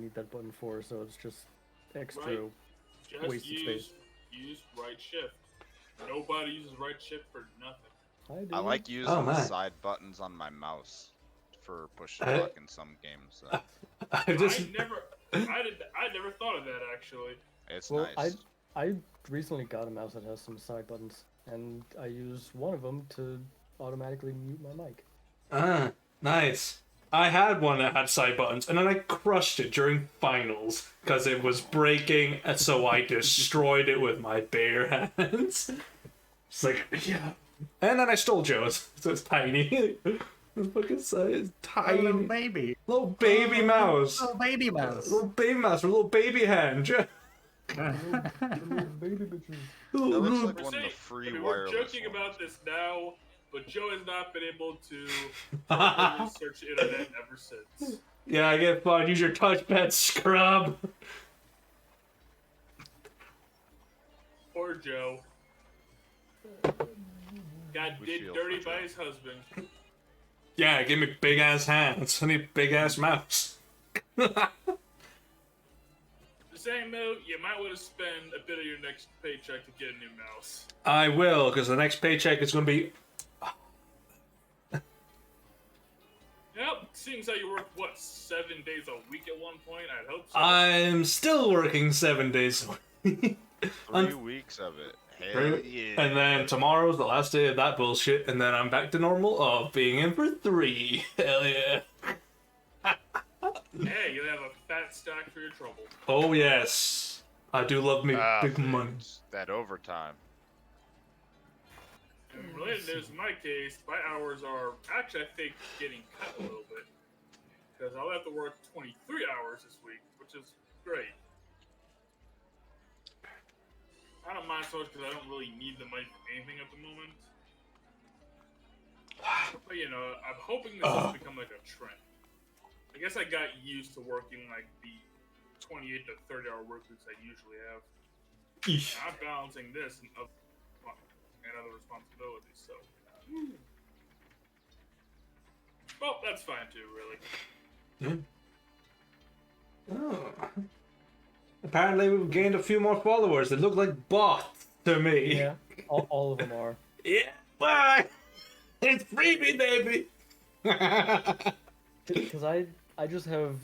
need that button for, so it's just extra Right. Just wasted space. use right shift. Nobody uses right shift for nothing. I do. I like using the side buttons on my mouse for push to talk in some games. I never thought of that actually. It's Well, nice. I recently got a mouse that has some side buttons, and I use one of them to automatically mute my mic. Ah, nice. I had one that had side buttons, and then I crushed it during finals because it was breaking, and so I destroyed it with my bare hands. It's like, yeah. And then I stole Joe's, so it's tiny. The fucking size, tiny. Little baby. Little baby mouse. Little baby mouse. Little baby mouse with a little baby hand. Little baby bitches. That looks like We're one of the saying- free I mean, wireless we're joking ones. about this now, but Joe has not been able to properly research the internet ever since. Yeah, I get fun. Use your touchpad, scrub. Poor Joe. Got We did feel dirty for by Joe. his husband. Yeah, give me big ass hands. I need big ass mouse. The same note, you might want to spend a bit of your next paycheck to get a new mouse. I will, because the next paycheck is going to be. Yep, seeing as how you work, what, 7 days a week at one point? I'd hope so. I'm still working 7 days a week. 3 weeks of it. Hell yeah. And then tomorrow's the last day of that bullshit, and then I'm back to normal of being in for 3. Hell yeah. Hey, you'll have a fat stack for your trouble. Oh, yes. I do love me big money. That overtime. And related news, in my case, my hours are actually, I think, getting cut a little bit. Because I'll have to work 23 hours this week, which is great. I don't mind so much because I don't really need the money for anything at the moment. But, you know, I'm hoping this has become like a trend. I guess I got used to working like the 28 to 30 hour work weeks I usually have. Eesh. I'm balancing this and other responsibilities, so. Well, that's fine too, really. Oh. Apparently we've gained a few more followers. They look like bots to me. Yeah, all of them are. Yeah, bye! It's freebie, baby! Because I just have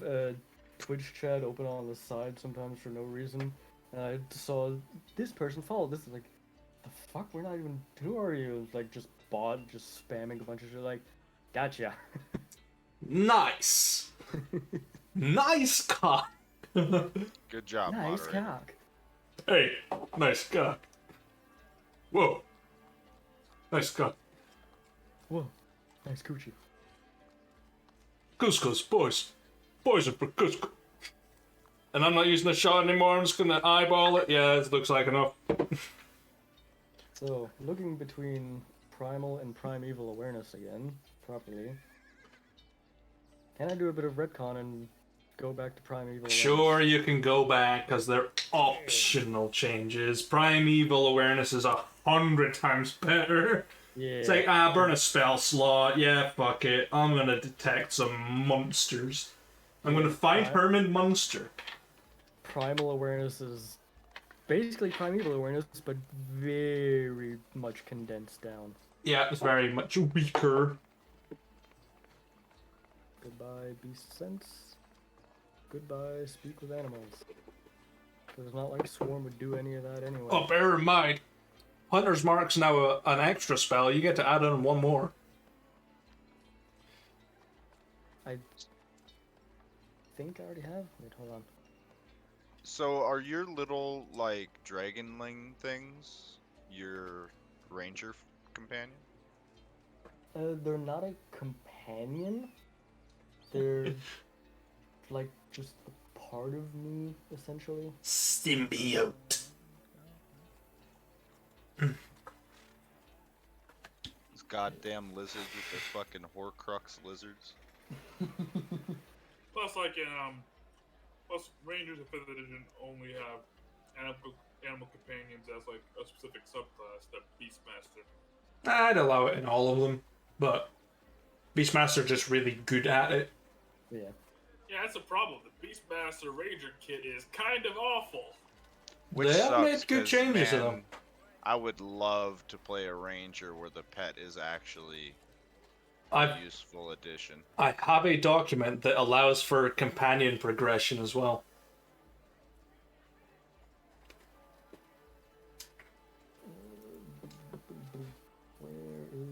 Twitch chat open on the side sometimes for no reason. And I saw this person follow this. Like, the fuck? We're not even. Who are you? Like, just bot, just spamming a bunch of shit. Like, gotcha. Nice! Nice cock! Good job, Nice moderator. cock. Hey, nice cock. Whoa. Nice cock. Whoa, nice coochie. Couscous, boys. Boys are for couscous. And I'm not using the shot anymore, I'm just gonna eyeball it. Yeah, it looks like enough. So, looking between primal and primeval awareness again, properly. Can I do a bit of retcon and go back to primeval awareness? Sure, you can go back, because they're optional changes. Primeval awareness is 100 times better. Yeah. It's like, burn a spell slot. Yeah, fuck it. I'm gonna detect some monsters. I'm gonna fight Herman Munster. Primal awareness is basically primeval awareness, but very much condensed down. Yeah, it's very much weaker. Goodbye, beast sense. Goodbye, speak with animals. Because it's not like Swarm would do any of that anyway. Oh, bear in mind, Hunter's Mark's now an extra spell. You get to add on one more. I think I already have. Wait, hold on. So, are your little, like, dragonling things your ranger companion? They're not a companion. They're like just a part of me, essentially. Symbiote. These goddamn lizards with their fucking Horcrux lizards. Plus, like in plus Rangers of 5th edition only have animal companions as like a specific subclass, the Beastmaster. I'd allow it in all of them, but Beastmaster just really good at it. Yeah. Yeah, that's a problem. The Beastmaster Ranger kit is kind of awful. Which They have sucks, made good 'cause, changes to man, them. I would love to play a ranger where the pet is actually a I useful addition. have a document that allows for companion progression as well.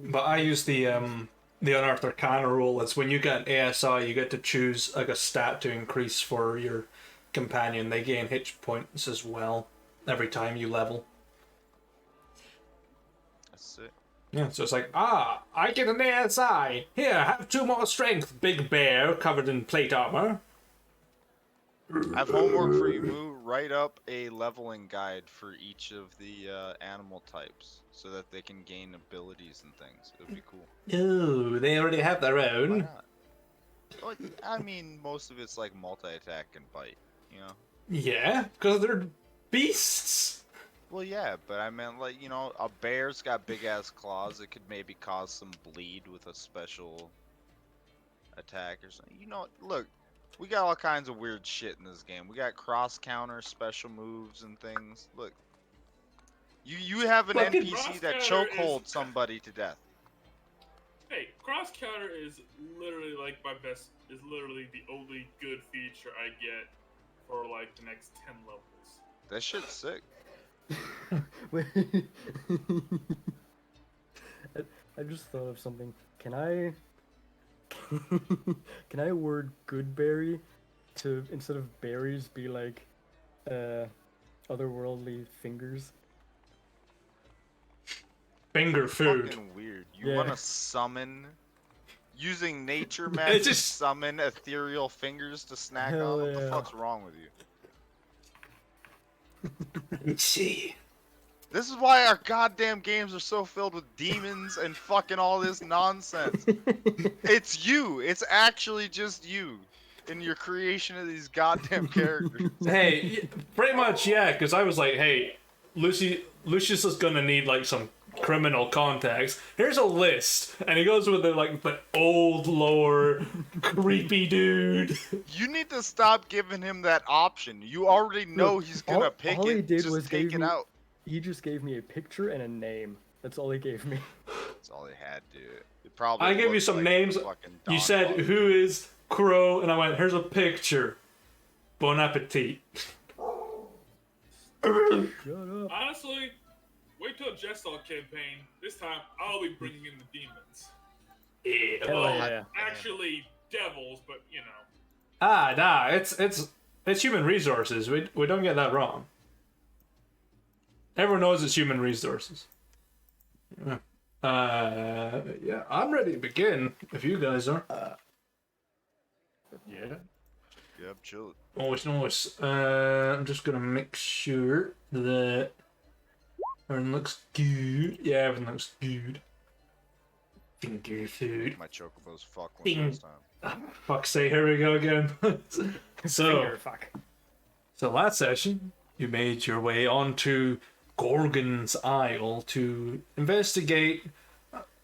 But I use the Unearthed Arcana rule. It's when you get an ASI, you get to choose like a stat to increase for your companion. They gain hit points as well every time you level. That's it. Yeah, so it's like, I get an ASI. Here, have 2 more strength, big bear covered in plate armor. I have homework for you, Moo. Write up a leveling guide for each of the animal types so that they can gain abilities and things. It would be cool. Oh, they already have their Why own. not? Well, I mean, most of it's like multi-attack and bite, you know? Yeah, because they're beasts. Well, yeah, but I meant, like, you know, a bear's got big-ass claws. It could maybe cause some bleed with a special attack or something. You know, look, we got all kinds of weird shit in this game. We got cross-counter special moves and things. Look, you have an Look, NPC that cross-counter chokeholds is- somebody to death. Hey, cross counter is literally like is literally the only good feature I get for like the next 10 levels. That shit's sick. Wait. I just thought of something. Can I can I word goodberry to, instead of berries, be like otherworldly fingers? Finger food. Fucking weird. You Yeah. want to summon using nature magic, just- summon ethereal fingers to snack Hell on? What yeah. the fuck's wrong with you? Let's see. This is why our goddamn games are so filled with demons and fucking all this nonsense. It's you. It's actually just you in your creation of these goddamn characters. Hey, pretty much, yeah, because I was like, hey, Lucius is gonna need like some criminal contacts. Here's a list, and he goes with the old lore, creepy dude. You need to stop giving him that option. You already know Look, he's gonna all- pick all it. he did Just was take gave it me- out. He just gave me a picture and a name. That's all he gave me. That's all he had, dude. It probably I gave you looked some like names. fucking You Don said Bluth. who is Crow, and I went, here's a picture. Bon appetit. Shut up. Honestly, wait till Jestall campaign. This time I'll be bringing in the demons. Yeah. Hell Well, yeah. actually devils, but you know. Nah, it's human resources. We don't get that wrong. Everyone knows it's human resources. Yeah. Yeah, I'm ready to begin. If you guys are. Yeah. Yep, chill. Nice. I'm just gonna make sure that everything looks good. Yeah, everything looks good. Finger food. My chocobo's fuck one Ding. last time. Fuck's sake, here we go again. So, Finger fuck. so last session, you made your way onto Gorgon's Isle to investigate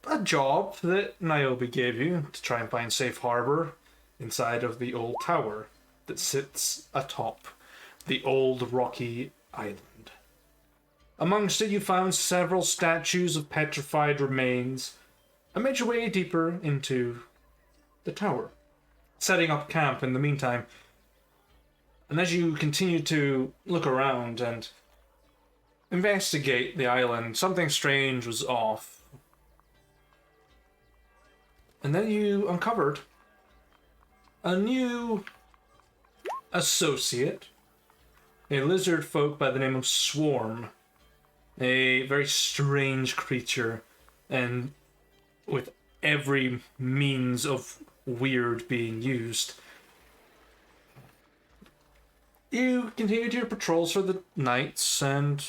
a job that Niobe gave you to try and find safe harbor inside of the old tower that sits atop the old rocky island. Amongst it, you found several statues of petrified remains and made your way deeper into the tower, setting up camp in the meantime. And as you continue to look around and investigate the island, something strange was off. And then you uncovered a new associate, a lizard folk by the name of Swarm, a very strange creature, and with every means of weird being used. You continued your patrols for the nights and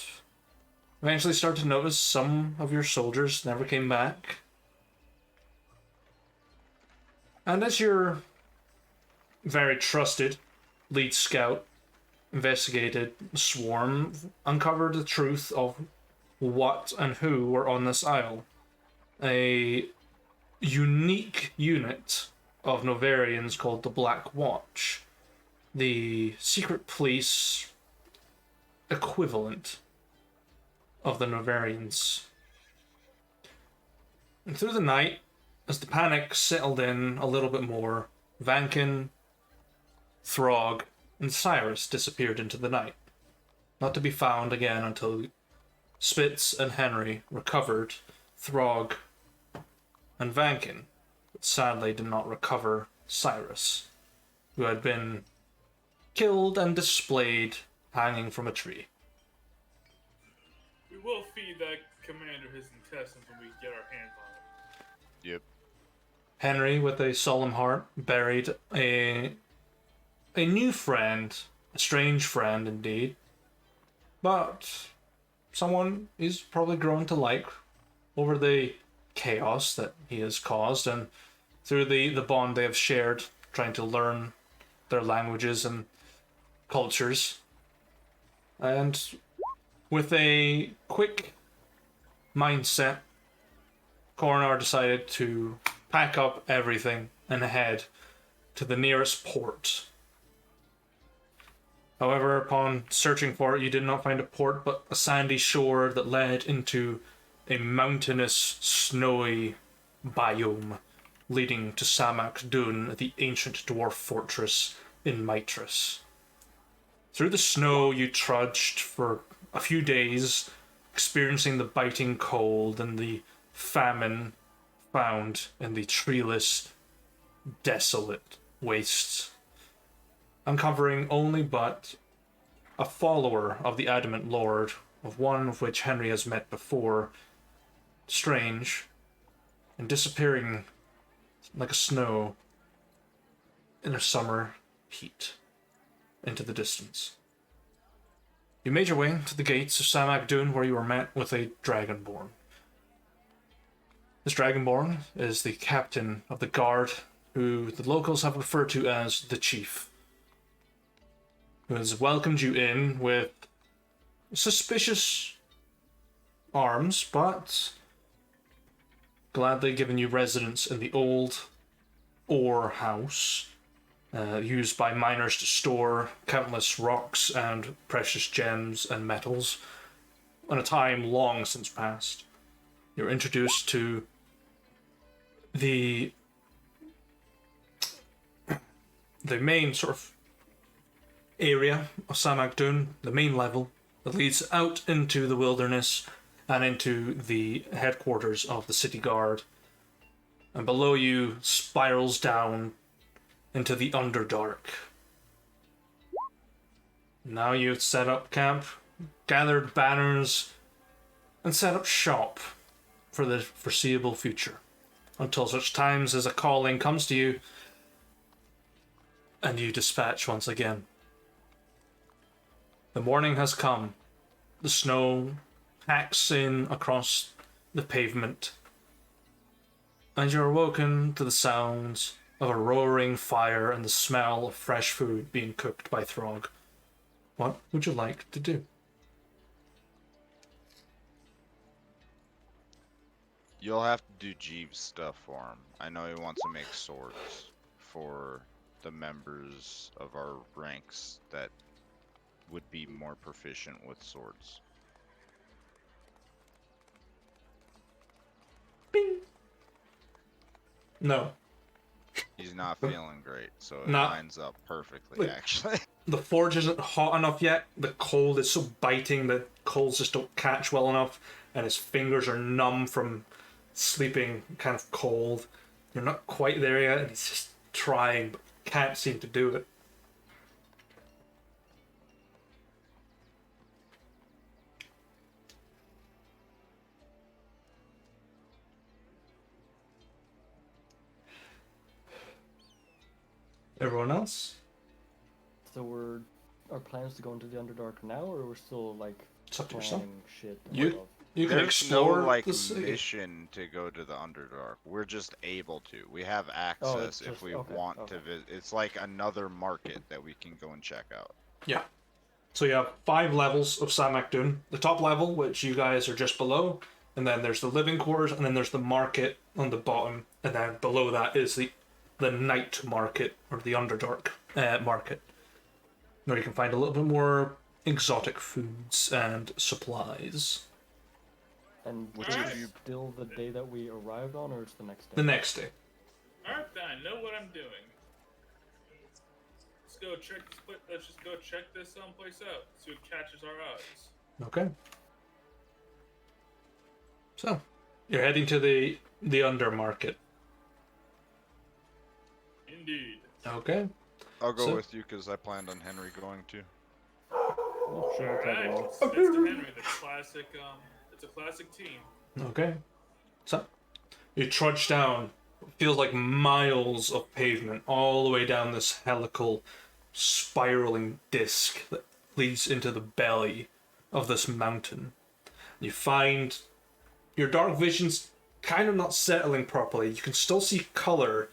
eventually start to notice some of your soldiers never came back. And as your very trusted lead scout investigated, Swarm uncovered the truth of what and who were on this isle. A unique unit of Novarians called the Black Watch, the secret police equivalent of the Novarians. And through the night, as the panic settled in a little bit more, Vankin, Throg, and Siras disappeared into the night, not to be found again until Spitz and Henry recovered Throg and Vankin, but sadly did not recover Siras, who had been killed and displayed hanging from a tree. We will feed that commander his intestines when we get our hands on him. Yep. Henry, with a solemn heart, buried a new friend, a strange friend indeed, but someone he's probably grown to like over the chaos that he has caused, and through the bond they have shared, trying to learn their languages and cultures. And with a quick mindset, Coronar decided to pack up everything and head to the nearest port. However, upon searching for it, you did not find a port, but a sandy shore that led into a mountainous, snowy biome, leading to Samhachdun, the ancient dwarf fortress in Mitras. Through the snow, you trudged for a few days, experiencing the biting cold and the famine found in the treeless, desolate wastes, uncovering only but a follower of the Adamant Lord, of one of which Henry has met before, strange, and disappearing like a snow in a summer heat into the distance. You made your way to the gates of Samhachdun, where you were met with a Dragonborn. This Dragonborn is the captain of the guard, who the locals have referred to as the Chief, who has welcomed you in with suspicious arms, but gladly given you residence in the old ore house, used by miners to store countless rocks and precious gems and metals in a time long since past. You're introduced to the main sort of area of Samhachdun, the main level that leads out into the wilderness and into the headquarters of the city guard. And below you spirals down into the Underdark. Now you've set up camp, gathered banners, and set up shop for the foreseeable future, until such times as a calling comes to you and you dispatch once again. The morning has come. The snow hacks in across the pavement, and you're awoken to the sounds of a roaring fire and the smell of fresh food being cooked by Throg. What would you like to do? You'll have to do Jeeves stuff for him. I know he wants to make swords for the members of our ranks that would be more proficient with swords. Bing! No. He's not feeling great, so it Nah. lines up perfectly, Like- actually. The forge isn't hot enough yet. The cold is so biting that coals just don't catch well enough, and his fingers are numb from sleeping kind of cold. You're not quite there yet, and he's just trying, but can't seem to do it. Everyone else? So our plans to go into the Underdark now, or we're still like It's up to yourself. planning shit? and You- stuff? You can There's explore no like the city. mission to go to the Underdark. We're just able to. We have Oh, it's access if just- we okay, want okay. to visit. It's like another market that we can go and check out. Yeah. So you have 5 levels of Samhachdun. The top level, which you guys are just below, and then there's the living quarters, and then there's the market on the bottom, and then below that is the the night market, or the Underdark market, where you can find a little bit more exotic foods and supplies. And Which is of it you- still the day that we arrived on, or it's the next day? The next day. Alright, then I know what I'm doing. Let's just go check this place out. See what catches our eyes. Okay. So, you're heading to the Undermarket. Indeed. Okay. I'll go So- with you because I planned on Henry going to. Oh, sure, I'll tag Alright, along. it's Mr. Henry, the classic. It's a classic team. Okay. So, you trudge down. Feels like miles of pavement all the way down this helical, spiraling disc that leads into the belly of this mountain. You find your dark vision's kind of not settling properly. You can still see color,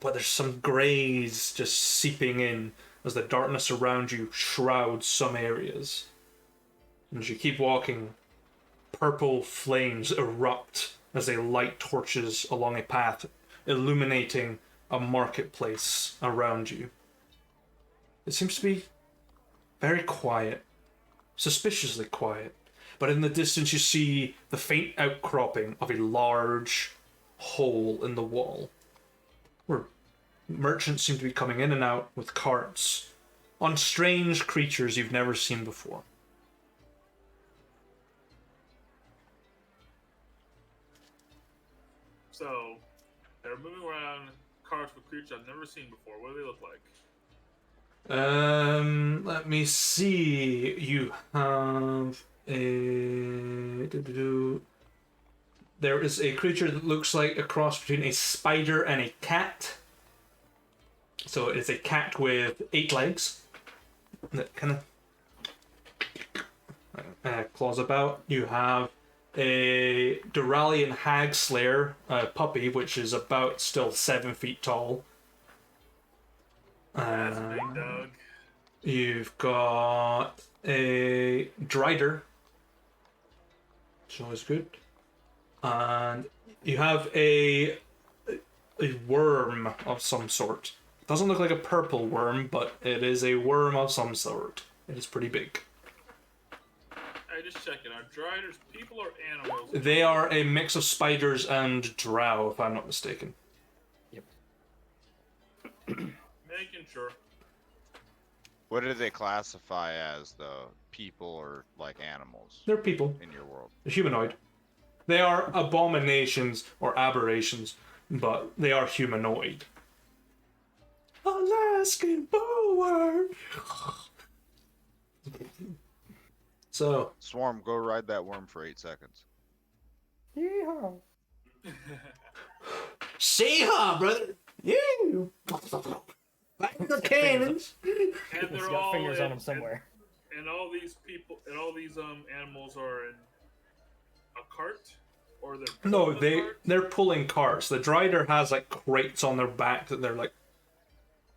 but there's some grays just seeping in as the darkness around you shrouds some areas. And as you keep walking, purple flames erupt as they light torches along a path, illuminating a marketplace around you. It seems to be very quiet, suspiciously quiet, but in the distance you see the faint outcropping of a large hole in the wall, where merchants seem to be coming in and out with carts on strange creatures you've never seen before. So, they're moving around cars with creatures I've never seen before. What do they look like? Let me see. You have a. There is a creature that looks like a cross between a spider and a cat. So it's a cat with 8 legs that kind of claws about. You have a Duralian hag slayer puppy, which is about still 7 feet tall. That's a big dog. You've got a Drider, which is always good, and you have a worm of some sort. Doesn't look like a purple worm, but it is a worm of some sort. It is pretty big. Hey, just checking. Are Driders people or animals? They are a mix of spiders and drow, if I'm not mistaken. Yep. Making sure. What do they classify as, though? People or like animals They're people. in your world? They're humanoid. They are abominations or aberrations, but they are humanoid. Alaskan bower. So, Swarm, go ride that worm for 8 seconds. Yeehaw! say hi, brother. You. Like the cannons. And He's they're got all fingers in, on him somewhere. And all these people and all these animals are in a cart, or they're No, pulling the cart? they're pulling carts. The Drider has like crates on their back that they're like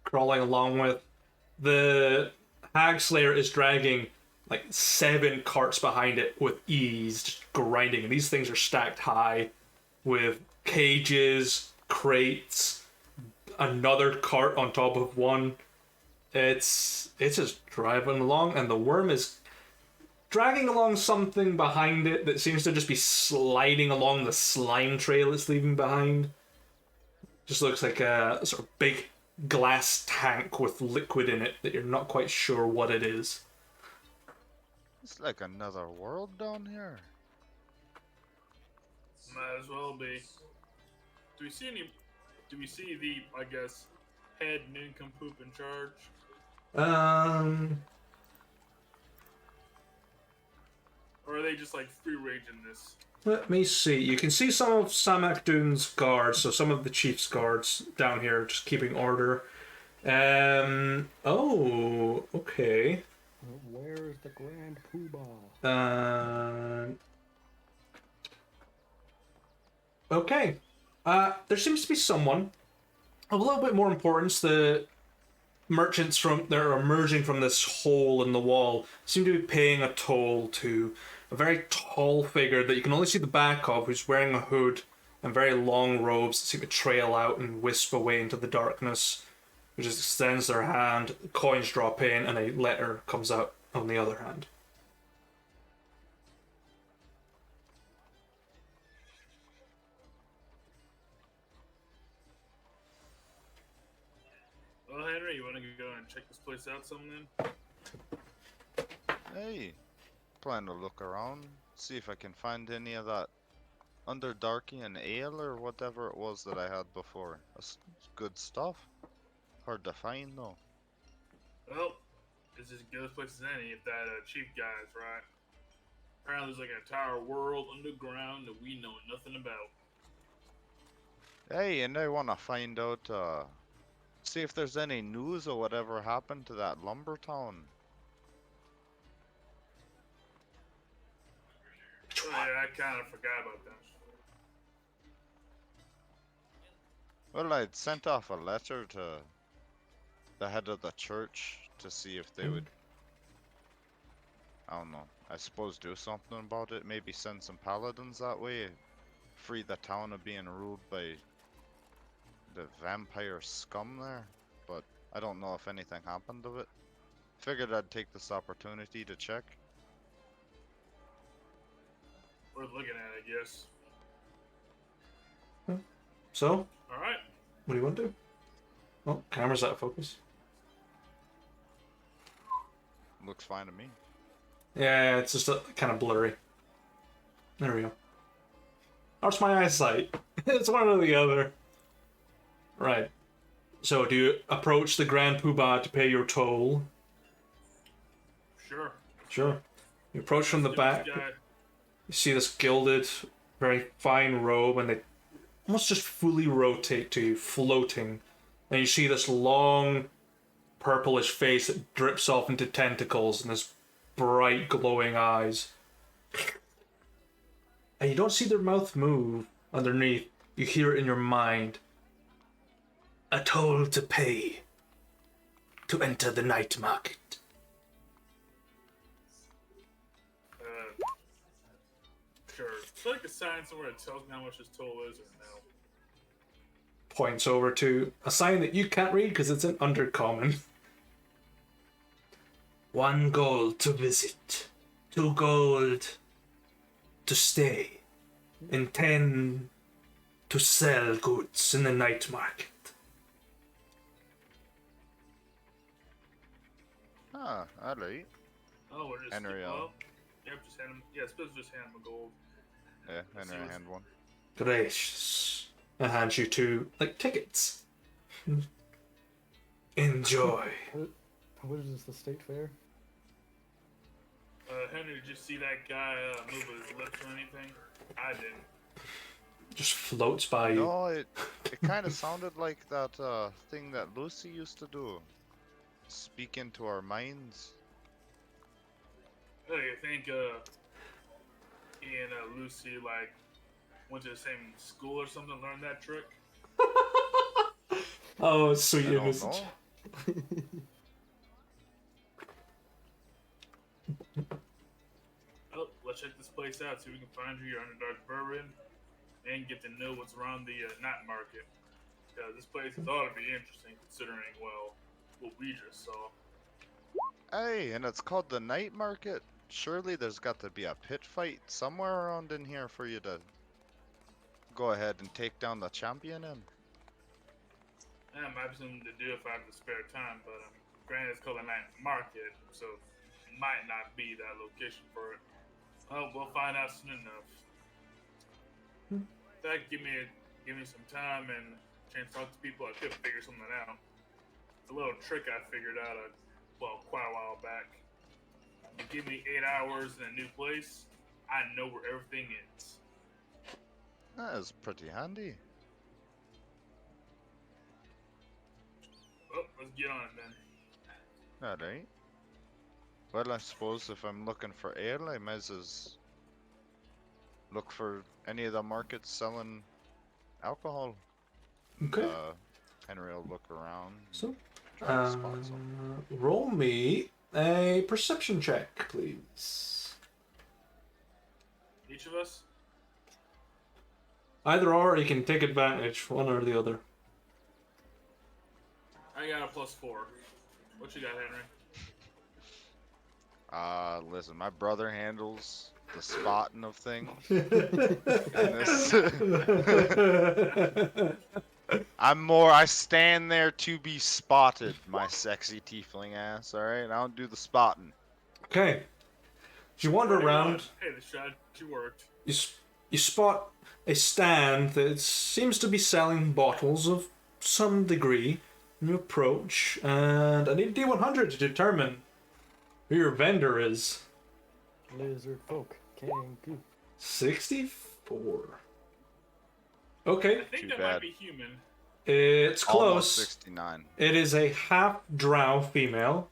crawling along with. The Hag Slayer is dragging like 7 carts behind it with ease, just grinding. And these things are stacked high with cages, crates, another cart on top of one. It's just driving along, and the worm is dragging along something behind it that seems to just be sliding along the slime trail it's leaving behind. Just looks like a sort of big glass tank with liquid in it that you're not quite sure what it is. It's like another world down here. Might as well be. Do we see the, I guess, head nincompoop in charge? Or are they just like free raging this? Let me see. You can see some of Samhachdun's guards, so some of the chief's guards down here just keeping order. Oh, okay. Where is the Grand Poobah? Okay. There seems to be someone of a little bit more importance. The merchants that are emerging from this hole in the wall seem to be paying a toll to a very tall figure that you can only see the back of, who's wearing a hood and very long robes that seem to trail out and wisp away into the darkness, who just extends their hand, coins drop in, and a letter comes out on the other hand. Well, Henry, you want to go and check this place out some then? Hey, plan to look around, see if I can find any of that Underdarkian ale or whatever it was that I had before. That's good stuff. Hard to find though. Well, it's as good a place as any if that chief guy is right. Apparently there's like an entire world underground that we know nothing about. Hey, and I want to find out, see if there's any news of whatever happened to that lumber town. Oh, yeah, I kind of forgot about that. Well, I'd sent off a letter to the head of the church to see if they would, I don't know, I suppose do something about it. Maybe send some paladins that way. Free the town of being ruled by the vampire scum there. But I don't know if anything happened of it. Figured I'd take this opportunity to check. Worth looking at, I guess. So, Alright. what do you want to do? Oh, camera's out of focus. Looks fine to me. Yeah, it's just kind of blurry. There we go. How's my eyesight? It's one or the other. Right. So, do you approach the Grand Poobah to pay your toll? Sure. Sure. You approach from the Let's back. give this guy- You see this gilded, very fine robe, and they almost just fully rotate to you, floating. And you see this long, purplish face that drips off into tentacles and this bright, glowing eyes. And you don't see their mouth move underneath. You hear it in your mind. A toll to pay to enter the night market. Sure. It's like a sign somewhere that tells me how much this toll is or no. Points over to a sign that you can't read because it's in undercommon. 1 gold to visit, 2 gold to stay, and 10 to sell goods in the night market. Ah, alright. Oh, we're just... Henry, well, yep, just hand him... Yeah, suppose just hand him a gold. Yeah, Henry, I hand one. Gracious. I hand you 2, like, tickets. Enjoy. What is this, the state fair? Henry, did you see that guy move his lips or anything? I didn't. Just floats by you. No, it kind of sounded like that thing that Lucy used to do. Speak into our minds. Hey, I think he and Lucy like went to the same school or something, learned that trick. Oh, sweet I don't innocent. know. Oh, let's check this place out, see if we can find you your Underdark bourbon, and get to know what's around the night market. This place is ought to be interesting considering, well, what we just saw. Hey, and it's called the night market. Surely there's got to be a pit fight somewhere around in here for you to go ahead and take down the champion in. Yeah, might be something to do if I have the spare time, but granted it's called the night market, so it might not be that location for it. Oh, we'll find out soon enough. In fact, give me some time and a chance to talk to people. I could figure something out. It's a little trick I figured out, quite a while back. You give me 8 hours in a new place, I know where everything is. That is pretty handy. Oh, let's get on it then. Alright. Well, I suppose if I'm looking for ale, I might as well look for any of the markets selling alcohol. Okay. Henry will look around. So, Try to spot some. roll me a perception check, please. Each of us? Either or, you can take advantage, one or the other. I got a +4. What you got, Henry? Listen, my brother handles the spotting of things. And this, I stand there to be spotted, my sexy tiefling ass, alright? I don't do the spotting. Okay. As you wander around, Hey, the strategy worked. you spot a stand that seems to be selling bottles of some degree. You approach, and I need a D100 to determine who your vendor is. Lizard folk. King Goo. 64. Okay, I think Too that bad. might be human. it's Almost close. 69. It is a half drow female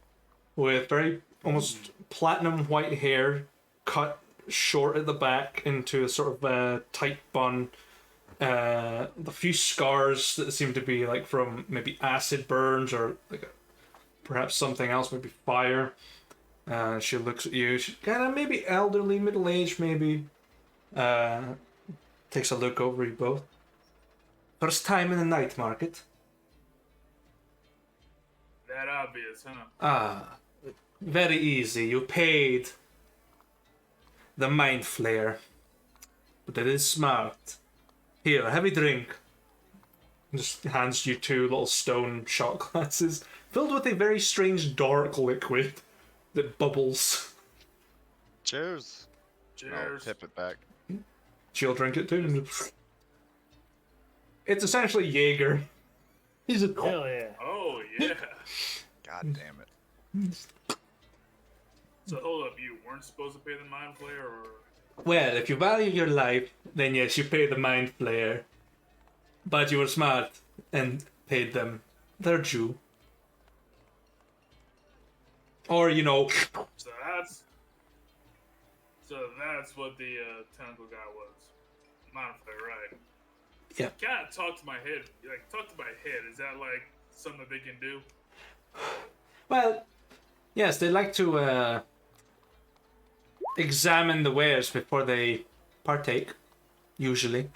with very almost platinum white hair, cut short at the back into a sort of tight bun. A few scars that seem to be like from maybe acid burns or like perhaps something else, maybe fire. She looks at you. She's kind of maybe elderly, middle aged, maybe. Takes a look over you both. First time in the night market. That obvious, huh? Ah, very easy. You paid the mind flare, but it is smart. Here, have a drink. Just hands you two little stone shot glasses filled with a very strange dark liquid that bubbles. Cheers. I'll Cheers. tip it back. She'll drink it too. It's essentially Jaeger. He's a Hell yeah. Oh, yeah. God damn it. So hold up, you weren't supposed to pay the mind flayer, or Well, if you value your life, then yes, you pay the mind flayer. But you were smart and paid them their due. Or, you know, so that's what the tentacle guy was. Mind flayer, right? Yeah. Kind of talk to my head. Like talk to my head. Is that like something they can do? well, yes, they like to examine the wares before they partake, usually.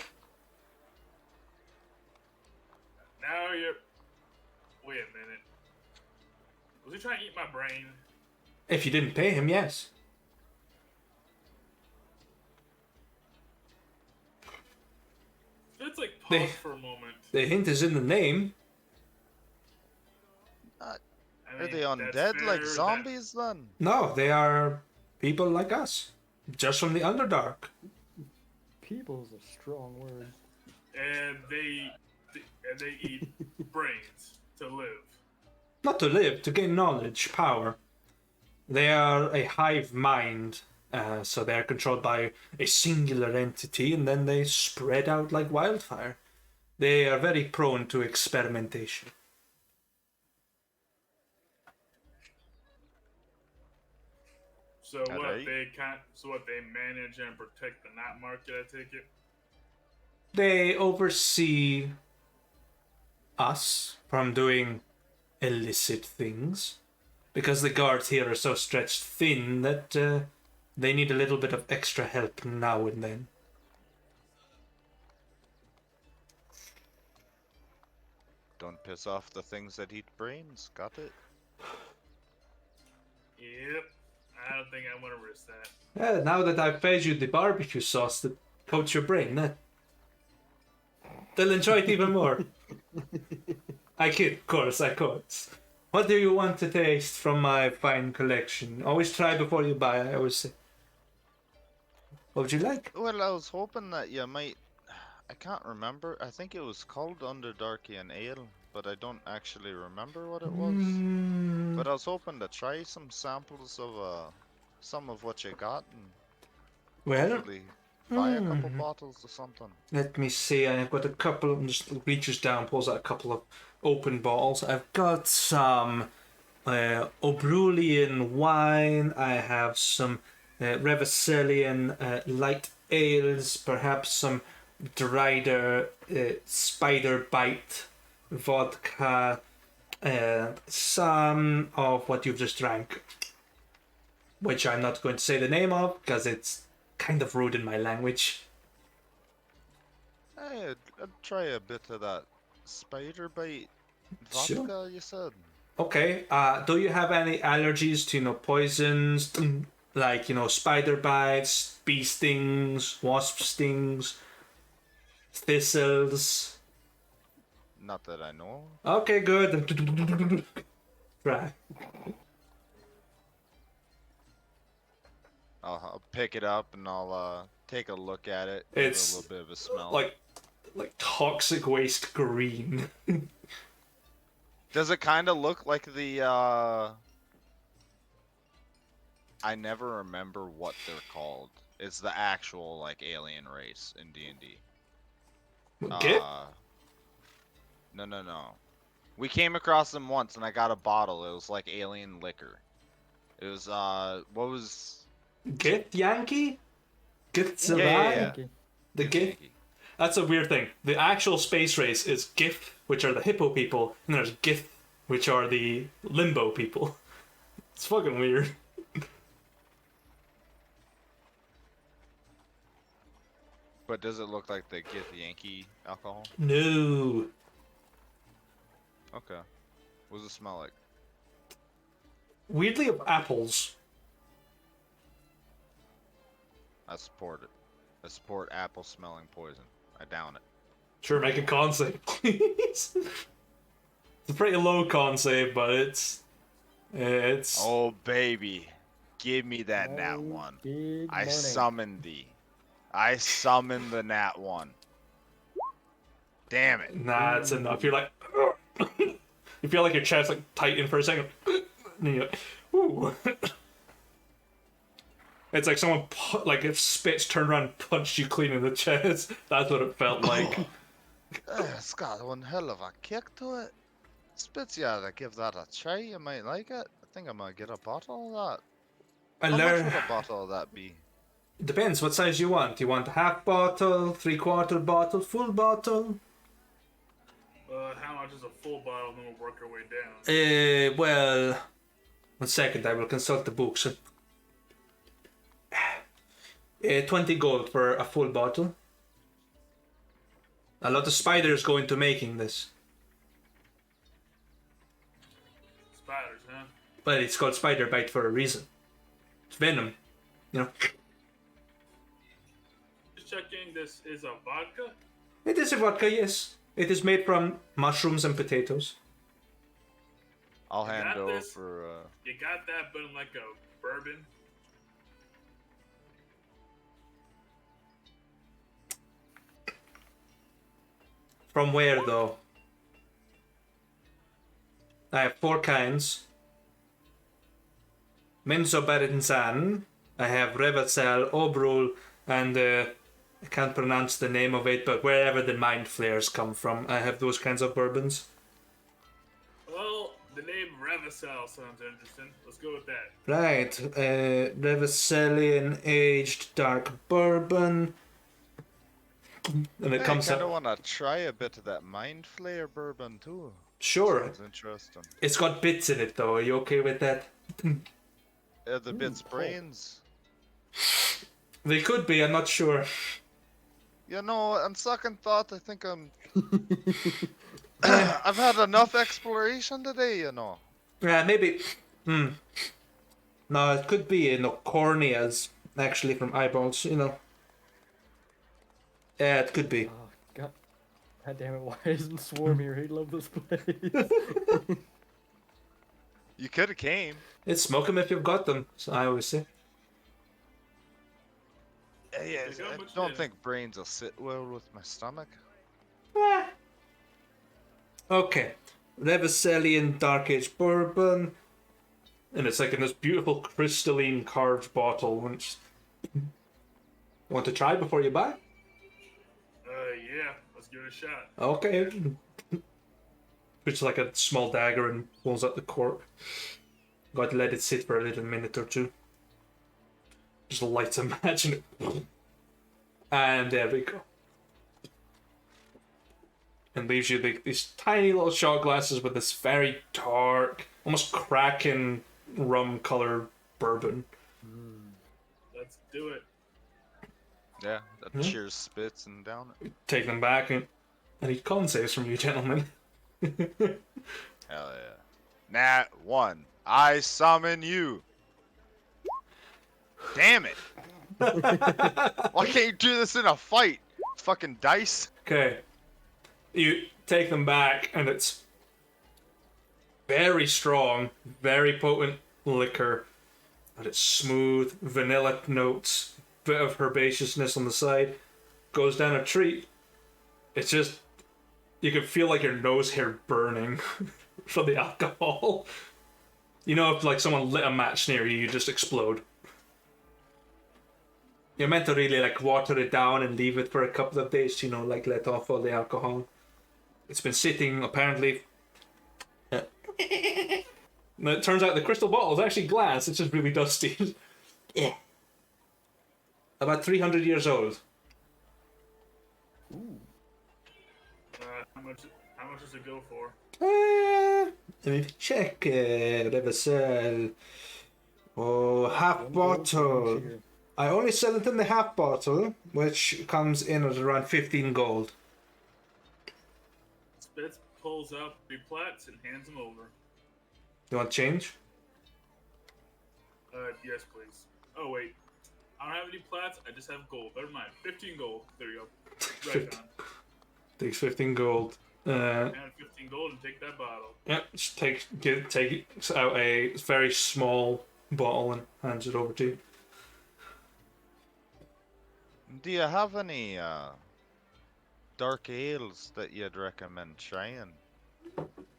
Now you're. Wait a minute. Was he trying to eat my brain? If you didn't pay him, yes. Let's like pause They- for a moment. The hint is in the name. I Are mean, they that's undead like fair, zombies then? No, they are people like us. Just from the Underdark. People's a strong word. And they eat brains to live. Not to live, to gain knowledge, power. They are a hive mind, so they are controlled by a singular entity, and then they spread out like wildfire. They are very prone to experimentation. So Are what they? they manage and protect the night market, I take it? They oversee us from doing illicit things, because the guards here are so stretched thin that they need a little bit of extra help now and then. Don't piss off the things that eat brains. Got it? Yep. I don't think I want to risk that. Now that I've fed you the barbecue sauce that coats your brain, they'll enjoy it even more. I kid, of course, I course. What do you want to taste from my fine collection? Always try before you buy, I always say. What would you like? Well, I was hoping that you might. I can't remember. I think it was called Underdarkian Ale, but I don't actually remember what it was. But I was hoping to try some samples of some of what you got and Well, hopefully buy a couple bottles or something. let me see. I've got a couple. Just reaches down, pulls out a couple of open bottles. I've got some Obrulian wine. I have some Revicelian light ales. Perhaps some Drider spider bite vodka. Some of what you've just drank, which I'm not going to say the name of because it's kind of rude in my language. I'd try a bit of that spider bite Sure. vodka you said. Okay. Do you have any allergies to poisons, like spider bites, bee stings, wasp stings, thistles? Not that I know. Okay, good. Right. I'll pick it up and I'll take a look at it. Give it a It's little bit of a smell. like toxic waste green. Does it kind of look like the I never remember what they're called. It's the actual like alien race in D&D. Git? No. We came across them once and I got a bottle. It was like alien liquor. It was what was Git Yankee? Git Yeah, yeah, Zavai? yeah. Yankee. The Gith? That's a weird thing. The actual space race is Gith, which are the hippo people, and there's Gith, which are the limbo people. It's fucking weird. But does it look like the Gith Yankee alcohol? No. Okay. What does it smell like? Weirdly of apples. I support it. I support apple smelling poison. I down it. Sure, make a con save, please. It's a pretty low con save, but it's... Oh baby. Give me that nat Oh, one. big I money. summoned thee. I summoned the nat one. Damn it. Nah, it's enough. You're like... you feel like your chest like tighten for a second. And then you're like, ooh. It's like someone, like if spits turned around and punched you clean in the chest. That's what it felt like. It's got one hell of a kick to it. Spits, you oughta give that a try. You might like it. I think I'm gonna get a bottle of that. I How much learned... would a bottle of that be? Depends what size you want. You want a half bottle, 3/4 bottle, full bottle? How much is a full bottle? And then we'll work our way down. Well, 1 second, I will consult the books. 20 gold for a full bottle. A lot of spiders go into making this. Spiders, huh? But it's called spider bite for a reason. It's venom, Just checking. This is a vodka. It is a vodka, yes. It is made from mushrooms and potatoes. I'll You hand got this? over. You got that, but in like a bourbon. From where, though? I have 4 kinds. Menzoberranzan. I have Revacel, Obrul, and I can't pronounce the name of it, but wherever the mind flares come from, I have those kinds of bourbons. Well, the name Revacel sounds interesting. Let's go with that. Right, Revacelian aged dark bourbon. And it I comes kind of out. want to try a bit of that Mind Flayer bourbon too. Sure. Sounds interesting. It's got bits in it, though. Are you okay with that? The bits brains. They could be, I'm not sure. You know, on second thought, I think I'm. I've had enough exploration today, you know. Yeah, maybe. No, it could be corneas, actually, from eyeballs, Yeah, it could be. Oh, God damn it, why isn't Swarm here? He'd love this place. You could have came. It's smoke them if you've got them, so I always say. Yeah, Look how I much don't the- think brains will sit well with my stomach. Okay. Revacelian Dark Age Bourbon. And it's like in this beautiful crystalline carved bottle. And want to try before you buy? Yeah. Let's give it a shot. Okay. Puts like a small dagger and pulls out the cork. Got to let it sit for a little minute or two. Just lights a match and it... And there we go. And leaves you these tiny little shot glasses with this very dark, almost cracking rum colored bourbon. Let's do it. Yeah, that Hmm? cheers spits and down it. Take them back, and I need con saves from you, gentlemen. Hell yeah. Nat 1. I summon you. Damn it. Why can't you do this in a fight? Fucking dice. Okay. You take them back, and it's very strong, very potent liquor. And it's smooth, vanilla notes, bit of herbaceousness on the side. Goes down a treat. It's just, you can feel like your nose hair burning from the alcohol. You know, if like someone lit a match near you, you just explode. You're meant to really like water it down and leave it for a couple of days, you know, like let off all the alcohol. It's been sitting apparently. And it turns out the crystal bottle is actually glass, it's just really dusty. Yeah. About 300 years old. Ooh. How much does it go for? Let me check. Whatever sell. Oh, half Don't go bottle. here. I only sell it in the half bottle, which comes in at around 15 gold. Spitz pulls out 3 plats and hands them over. You want change? Yes, please. Oh, wait. I don't have any plats, I just have gold. Never mind. 15 gold. There you go. Right down. Takes 15 gold. And 15 gold and take that bottle. Yeah, just take out a very small bottle and hands it over to you. Do you have any dark ales that you'd recommend trying?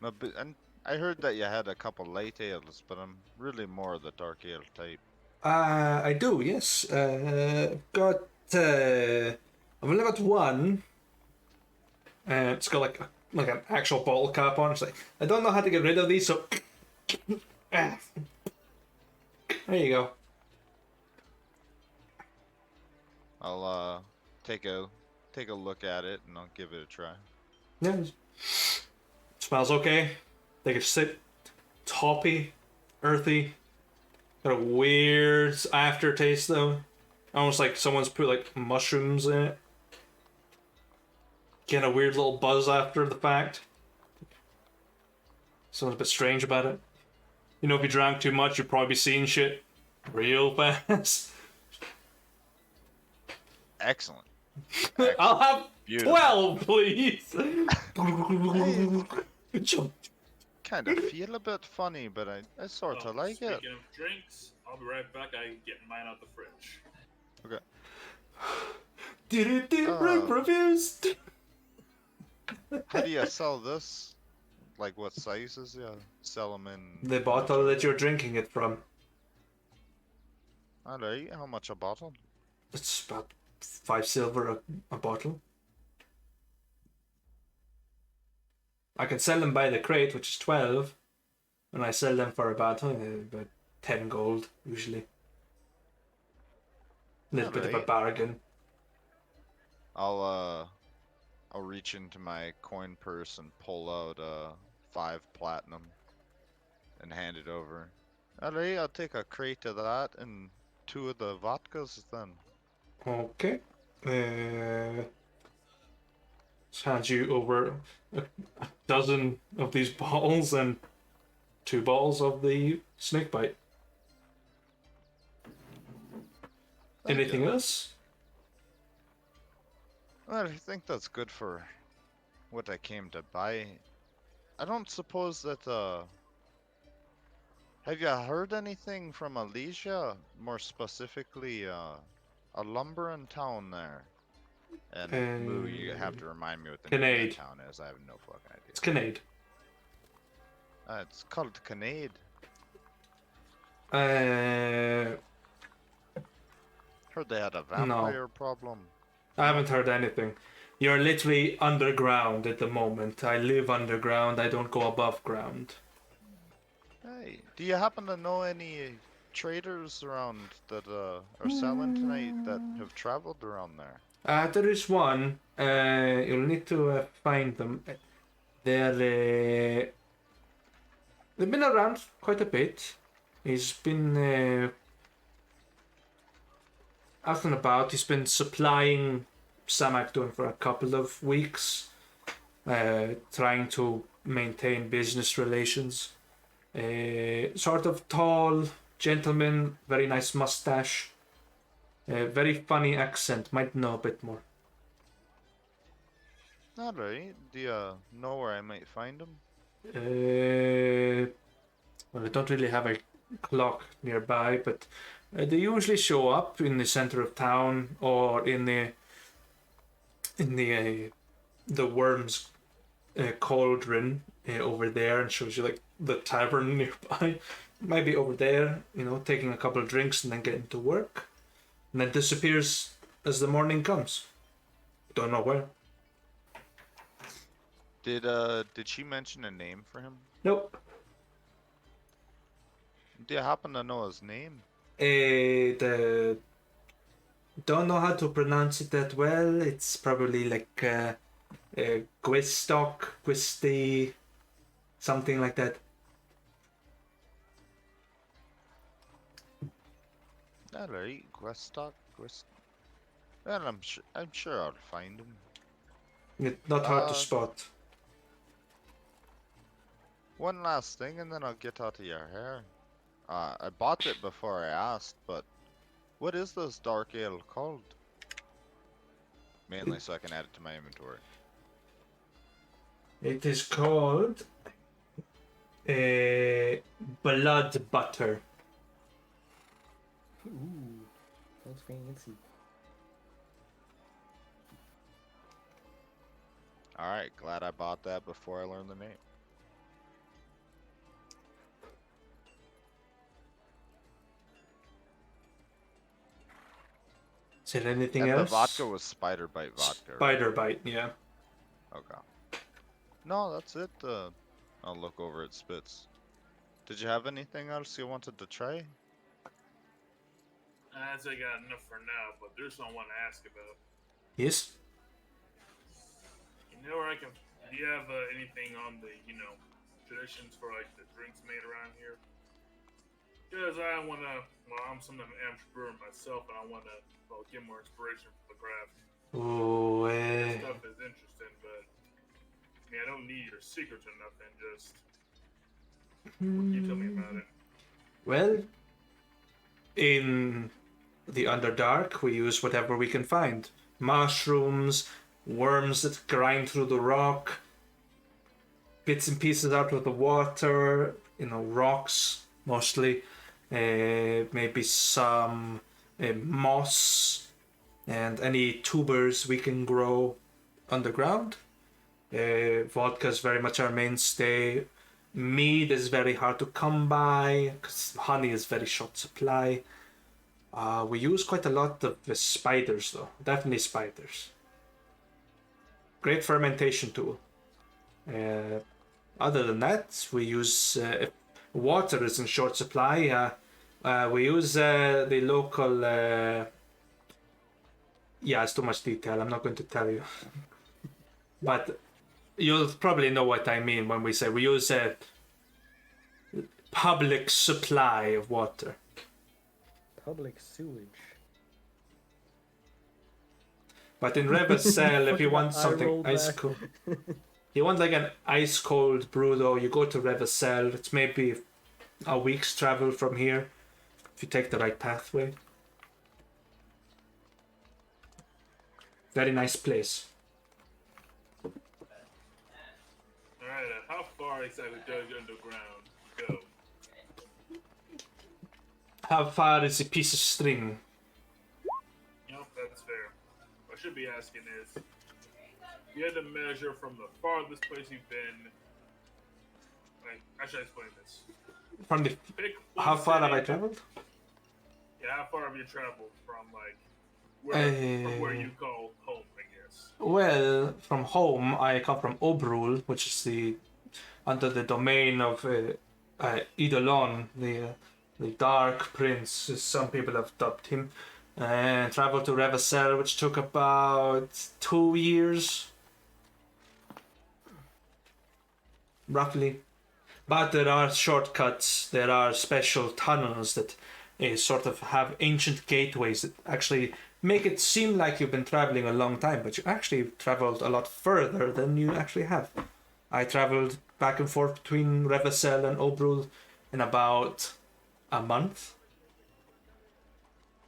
And I heard that you had a couple light ales, but I'm really more the dark ale type. I do, yes. Got I've only got one. It's got like an actual bottle cap on. It's like I don't know how to get rid of these, so there you go. I'll take a look at it and I'll give it a try. Yeah, smells okay. Take a sip. Toppy, earthy. Got a weird aftertaste though. Almost like someone's put like mushrooms in it. Getting a weird little buzz after the fact. Something's a bit strange about it. You know, if you drank too much, you'd probably be seeing shit real fast. Excellent. I'll have Beautiful. 12, please. Good job. Kind of feel a bit funny, but I sort of like it. Speaking of drinks, I'll be right back. I get mine out the fridge. Okay. Reviews. How do you sell this? Like what sizes? Yeah, sell them in. The bottle that you're drinking it from. Alright, how much a bottle? It's about 5 silver a bottle. I can sell them by the crate, which is 12, and I sell them for about 10 gold usually. A little bit of a Alright. bargain. I'll reach into my coin purse and pull out 5 platinum and hand it over. Alright, I'll take a crate of that and 2 of the vodkas then. Okay. Just hand you over a dozen of these bottles and 2 bottles of the snakebite. Thank Anything you. else? Well, I think that's good for what I came to buy. I don't suppose that have you heard anything from Alicia? More specifically, a lumbering town there. And Moo, you have to remind me what the name of Kinnaid. that town is. I have no fucking idea. It's Kinnaid. It's called Kinnaid. Heard they had a vampire problem. I haven't heard anything. You're literally underground at the moment. I live underground. I don't go above ground. Hey, do you happen to know any traders around that are selling tonight that have traveled around there? There is one. You'll need to find them. They've been around quite a bit. He's been out and about. He's been supplying Samhachdun for a couple of weeks, trying to maintain business relations. Sort of tall gentleman, very nice mustache, very funny accent. Might know a bit more. Alright. Do you know where I might find him? Well, I don't really have a clock nearby, but they usually show up in the center of town or in the worms cauldron over there, and shows you like the tavern nearby. Maybe over there, taking a couple of drinks and then getting to work, and then disappears as the morning comes. Don't know where. Did she mention a name for him? Nope. Do you happen to know his name? The don't know how to pronounce it that well. It's probably like Gwistock, Gwisty, something like that. Alright, Gwestock, Well, I'm sure I'll find him. Not hard to spot. One last thing, and then I'll get out of your hair. I bought it before I asked, but what is this dark ale called? Mainly so I can add it to my inventory. It is called blood butter. Ooh, sounds fancy. Alright, glad I bought that before I learned the name. Is there anything And else? the vodka was Spider Bite vodka. Spider bite, yeah. Okay. No, that's it. I'll look over at Spitz. Did you have anything else you wanted to try? I'd say I got enough for now, but there's something I want to ask about. Yes. You know where I can? Do you have anything on the traditions for like the drinks made around here? Because I want to. Well, I'm something of an amateur brewer myself, and I want to get more inspiration for the craft. Oh, This stuff is interesting, but I don't need your secrets or nothing. Just you tell me about it. well, in the Underdark, we use whatever we can find. Mushrooms, worms that grind through the rock, bits and pieces out of the water, rocks mostly, maybe some moss, and any tubers we can grow underground. Vodka is very much our mainstay. Mead is very hard to come by because honey is very short supply. We use quite a lot of the spiders though, definitely spiders. Great fermentation tool. Other than that, we use if water is in short supply. We use the local. Yeah, it's too much detail. I'm not going to tell you, but you'll probably know what I mean when we say we use a public supply of water. Public sewage. But in Revacel, if you want I something rolled ice back. cold, you want like an ice cold brew though, you go to Revacel. It's maybe a week's travel from here if you take the right pathway. Very nice place. Alright, how far exactly does your underground go? How far is a piece of string? That's fair. What I should be asking is, you had to measure from the farthest place you've been. Like, how should I explain this? From the Pick one how far have I city- traveled? Yeah, how far have you traveled from from where you call home, I guess? Well, from home, I come from Obrul, which is under the domain of Eidolon, the Dark Prince, as some people have dubbed him. And traveled to Revacel, which took about 2 years, roughly. But there are shortcuts. There are special tunnels that sort of have ancient gateways that actually make it seem like you've been traveling a long time, but you actually traveled a lot further than you actually have. I traveled back and forth between Revacel and Obrul in about a month.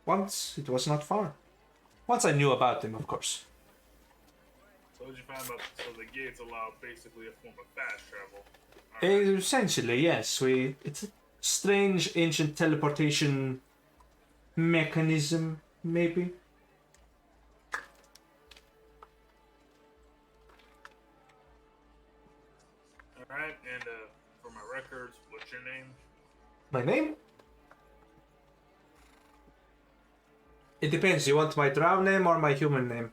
Once, it was not far. Once I knew about them, of course. So what did you find about? So the gates allow basically a form of fast travel. Alright. Essentially, yes. It's a strange ancient teleportation mechanism, maybe. Alright, and for my records, what's your name? My name? It depends. You want my drow name or my human name?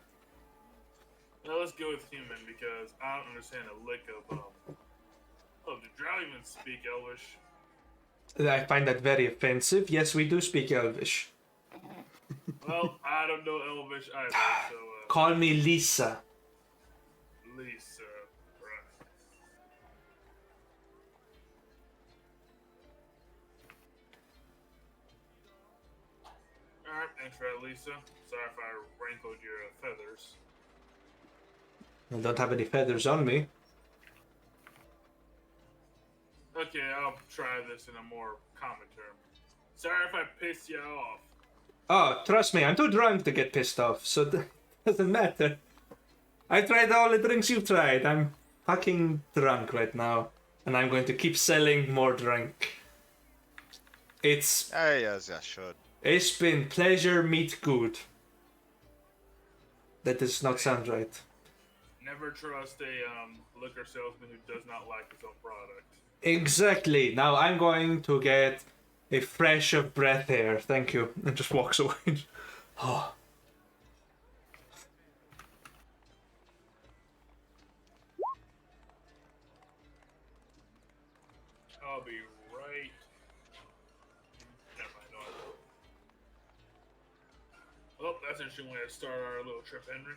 Now let's go with human because I don't understand a lick of Oh, do Drow even speak Elvish? I find that very offensive. Yes, we do speak Elvish. Well, I don't know Elvish either, so Call me Lisa. Lisa, right. Alright, thanks for that, Lisa. Sorry if I rankled your feathers. I don't have any feathers on me. Okay, I'll try this in a more common term. Sorry if I pissed you off. Oh, trust me, I'm too drunk to get pissed off, so it doesn't matter. I tried all the drinks you've tried. I'm fucking drunk right now, and I'm going to keep selling more drink. It's Yes, I should. been pleasure meet good. That does not sound right. Never trust a liquor salesman who does not like his own product. Exactly. Now I'm going to get a fresh of breath air. Thank you. And just walks away. Oh. I'll be right. Never mind. No, I won't. Well, that's an interesting way to start our little trip, Henry.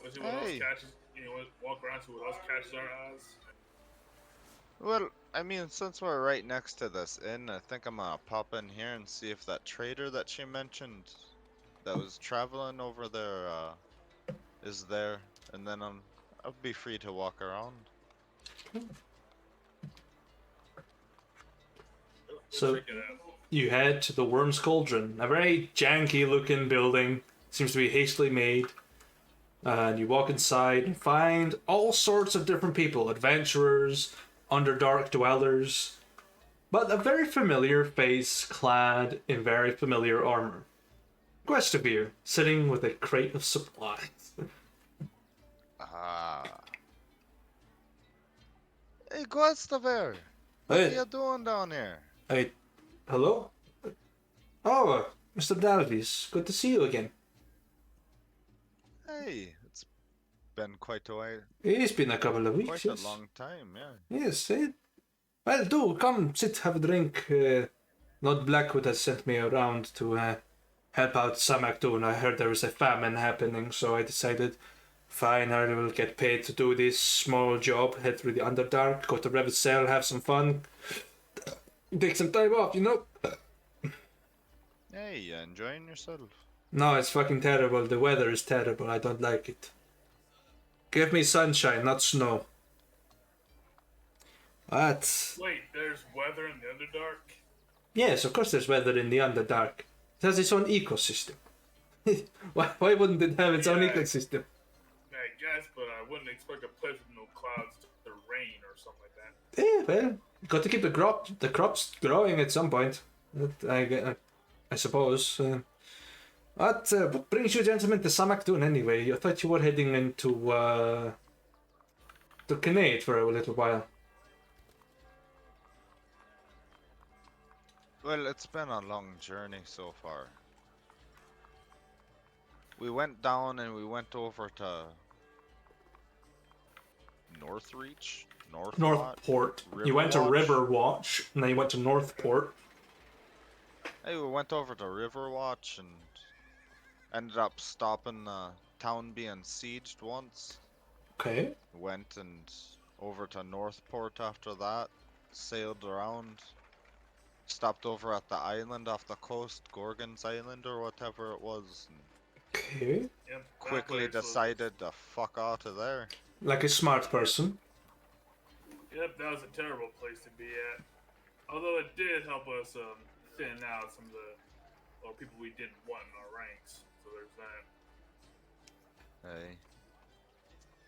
Let's see what else Hey. catches. You know, walk around, see what else catches our eyes. Well, I mean, since we're right next to this inn, I think I'm gonna pop in here and see if that trader that she mentioned that was traveling over there is there, and then I'll be free to walk around. Let's So- check it out. You head to the Worm's Cauldron, a very janky looking building. Seems to be hastily made. And you walk inside and find all sorts of different people, adventurers, Underdark dwellers, but a very familiar face clad in very familiar armor. Guestivere, sitting with a crate of supplies. Ah. Hey, Gustavere! What Hey. are you doing down here? Hey, hello? Oh, Mr. Dalvis, good to see you again. Hey, it's been quite a while. It's been a couple of weeks, Quite yes. a long time, yeah. Yes, well, do come sit, have a drink. Lord Blackwood has sent me around to help out Samhachdun. I heard there was a famine happening, so I decided, fine, I will get paid to do this small job. Head through the Underdark, go to Revacel, have some fun, take some time off, you know. Hey, you enjoying yourself? No, it's fucking terrible. The weather is terrible. I don't like it. Give me sunshine, not snow. But Wait, there's weather in the Underdark? yes, of course there's weather in the Underdark. It has its own ecosystem. why wouldn't it have its own Yeah. ecosystem? I guess, but I wouldn't expect a place with no clouds to rain or something like that. Yeah, well, got to keep the crops growing at some point. I suppose. What brings you gentlemen to Samhachdun anyway? I thought you were heading into to Kinnaid for a little while. Well, it's been a long journey so far. We went down and we went over to Northreach? Northport. You went to Riverwatch? Riverwatch, and then you went to Northport. Hey, we went over to Riverwatch and ended up stopping the town being sieged once. Okay. Went and over to Northport after that. Sailed around. Stopped over at the island off the coast, Gorgon's Island or whatever it was, and Okay. Yep. that quickly place was- decided to fuck out of there. Like a smart person. Yep, that was a terrible place to be at. Although it did help us thin out some of the people we didn't want in our ranks. So there's that. Hey.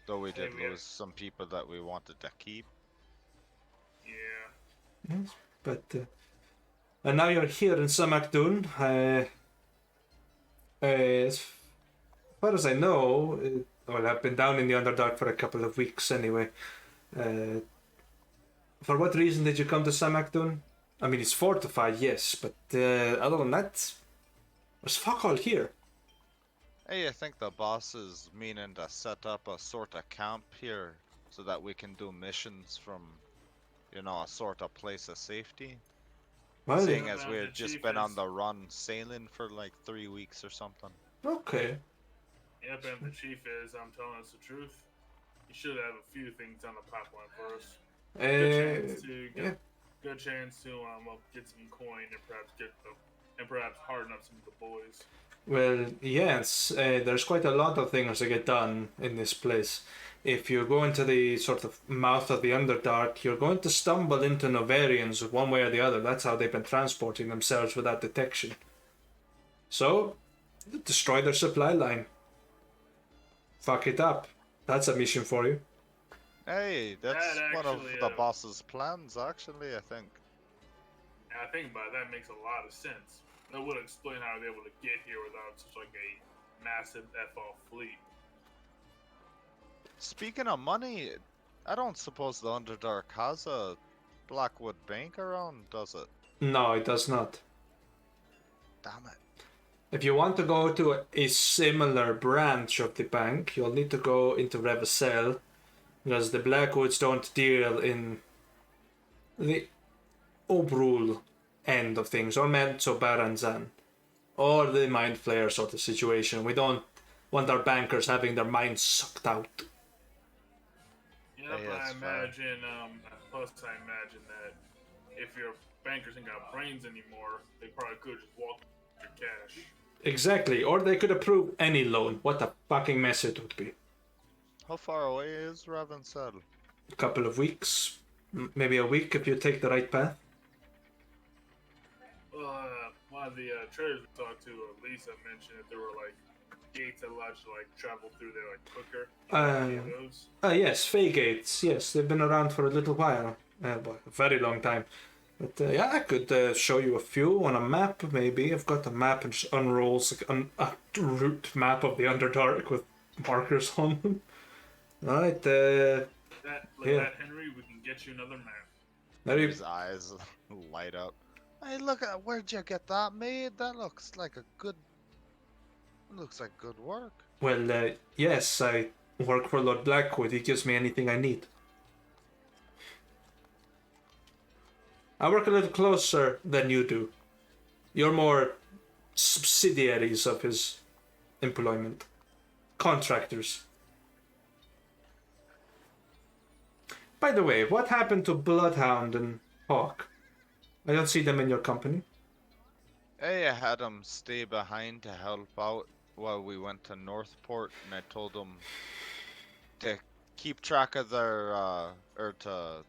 Though we did we had- lose some people that we wanted to keep. Yeah. Yes, but and now you're here in Samhachdun. As far as I know, well, I've been down in the Underdark for a couple of weeks anyway. For what reason did you come to Samhachdun? I mean, it's fortified, yes, but other than that, there's fuck all here. Hey, I think the boss is meaning to set up a sort of camp here so that we can do missions from, you know, a sort of place of safety. Well, Seeing yeah. as Well, we've the just chief been on is- the run sailing for like 3 weeks or something. okay. Yep, and the chief is, I'm telling us the truth. You should have a few things on the pipeline for us. Good chance to get, yeah. good chance to get some coin and perhaps harden up some of the boys. Well, yes, there's quite a lot of things to get done in this place. If you go into the sort of mouth of the Underdark, you're going to stumble into Novarians one way or the other. That's how they've been transporting themselves without detection. So, destroy their supply line. Fuck it up. That's a mission for you. Hey, that's That one of actually, the boss's plans, actually, I think. And I think by that makes a lot of sense. That would explain how they're able to get here without such like a massive F-off fleet. Speaking of money, I don't suppose the Underdark has a Blackwood bank around, does it? No, it does not. Damn it. If you want to go to a similar branch of the bank, you'll need to go into Revacel, because the Blackwoods don't deal in the Obrul end of things, or Menzo Baranzan, or the Mind Flayer sort of situation. We don't want our bankers having their minds sucked out. Yep, Hey, I that's fair. imagine, plus I imagine that if your bankers ain't got brains anymore, they probably could just walk with your cash. Exactly, or they could approve any loan. What a fucking mess it would be. How far away is Ravensell? A couple of weeks, maybe a week if you take the right path. Well, one of the traders we talked to, Lisa, mentioned that there were like gates that allowed you to like travel through there like quicker. Any of those? Yes, Fey Gates. Yes, they've been around for a little while. Well, a very long time. But yeah, I could show you a few on a map, maybe. I've got a map and just unrolls like, a route map of the Underdark with markers on them. Alright, That, like Yeah. that, Henry, we can get you another map. maybe. His eyes light up. Hey, look at where'd you get that made? That looks like a good. Looks like good work. Well, yes, I work for Lord Blackwood. He gives me anything I need. I work a little closer than you do. You're more subsidiaries of his employment. Contractors. By the way, what happened to Bloodhound and Hawk? I don't see them in your company. Hey, I had him stay behind to help out while we went to Northport, and I told him to keep track of their, or to.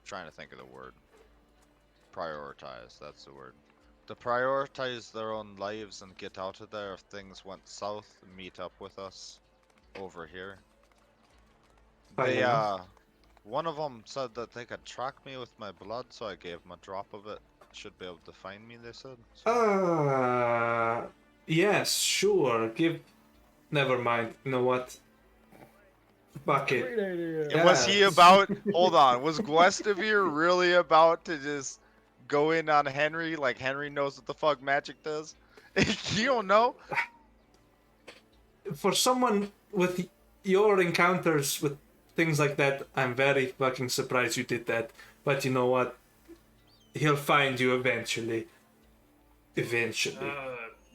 Trying to think of the word. Prioritize, that's the word. To prioritize their own lives and get out of there if things went south, meet up with us over here. Fair They, enough. one of them said that they could track me with my blood, so I gave them a drop of it. Should be able to find me, they said. So- Yes, sure. Never mind. You know what? Fuck it. Great idea. Yeah. Was he about? Hold on. Was Guestavir really about to just go in on Henry like Henry knows what the fuck magic does? You don't know? For someone with your encounters with things like that, I'm very fucking surprised you did that. But you know what? He'll find you eventually. Eventually.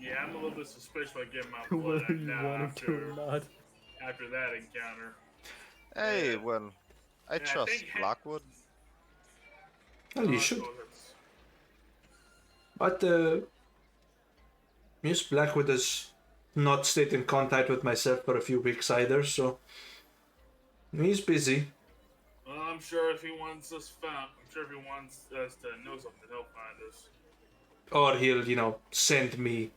Yeah, I'm a little bit suspicious about getting my blood Whether you now wanted to or not. after that encounter. Hey, Yeah. well, I Yeah, I trust think- Blackwood. Well, you I should. suppose it's- But Miss Blackwood has not stayed in contact with myself for a few weeks either, so he's busy. Well, I'm sure if he wants us found, I'm sure if he wants us to know something, he'll find us. Or he'll, send me,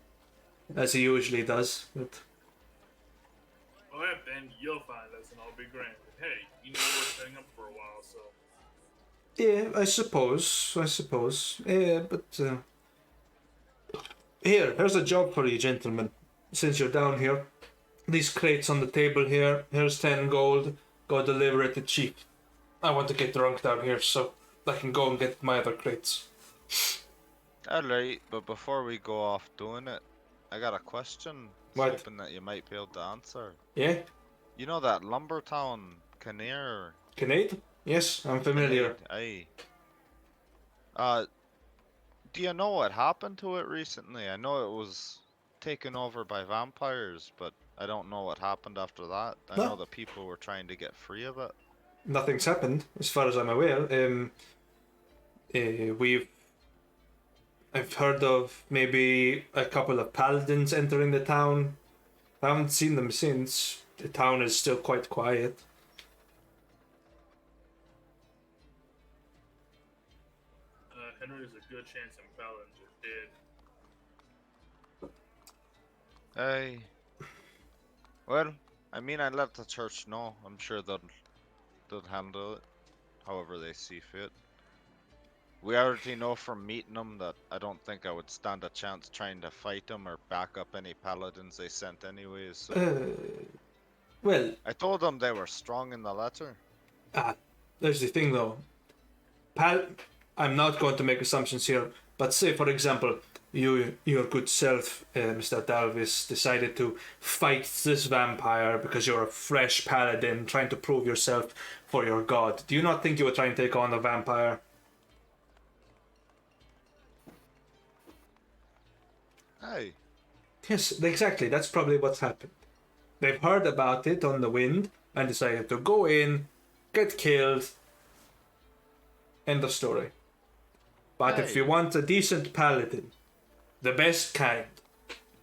as he usually does. But Alright, then you'll find us and I'll be granted. Hey, you know we're setting up for a while, so. yeah, I suppose. But here's a job for you, gentlemen. Since you're down here, these crates on the table here. Here's 10 gold. Go deliver it to Chief. I want to get drunk down here, so I can go and get my other crates. Alright, but before we go off doing it, I got a question. What? Hoping that you might be able to answer. Yeah, You know that lumber town, Kinnear? Kinnaid? Yes, I'm familiar. Aye. Do you know what happened to it recently? I know it was taken over by vampires, but I don't know what happened after that. I No. know that people were trying to get free of it. Nothing's happened, as far as I'm aware. I've heard of maybe a couple of paladins entering the town. I haven't seen them since. The town is still quite quiet. Henry, there's a good chance some paladins are dead. Aye. Well, I mean, I let the church know. I'm sure they'll handle it however they see fit. We already know from meeting them that I don't think I would stand a chance trying to fight them or back up any paladins they sent anyways. So Well, I told them they were strong in the letter. there's the thing though. I'm not going to make assumptions here, but say for example, your good self, Mr. Dwarvish, decided to fight this vampire because you're a fresh paladin trying to prove yourself for your god. Do you not think you would try and take on a vampire? Aye. Yes, exactly. That's probably what's happened. They've heard about it on the wind and decided to go in, get killed. End of story. But if Hey. you want a decent paladin, the best kind,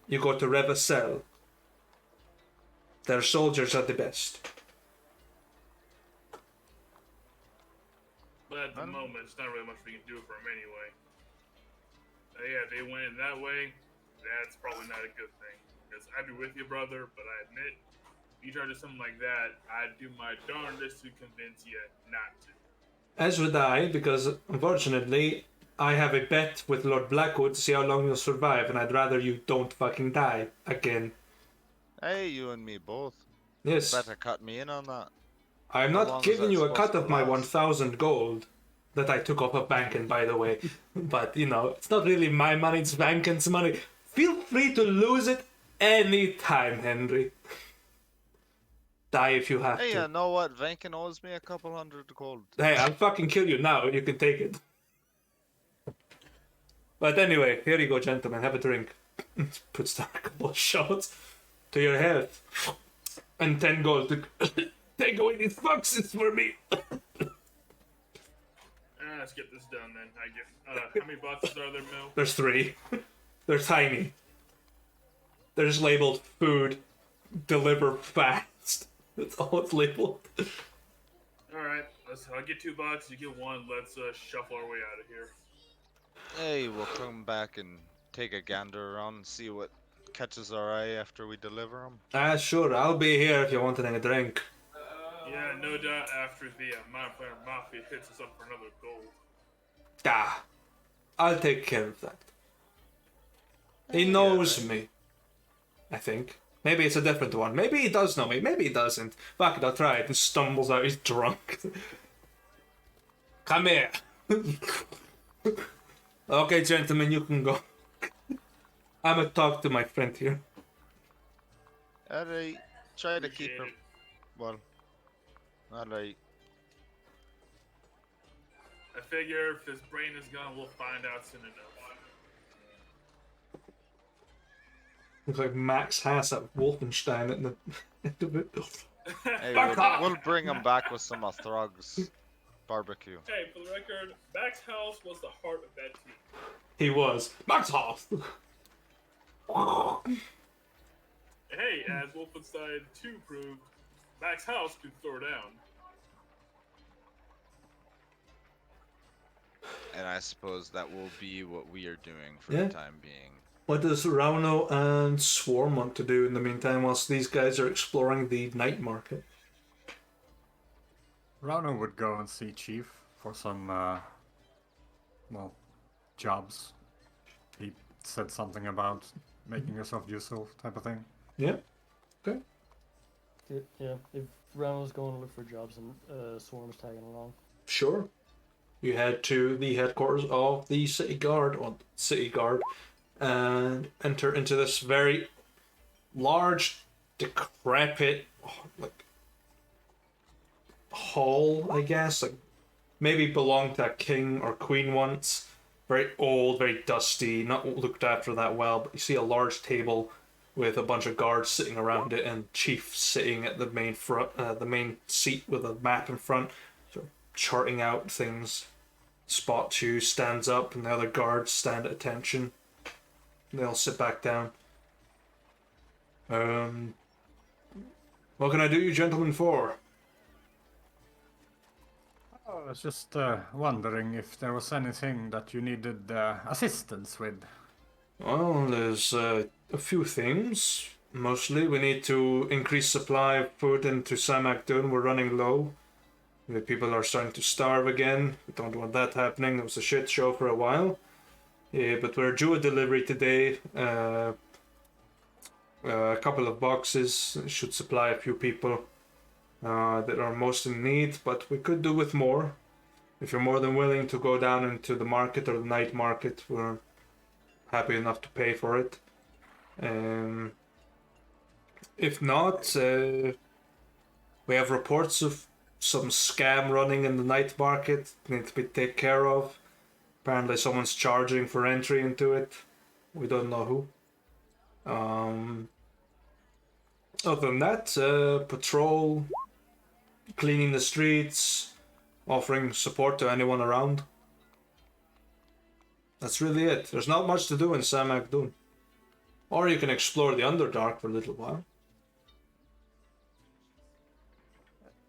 you go to Revacel. Their soldiers are the best. But at the moment, it's not really much we can do for him anyway. Yeah, they went in that way. That's probably not a good thing. Because I'd be with you, brother, but I admit, if you try to do something like that, I'd do my darndest to convince you not to. As would I, because unfortunately, I have a bet with Lord Blackwood to see how long you'll survive, and I'd rather you don't fucking die again. Hey, you and me both. Yes. Better cut me in on that. I'm How long not is giving that you a supposed cut to of my last? 1,000 gold that I took off of Banken, by the way. But, it's not really my money, it's Banken's money. Feel free to lose it any time, Henry. Die if you have Hey, to. you know what? Venkin owes me a couple hundred gold. Hey, I'll fucking kill you now. You can take it. But anyway, here you go, gentlemen. Have a drink. Puts down a couple of shots to your health. And 10 gold to take away these foxes for me. Let's get this done then. How many boxes are there, Mill? There's 3. They're tiny. They're just labeled food. Deliver fast. That's all it's labeled. Alright, I'll get 2 boxes, you get 1. Let's shuffle our way out of here. Hey, we'll come back and take a gander around and see what catches our eye after we deliver them. Sure. I'll be here if you want a drink. Yeah, no doubt after the Vampire Mafia hits us up for another gold. I'll take care of that. He knows me. I think. Maybe it's a different one. Maybe he does know me. Maybe he doesn't. Fuck it, I'll try it. And stumbles out. He's drunk. Come here. Okay, gentlemen, you can go. I'm gonna talk to my friend here. Alright, try to keep Appreciate him. Well, alright. I figure if his brain is gone, we'll find out soon enough. Looks like Max Hass at Wolfenstein at the end of it. Hey, Fuck off! we'll bring him back with some of Throg's Barbecue. Hey, for the record, Max House was the heart of that team. He was. Max Hoff! Hey, as Wolfenstein 2 proved, Max House can throw down. And I suppose that will be what we are doing for Yeah. the time being. What does Rauno and Swarm want to do in the meantime whilst these guys are exploring the night market? Rauno would go and see Chief for some, well, jobs. He said something about making yourself useful type of thing. Yeah? Okay. Yeah, if Ronald's going to look for jobs and Swarm's tagging along. Sure. You head to the headquarters of the city guard, and enter into this very large, decrepit, like, hall, I guess. Like, maybe belonged to a king or queen once. Very old, very dusty, not looked after that well, but you see a large table with a bunch of guards sitting around it and Chief sitting at the main the main seat with a map in front, sort of charting out things. Spot 2 stands up and the other guards stand at attention. They all sit back down. What can I do you gentlemen for? I was just wondering if there was anything that you needed assistance with. Well, there's a few things. Mostly, we need to increase supply of food into Samhachdun. We're running low. The people are starting to starve again. We don't want that happening. It was a shit show for a while. Yeah, but we're due a delivery today. A couple of boxes should supply a few people that are most in need, but we could do with more. If you're more than willing to go down into the market or the night market, we're happy enough to pay for it. If not, we have reports of some scam running in the night market. Need to be taken care of. Apparently someone's charging for entry into it. We don't know who. Other than that, patrol, cleaning the streets, offering support to anyone around. That's really it. There's not much to do in Samhachdun. Or you can explore the Underdark for a little while.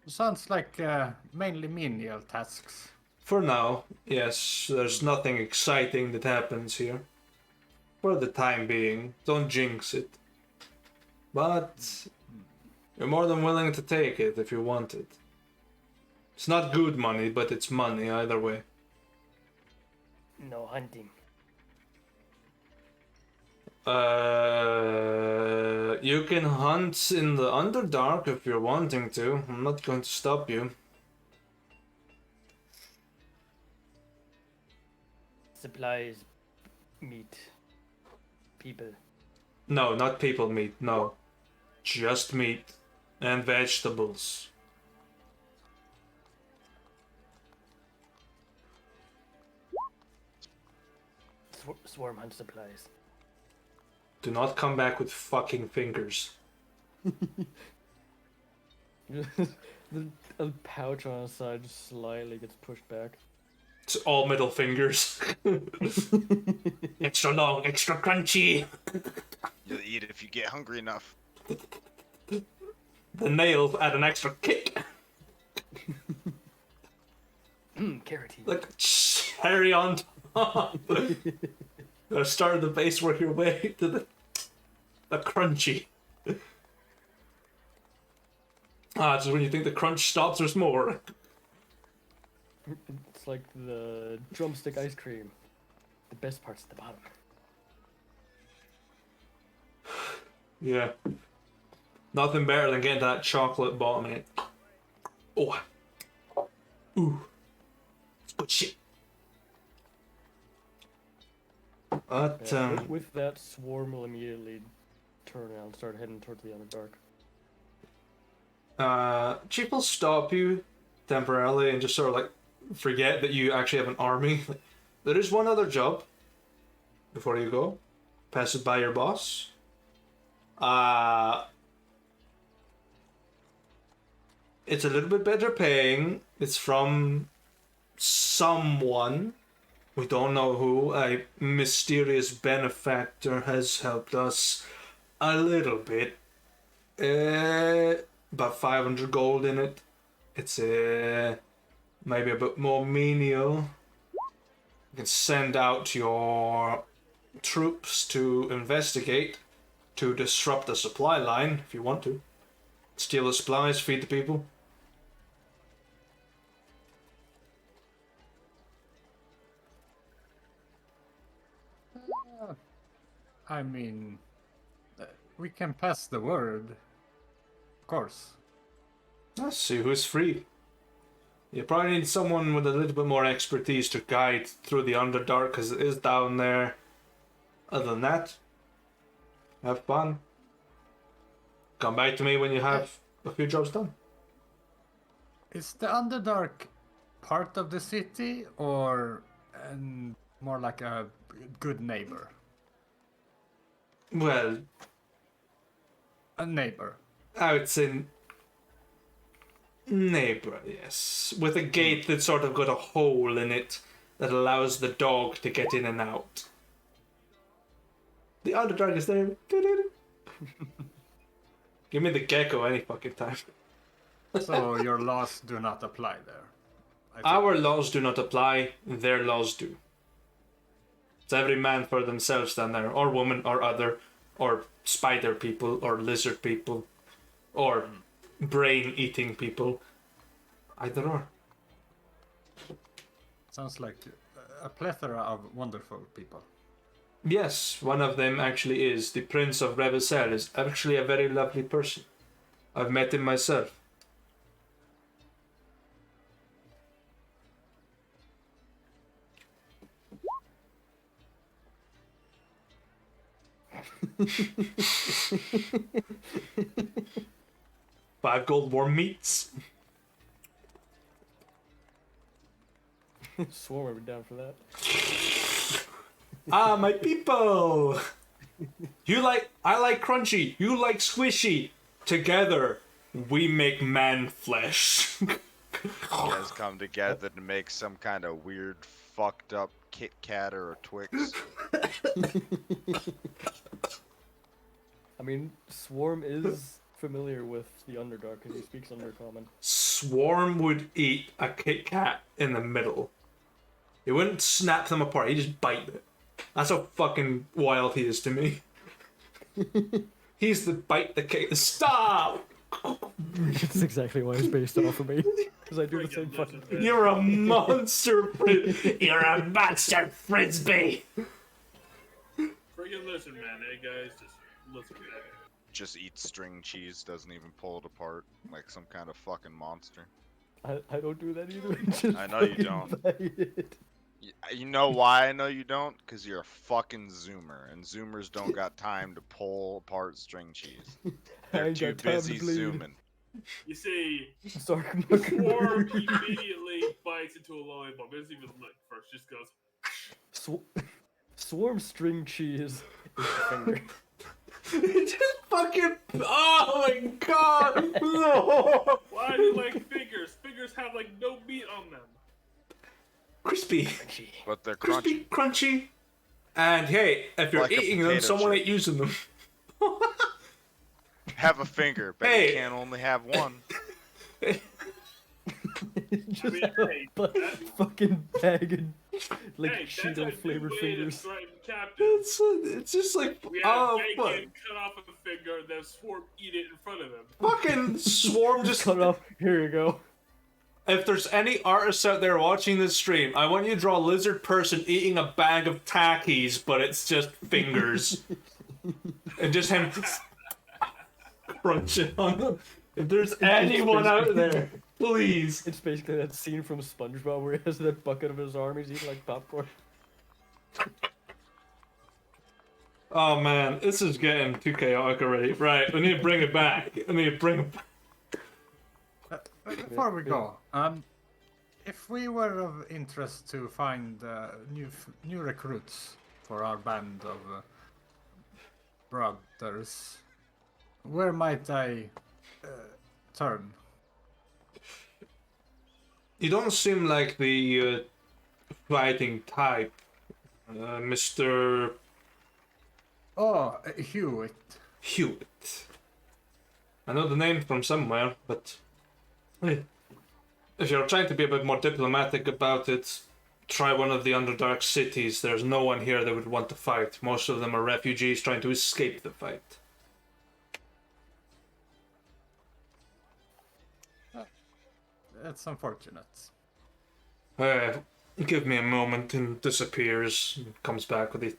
Sounds like mainly menial tasks. For now, yes, there's nothing exciting that happens here. For the time being, don't jinx it. But you're more than willing to take it if you want it. It's not good money, but it's money either way. No hunting. You can hunt in the Underdark if you're wanting to. I'm not going to stop you. Supplies, meat, people. No, not people meat, no. Just meat and vegetables. Swarm hunt supplies. Do not come back with fucking fingers. A pouch on his side just slightly gets pushed back. It's all middle fingers. Extra long, extra crunchy. You'll eat it if you get hungry enough. The nails add an extra kick. Carroty. Like cherry on top. Gotta start at the base, work your way to the crunchy. Just when you think the crunch stops, there's more. It's like the drumstick ice cream. The best part's at the bottom. Yeah. Nothing better than getting that chocolate bottom in it. Oh. Ooh. It's good shit. But, Yeah, with that, Swarm will immediately turn around and start heading towards the Underdark. Chief will stop you temporarily and just sort of like forget that you actually have an army. There is one other job before you go. Pass it by your boss. It's a little bit better paying. It's from someone, we don't know who, a mysterious benefactor has helped us a little bit. About 500 gold in it. It's maybe a bit more menial. You can send out your troops to investigate, to disrupt the supply line if you want to. Steal the supplies, feed the people. I mean, we can pass the word. Of course. Let's see who's free. You probably need someone with a little bit more expertise to guide through the Underdark, because it is down there. Other than that, have fun. Come back to me when you have a few jobs done. Is the Underdark part of the city or more like a good neighbor? Well, A neighbor. I would say neighbor, yes. With a gate that's sort of got a hole in it that allows the dog to get in and out. The Underdark is there. Give me the gecko any fucking time. So your laws do not apply there. I think. Our laws do not apply, their laws do. It's every man for themselves down there, or woman, or other, or spider people, or lizard people, or brain-eating people. Either or. Sounds like a plethora of wonderful people. Yes, one of them actually is. The Prince of Revisel is actually a very lovely person. I've met him myself. Five gold warm meats. Swarm would be down for that. Ah, my people! I like crunchy, you like squishy. Together, we make man flesh. You guys come together to make some kind of weird, fucked up Kit Kat or a Twix. I mean, Swarm is familiar with the Underdark because he speaks Undercommon. Swarm would eat a Kit Kat in the middle. He wouldn't snap them apart, he'd just bite it. That's how fucking wild he is to me. He's the bite the Kit. Stop! That's exactly why it's based off of me. Because I do the same fucking thing. You're a monster! You're a monster frisbee! Friggin' listen, man. Hey, guys, just listen to that. Just eats string cheese, doesn't even pull it apart like some kind of fucking monster. I don't do that either. Just I know you fucking don't. bite it. You know why I know you don't? Because you're a fucking zoomer, and zoomers don't got time to pull apart string cheese. I They're ain't too got time to busy bleed. zooming. You see, Sorry, Swarm immediately bites into a lollipop. Doesn't even look first. Just goes. Swarm string cheese is the finger. It just fucking. Oh my god! No! Why do you like fingers? Fingers have like no meat on them. Crispy. But they're crunchy. Crispy, crunchy. And hey, if you're Like a eating them, potato someone chip. ain't using them. Have a finger, but Hey. you can't only have one. Just mean, have a hey, fucking bag of like Hey, that's a Cheeto good flavored way to fingers. threaten Captain. It's just like, We have oh, bacon fuck. cut off a finger, then Swarm eat it in front of them. Fucking Swarm just. Cut it off. Here you go. If there's any artists out there watching this stream, I want you to draw a lizard person eating a bag of Takis, but it's just fingers. And just him crunching on them. If there's anyone out there, please. It's basically that scene from SpongeBob where he has that bucket of his arm. He's eating like popcorn. Oh man, this is getting too chaotic already. Right, we need to bring it back. I need to bring it back. Before we go, if we were of interest to find new recruits for our band of brothers, where might I turn? You don't seem like the fighting type, Mr. Oh, Hewitt. Hewitt. I know the name from somewhere, but if you're trying to be a bit more diplomatic about it, try one of the Underdark cities. There's no one here that would want to fight. Most of them are refugees trying to escape the fight. That's unfortunate. Give me a moment, and disappears. And comes back with a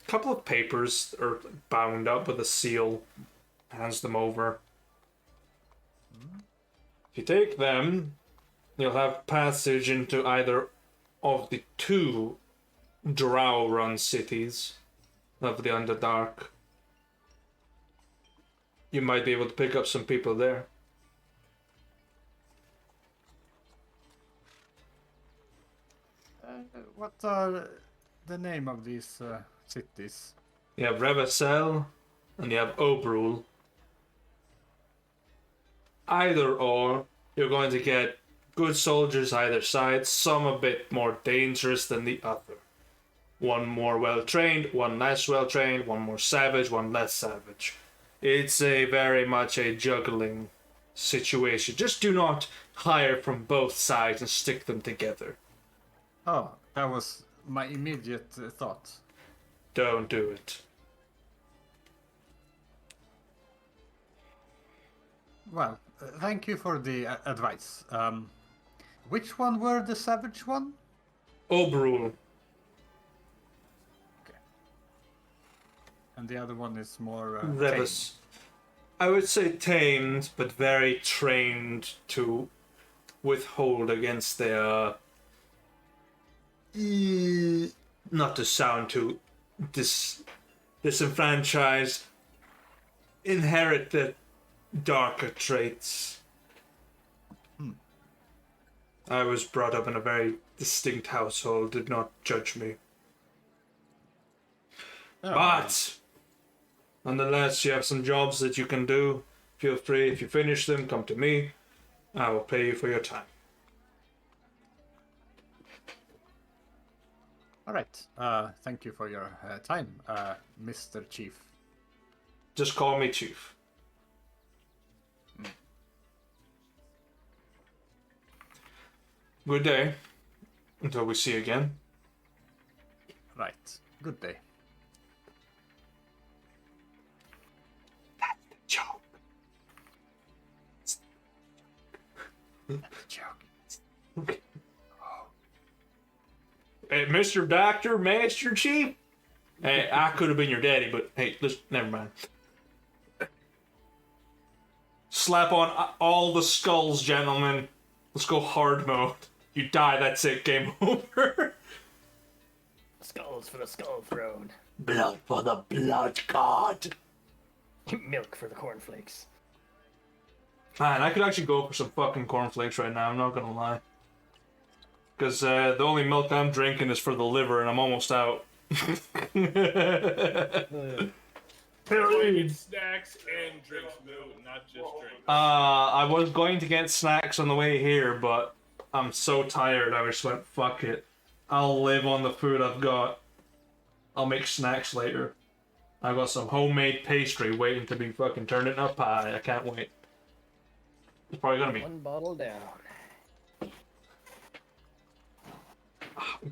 couple of papers, or bound up with a seal. Hands them over. If you take them, you'll have passage into either of the 2 drow-run cities of the Underdark. You might be able to pick up some people there. What are the name of these cities? You have Revacel, and you have Obrul. Either or, you're going to get good soldiers either side, some a bit more dangerous than the other. One more well-trained, one less well-trained, one more savage, one less savage. It's very much a juggling situation. Just do not hire from both sides and stick them together. Oh, that was my immediate thought. Don't do it. Well, thank you for the advice. Which one were the savage one? Obrul. Okay. And the other one is more Revis. I would say tamed, but very trained to withhold against their... not to sound too disenfranchised, inherit the darker traits. I was brought up in a very distinct household, did not judge me. Oh, But, nonetheless, you have some jobs that you can do. Feel free, if you finish them, come to me. I will pay you for your time. all right. Thank you for your time, Mr. Chief. Just call me Chief. Good day. Until we see again. Right. Good day. Joke. Joke. Hey, Mr. Doctor, Master Chief. Hey, I could have been your daddy, but hey, listen, never mind. Slap on all the skulls, gentlemen. Let's go hard mode. You die, that's it, game over. Skulls for the Skull Throne. Blood for the Blood God. Milk for the cornflakes. Man, I could actually go for some fucking cornflakes right now, I'm not gonna lie. Because the only milk I'm drinking is for the liver, and I'm almost out. Snacks and drinks, milk, not just drinks. I was going to get snacks on the way here, but I'm so tired, I just went, fuck it. I'll live on the food I've got. I'll make snacks later. I've got some homemade pastry waiting to be fucking turned into a pie. I can't wait. It's probably gonna be... One bottle down.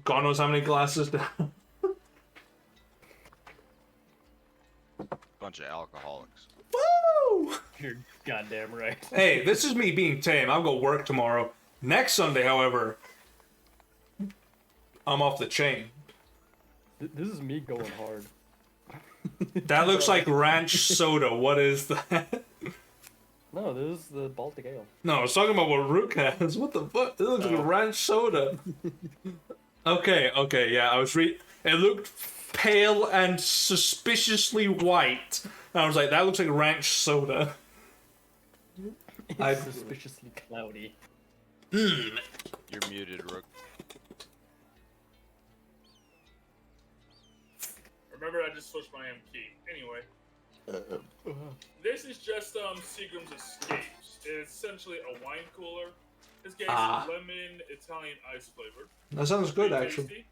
God knows how many glasses down. Bunch of alcoholics. Woo! You're goddamn right. Hey, this is me being tame. I'll go work tomorrow. Next Sunday, however, I'm off the chain. This is me going hard. That looks like ranch soda. What is that? No, this is the Baltic Ale. No, I was talking about what Rook has. What the fuck? It looks like ranch soda. Okay, yeah, I was It looked pale and suspiciously white. And I was like, that looks like ranch soda. It's suspiciously cloudy. You're muted, Rook. Remember, I just switched my key. Anyway, this is just Seagram's Escapes. It's essentially a wine cooler This case Ah. is lemon Italian ice flavored. That sounds good, Pretty actually. tasty.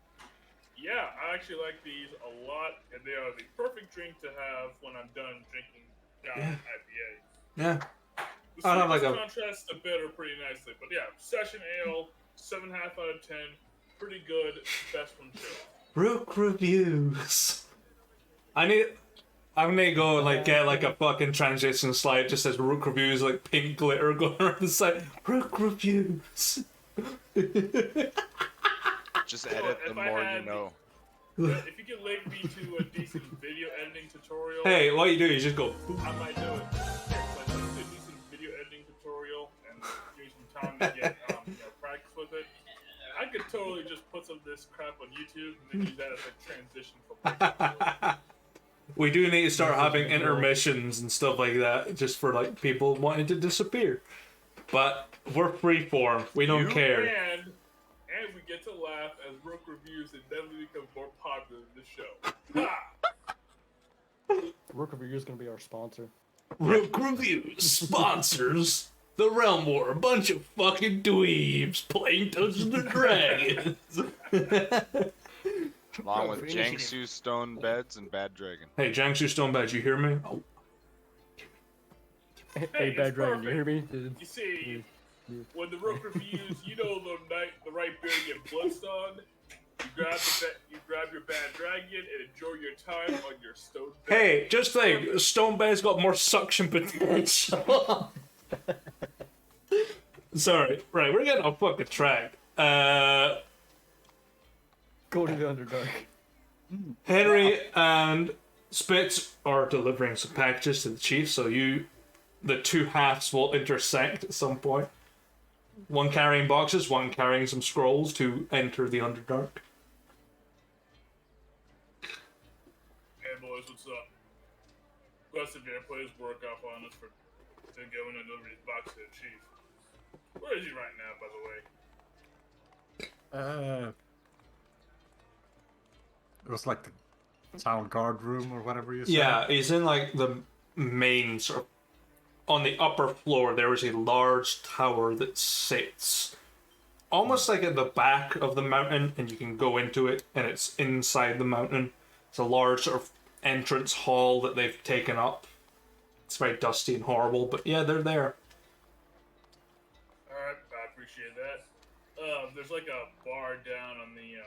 Yeah, I actually like these a lot, and they are the perfect drink to have when I'm done drinking down Yeah. IPA. Yeah. The I don't sweetness like a- contrasts the bitter pretty nicely, but yeah, session ale, 7.5 out of 10, pretty good, best one show. Rook reviews. I'm gonna go like get like a fucking transition slide that just says Rook reviews, like pink glitter going around the side. Rook reviews. Just edit the if I more had you know. If you could link me to a decent video editing tutorial, Hey, what you do is just go. I might do it. If I link to a decent video editing tutorial and give me some time to get practice with it, I could totally just put some of this crap on YouTube and then use that as a transition for We do need to start having intermissions and stuff like that, just for like people wanting to disappear. But we're freeform. We don't care. And we get to laugh as Rook reviews and then we become more popular in the show. Ha! Rook Review is gonna be our sponsor. Rook Reviews sponsors the Realm War, a bunch of fucking dweebs playing Dungeons and Dragons. Along with for initiative. Jiangsu stone beds and Bad Dragon. Hey, Jiangsu Stonebadge, you hear me? Oh. Hey, Hey, Bad it's Dragon, you hear me? You see, when the Rook reviews, you know the right beer to get blitzed on. You grab your Bad Dragon and enjoy your time on your stone bed. Hey, just think, Stonebad's got more suction potential. Sorry, right, we're getting off fucking track. Go to the Underdark. Henry and Spitz are delivering some packages to the chief, so the two halves will intersect at some point. One carrying boxes, one carrying some scrolls to enter the Underdark. Hey boys, what's up? Questivere put his work off on us to go in and deliver his box to the chief. Where is he right now, by the way? It was like the town guard room or whatever you said. Yeah, he's in like the main sort of. On the upper floor, there is a large tower that sits almost like at the back of the mountain, and you can go into it, and it's inside the mountain. It's a large sort of entrance hall that they've taken up. It's very dusty and horrible, but yeah, they're there. Alright, I appreciate that. There's like a bar down on the,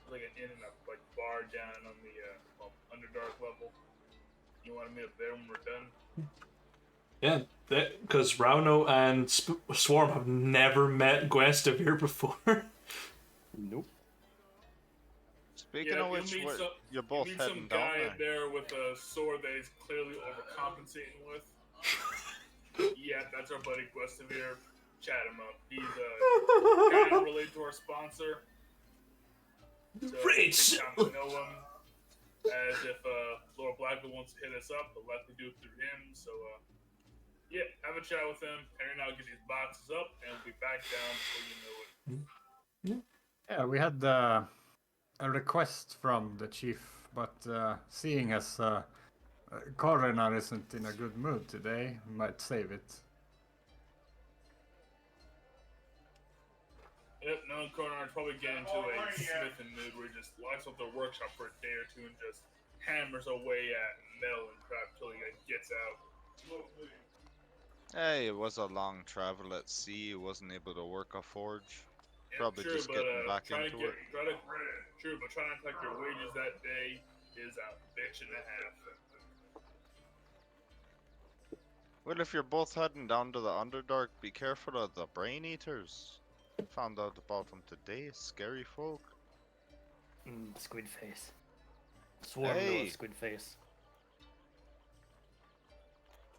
like an inn and a bar down on the Underdark level. You want to meet up there when we're done? Yeah, because Rauno and Swarm have never met Guestavir before. Nope. Speaking of which, you're both meet heading some down guy there. in there with a sword that he's clearly overcompensating with. Yeah, that's our buddy Questivere. Chat him up. He's kind of related to our sponsor. So Rich. we know him. As if Laura Blackwood wants to hit us up, they'll likely do it through him. So, yeah, have a chat with him. Henry and I'll get these boxes up, and we'll be back down before you know it. Yeah, we had a request from the chief, but seeing as Coroner isn't in a good mood today, we might save it. Yep, knowing Coroner's probably get into a smithing mood where he just locks up the workshop for a day or two and just hammers away at metal and crap till he gets out. Hey, it was a long travel at sea. He wasn't able to work a forge. Yeah, Probably just getting back into it. True, but trying to collect your wages that day is a bitch and a half. Well, if you're both heading down to the Underdark, be careful of the Brain Eaters. Found out about them today. Scary folk. Squid face. Swarm Hey. knows squid face.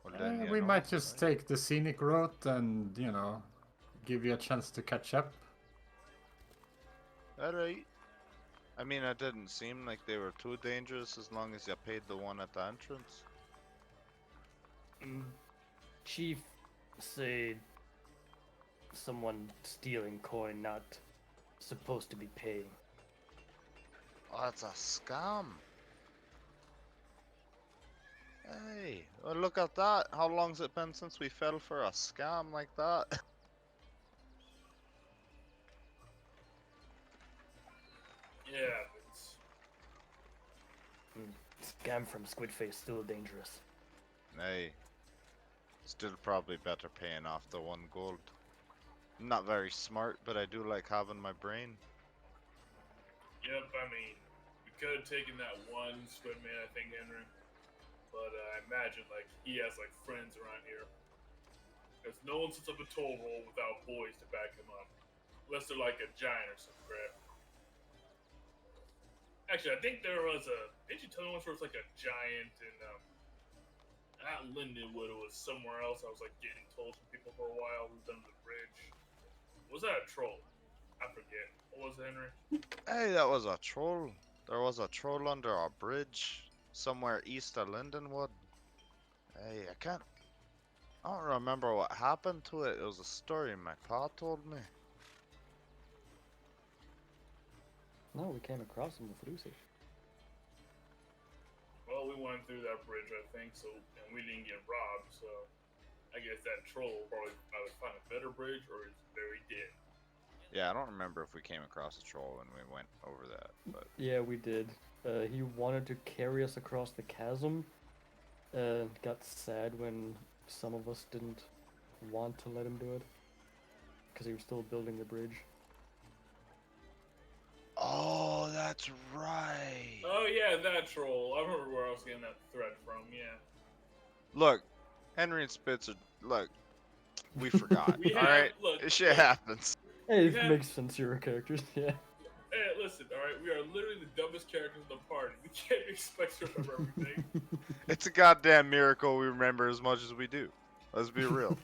Well, then, you We know, might just take the scenic route and, give you a chance to catch up. Alright. I mean, it didn't seem like they were too dangerous as long as you paid the one at the entrance. Chief said someone stealing coin not supposed to be paying. Oh, that's a scam. Hey, well, look at that. How long's it been since we fell for a scam like that? Yeah, it's Scam from Squidface still dangerous. Hey, still probably better paying off the 1 gold. I'm not very smart, but I do like having my brain. yep. I mean, we could have taken that one squid man, I think, Henry. But I imagine like he has like friends around here. Because no one sets up a toll roll without boys to back him up, unless they're like a giant or some crap. Actually, I think there was a. Did you tell me once there was like a giant in not Lindenwood? It was somewhere else. I was like getting tolls from people for a while who's under the bridge. Was that a troll? I forget. What was it, Henry? Hey, that was a troll. There was a troll under a bridge somewhere east of Lindenwood. Hey, I don't remember what happened to it. It was a story my pa told me. No, we came across him with Lucy. Well, we went through that bridge, I think, so, and we didn't get robbed, so I guess that troll probably either found a better bridge or is very dead. Yeah, I don't remember if we came across a troll when we went over that, but Yeah, we did. He wanted to carry us across the chasm. Got sad when some of us didn't want to let him do it. Because he was still building the bridge. oh, that's right. Oh yeah, that troll. I remember where I was getting that thread from. Yeah. Look, Henry and Spitzer. Look, we forgot. We all have- right, look, this shit look. happens. Hey, it Yeah. makes sense, you're characters, yeah. Hey, listen, all right. We are literally the dumbest characters in the party. We can't expect to remember everything. It's a goddamn miracle we remember as much as we do. Let's be real.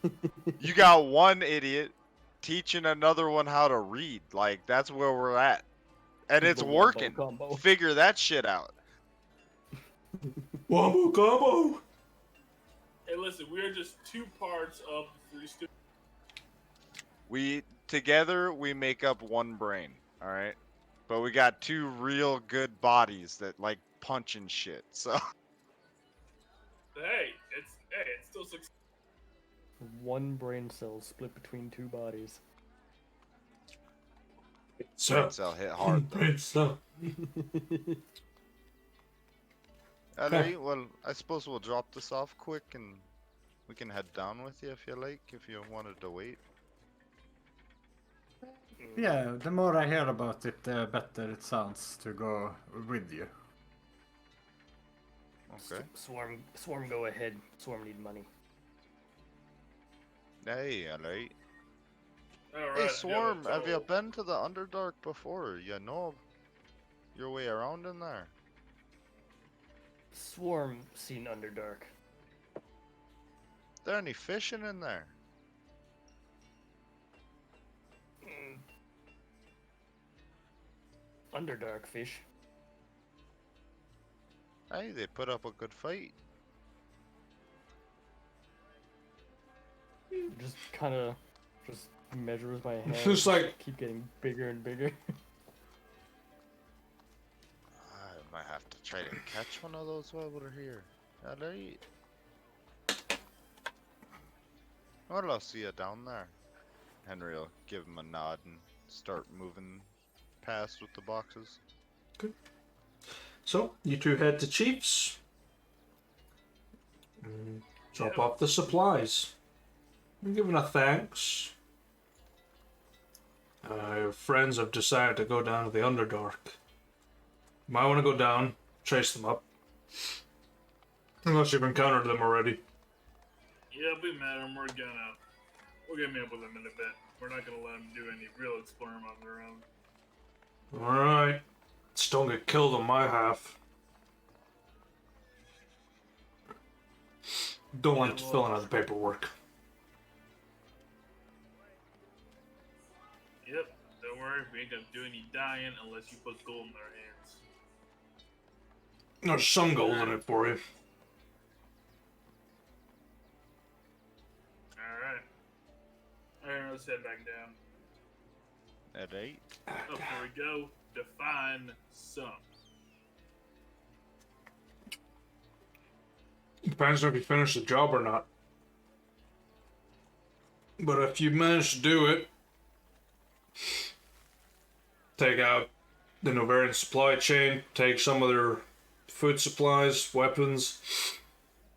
You got one idiot teaching another one how to read. Like, that's where we're at. And it's The wombo working. combo. Figure that shit out. Wombo combo! Hey, listen, we are just 2 parts of the 3 students. Together we make up one brain, all right? But we got 2 real good bodies that like punch and shit. So Hey, it's still 6. One brain cell split between 2 bodies. So, brain cell hit hard though. brain cell. Alright, well, I suppose we'll drop this off quick and we can head down with you if you like, if you wanted to wait. Yeah, the more I hear about it, the better it sounds to go with you. Okay. Swarm, go ahead. Swarm need money. Hey, alright. All right. Hey, Swarm, have you been to the Underdark before? You know your way around in there? Swarm seen Underdark. There any fishing in there? Underdark fish. Hey, they put up a good fight. Just kind of just measures my hand. Just like- keep getting bigger and bigger. I might have to try to catch one of those while we're here. Alright. Well, I'll see you down there. Henry will give him a nod and start moving past with the boxes. So, you 2 head to Chief's. Drop off the supplies. And giving a thanks. Your friends have decided to go down to the Underdark. You might want to go down, chase them up. Unless you've encountered them already. Yeah, we met them. We're gonna meet up with them in a bit. We're not gonna let them do any real exploring on their own. Alright. Just don't get killed on my half. Don't like filling out the paperwork. Yep. Don't worry, we ain't gonna do any dying unless you put gold in their hands. There's some gold in it for you. Alright. Alright, let's head back down. Alright. Before we go, define some. Depends Depends on if you finish the job or not. But if you manage to do it, take out the Novarian supply chain, take some of their food supplies, weapons,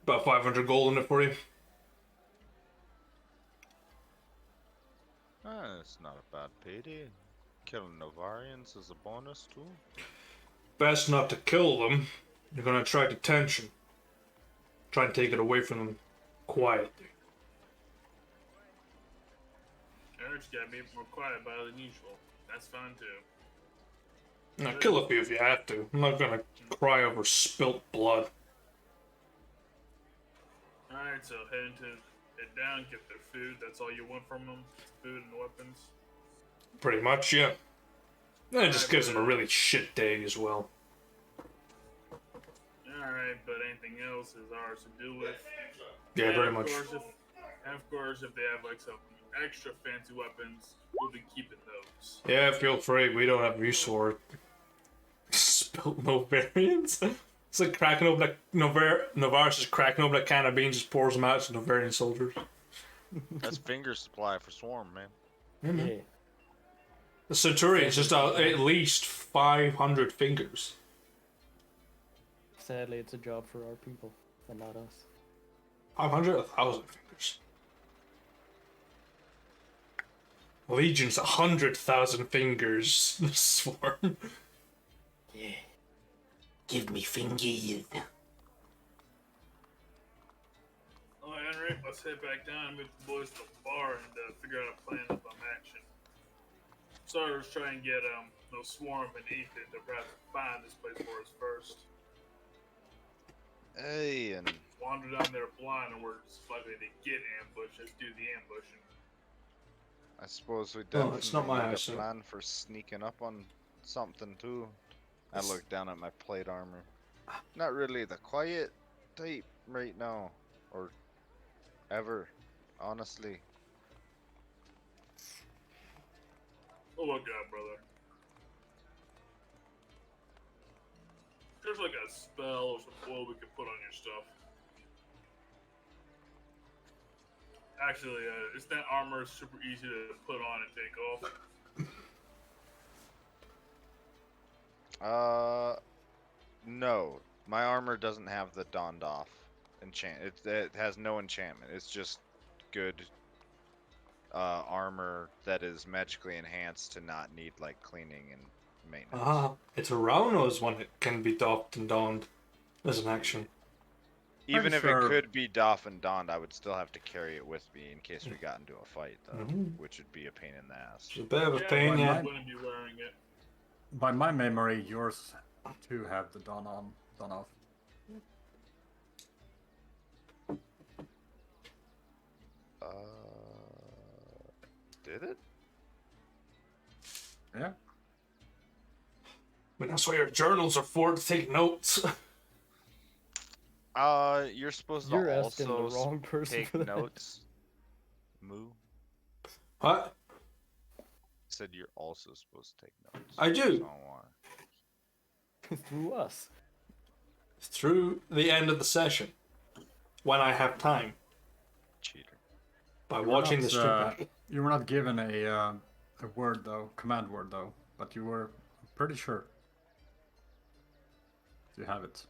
about 500 gold in it for you. It's not a bad payday. Killing Novarians is a bonus too. Best not to kill them. You're gonna attract attention. Try and take it away from them quietly. I just gotta be more quiet about it than usual. That's fine too. Now, kill a few if you have to. I'm not gonna cry over spilt blood. Alright, so head down, get their food. That's all you want from them? Food and weapons? Pretty much, yeah. And it just gives them a really shit day as well. Alright, but anything else is ours to do with. Yeah, And very of much. course, if they have like some extra fancy weapons, we'll be keeping those. Yeah, feel free. We don't have use for it. Spilt Novarians? It's like cracking open a Novaris is cracking open a can of beans, just pours them out to Novarian soldiers. That's finger supply for Swarm, man. Mm-hmm. Yeah. The Centurion's just at least 500 fingers. Sadly, it's a job for our people, and not us. 500? 1,000 fingers. Legion's 100,000 fingers. Swarm. Yeah. Give me fingers. Alright, Henry, let's head back down and move the boys to the bar and figure out a plan of action. Starters try and get those Swarm and Ethan to perhaps find this place for us first. Hey, and Wander down there blind, and we're just likely to get ambushed. Let's do the ambushing. I suppose we Oh, definitely it's not my need house, a so- plan for sneaking up on something too. I look down at my plate armor. Not really the quiet type right now, or ever, honestly. Oh, look out, brother. There's like a spell or some oil we could put on your stuff. Actually, it's that armor is super easy to put on and take off. No. My armor doesn't have the Dawned Off enchant. It has no enchantment. It's just good armor that is magically enhanced to not need like cleaning and maintenance. It's Rauno's one that can be doffed and donned as an action. Even Pretty if sure- it could be doff and donned, I would still have to carry it with me in case we got into a fight, though, which would be a pain in the ass. It's a bit of a Yeah, pain, but yeah. I wouldn't be wearing it. By my memory, yours too have the done off. Did it? Yeah. I mean, that's why your journals are for, to take notes. You're supposed You're to asking the also wrong person take for that. notes. Moo What? said you're also supposed to take notes. I do. So why? Through us. Through the end of the session. When I have time. Cheater. By You were watching the not, stream back. You were not given a word though, command word though, but you were pretty sure. You have it.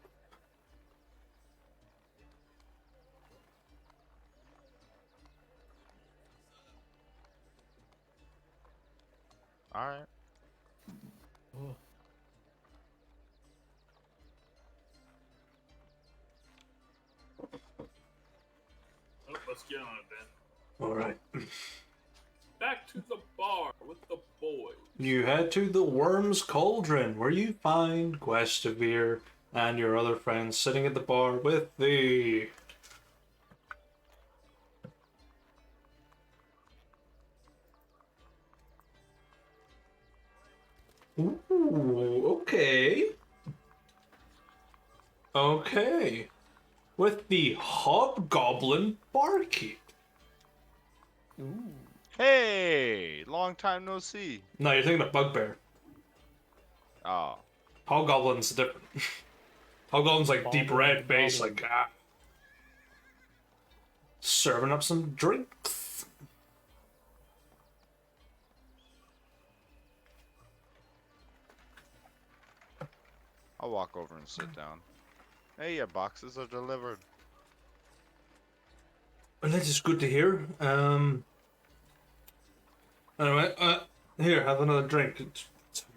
Alright. Oh. Oh, let's get on it then. Alright. Back to the bar with the boys. You head to the Worm's Cauldron, where you find Guestavir and your other friends sitting at the bar with thee. Ooh, okay. Okay. With the Hobgoblin Barkeep. Ooh. Hey! Long time no see. No, you're thinking of Bugbear. Oh. Hobgoblin's different. Hobgoblin's like deep red Goblin. base, like serving up some drinks. I'll walk over and sit down. Hey, your boxes are delivered. Well, that is good to hear. Anyway, here, have another drink. It's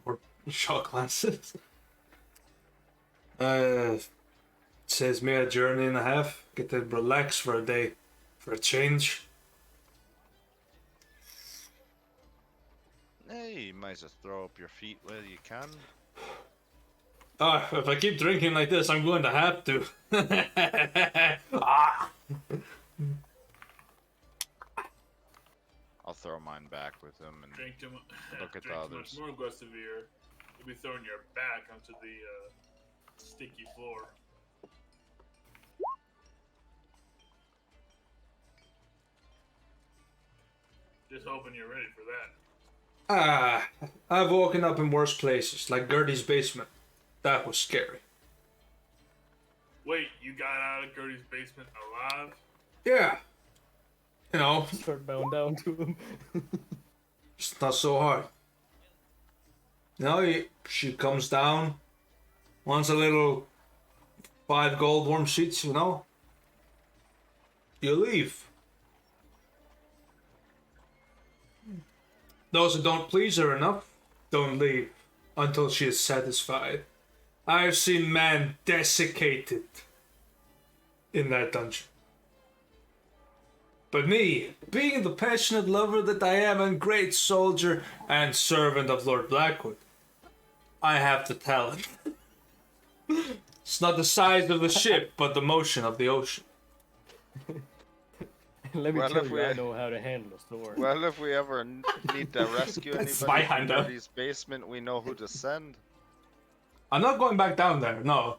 more shot glasses. Saves me a journey and a half. Get to relax for a day, for a change. Hey, you might as well throw up your feet where you can. If I keep drinking like this, I'm going to have to. Ah. I'll throw mine back with him and Drink too much. Look at the drink too others. much more Gustavir. You'll be throwing your back onto the sticky floor. Just hoping you're ready for that. I've woken up in worse places, like Gertie's basement. That was scary. Wait, you got out of Gertie's basement alive? Yeah. You know, Start bowing down to him. it's not so hard. No, she comes down, wants a little 5 gold warm sheets, you know. You leave. Those who don't please her enough don't leave until she is satisfied. I've seen man desiccated in that dungeon. But me, being the passionate lover that I am and great soldier and servant of Lord Blackwood, I have the talent. It's not the size of the ship, but the motion of the ocean. Let me Well, tell if you, I we- know how to handle a sword. Well, if we ever need to rescue That's anybody my from handout. Dirty's basement, we know who to send. I'm not going back down there, no.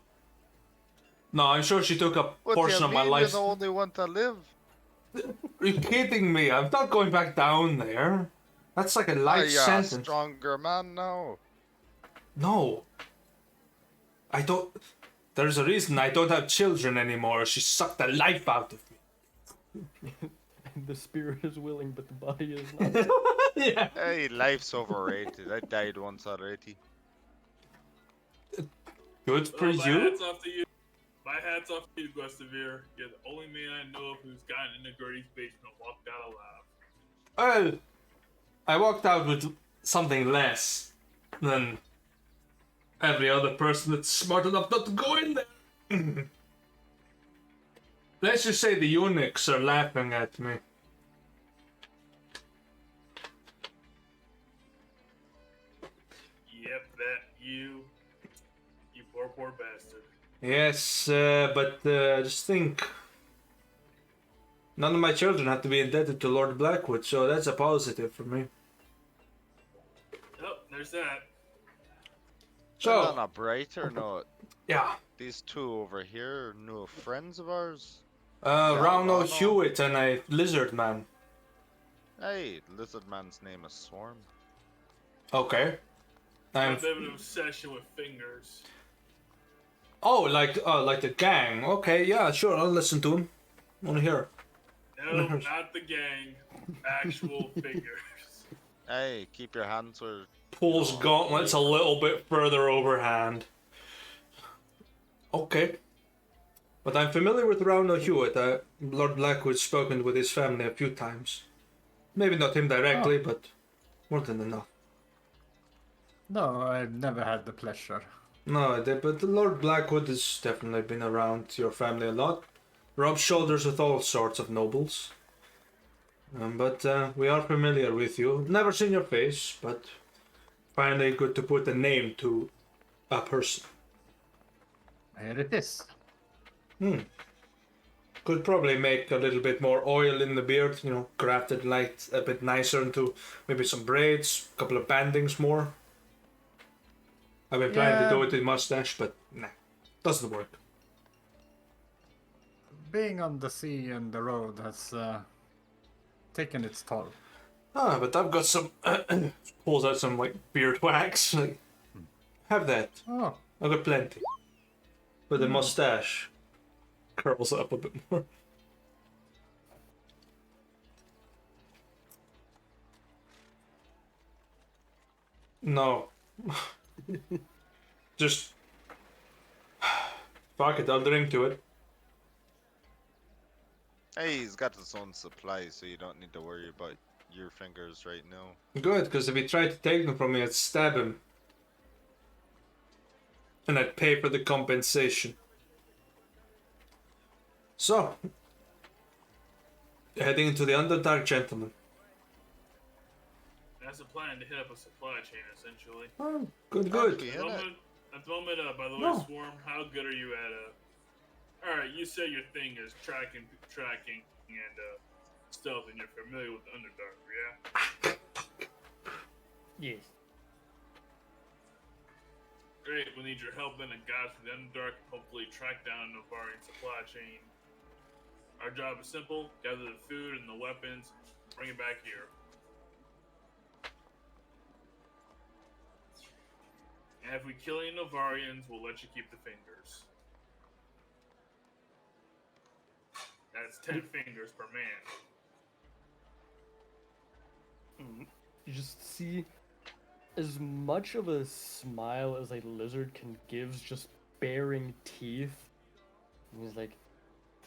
No, I'm sure she took a What portion do you of my mean? life. You're the only one to live. Are you kidding me? I'm not going back down there. That's like a Are life you a sentence. stronger man now? No. I don't. There's a reason I don't have children anymore. She sucked the life out of me. The spirit is willing, but the body is not. Yeah. Hey, life's overrated. I died once already. Good for Well, my you. hat's off to you. My hat's off to you, Gustavir. You're the only man I know of who's gotten into Gertie's basement and walked out alive. Well, I walked out with something less than every other person that's smart enough not to go in there. Let's just say the eunuchs are laughing at me. Yep, that you poor bastard. Yes, but just think. None of my children have to be indebted to Lord Blackwood, so that's a positive for me. Oh, there's that. And on So, a brighter note, yeah. these two over here are new friends of ours. Ronald Ronald. Hewitt and a lizard man. Hey, Lizard Man's name is Swarm. Okay. I I'm have an obsession with fingers. like the gang. Okay, yeah, sure. I'll listen to him. Wanna hear? No, not the gang. Actual fingers. Hey, keep your hands where. Pulls gauntlets a little bit further overhand. Okay. But I'm familiar with Ronald Hewitt. Lord Blackwood's spoken with his family a few times. Maybe not him directly, but more than enough. No, I've never had the pleasure. No, but Lord Blackwood has definitely been around your family a lot. Rubbed shoulders with all sorts of nobles. But we are familiar with you. Never seen your face, but finally good to put a name to a person. Here it is. Could probably make a little bit more oil in the beard, you know, craft it like a bit nicer into maybe some braids, a couple of bandings more. I've been planning to do it with mustache, but nah, doesn't work. Being on the sea and the road has taken its toll. But I've got some, pulls out some like beard wax, like, have that. Oh, I've got plenty. But the mustache curls up a bit more. No. Just fuck it, I'll drink to it. Hey, he's got his own supply, so you don't need to worry about your fingers right now. Good, because if he tried to take them from me, I'd stab him. And I'd pay for the compensation. So, heading into the Underdark, gentlemen. That's the plan, to hit up a supply chain, essentially. Oh, good, Aren't good. we At in the it? moment, by the way, No. Swarm, how good are you at Alright, you say your thing is tracking, and stealth, and you're familiar with the Underdark, yeah? Yes. Great, we'll need your help then and guide through the Underdark and hopefully track down the Navarian supply chain. Our job is simple: gather the food and the weapons, bring it back here. And if we kill any Navarians, we'll let you keep the fingers. That's 10 fingers per man. You just see as much of a smile as a lizard can give, just baring teeth. And he's like,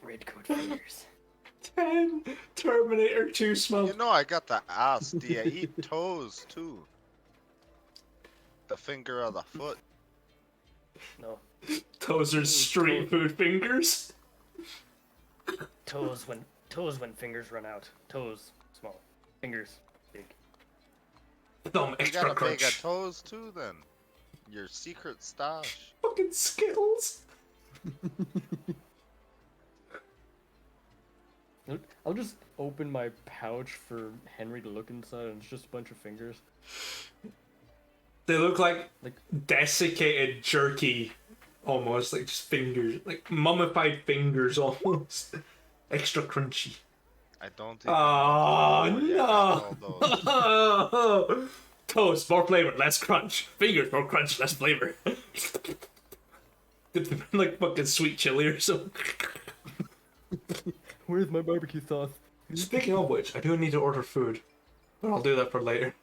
redcoat fingers. 10 Terminator 2 smoke. You know I got the ass. Do you eat toes too? The finger of the foot. No. Those are street food fingers. Toes when fingers run out. Toes small. Fingers big. Thumb You extra got a bag crunch. of toes too then. Your secret stash. Fucking Skittles. I'll just open my pouch for Henry to look inside, and it's just a bunch of fingers. They look like Like, desiccated jerky, almost like just fingers, like mummified fingers, almost extra crunchy. I don't even Oh know where you got all no! those. Toast, more flavor, less crunch. Fingers, more crunch, less flavor. Like fucking sweet chili or something. where's my barbecue sauce? Speaking of which, I do need to order food, but I'll do that for later.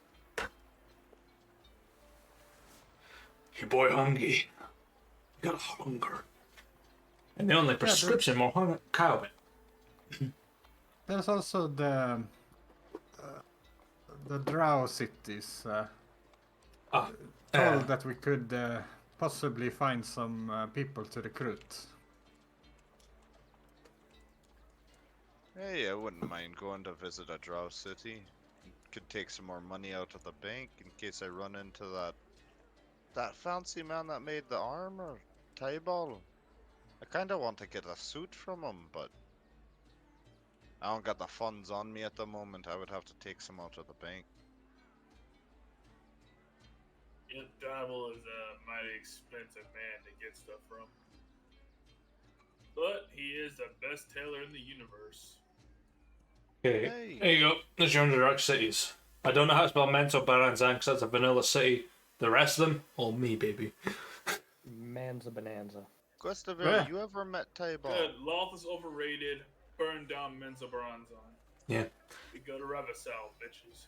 Your boy hungry. Got a hunger. And the only prescription more hunger. Cow. There's also the Drow cities. Told that we could possibly find some people to recruit. Hey, I wouldn't mind going to visit a drow city. Could take some more money out of the bank in case I run into that fancy man that made the armor, Tybal. I kinda want to get a suit from him, but I don't got the funds on me at the moment. I would have to take some out of the bank. Yep, Dabble is a mighty expensive man to get stuff from. But he is the best tailor in the universe. Okay, Hey. there you go. There's your Underdark cities. I don't know how to spell Mental Baranzan because that's a vanilla city. The rest of them, all me, baby. Manza bonanza. Gustavir, Yeah. you ever met Tybal? Good. Loth is overrated. Burn down Mensa Baranzan. Yeah. We go to Ravasal, bitches.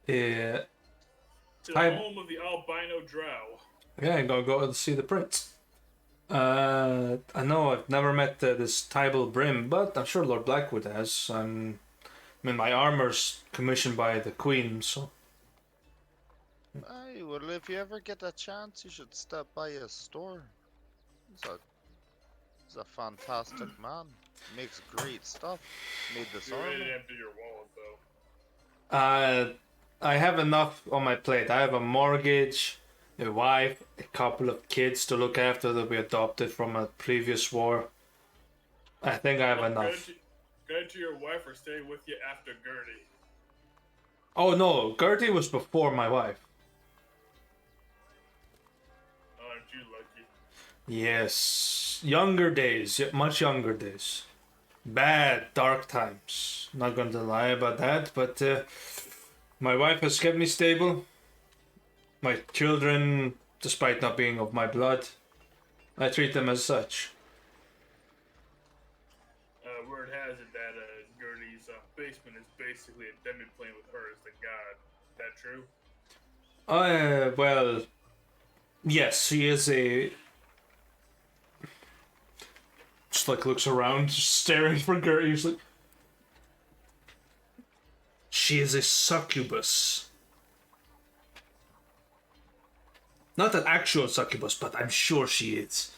Yeah. To the I'm- home of the albino drow. Yeah, I'm gonna go to see the prince. I know I've never met this Tybal Brim, but I'm sure Lord Blackwood has. I mean, my armor's commissioned by the Queen, so. Aye, well, if you ever get a chance, you should stop by his store. He's a fantastic man. Makes great stuff. Made this You're ready to armor. empty your wallet, though. I have enough on my plate. I have a mortgage, a wife, a couple of kids to look after that we adopted from a previous war. I think I have enough. Go to your wife or stay with you after Gertie. Oh no, Gertie was before my wife. Aren't you lucky? Yes, younger days, much younger days. Bad, dark times. Not going to lie about that, but my wife has kept me stable. My children, despite not being of my blood, I treat them as such. Word has it that Gertie's basement is basically a demi-plane with her as the god. Is that true? Well, yes, she is a. Just like looks around, just staring for Gertie. He's like, she is a succubus. Not an actual succubus, but I'm sure she is.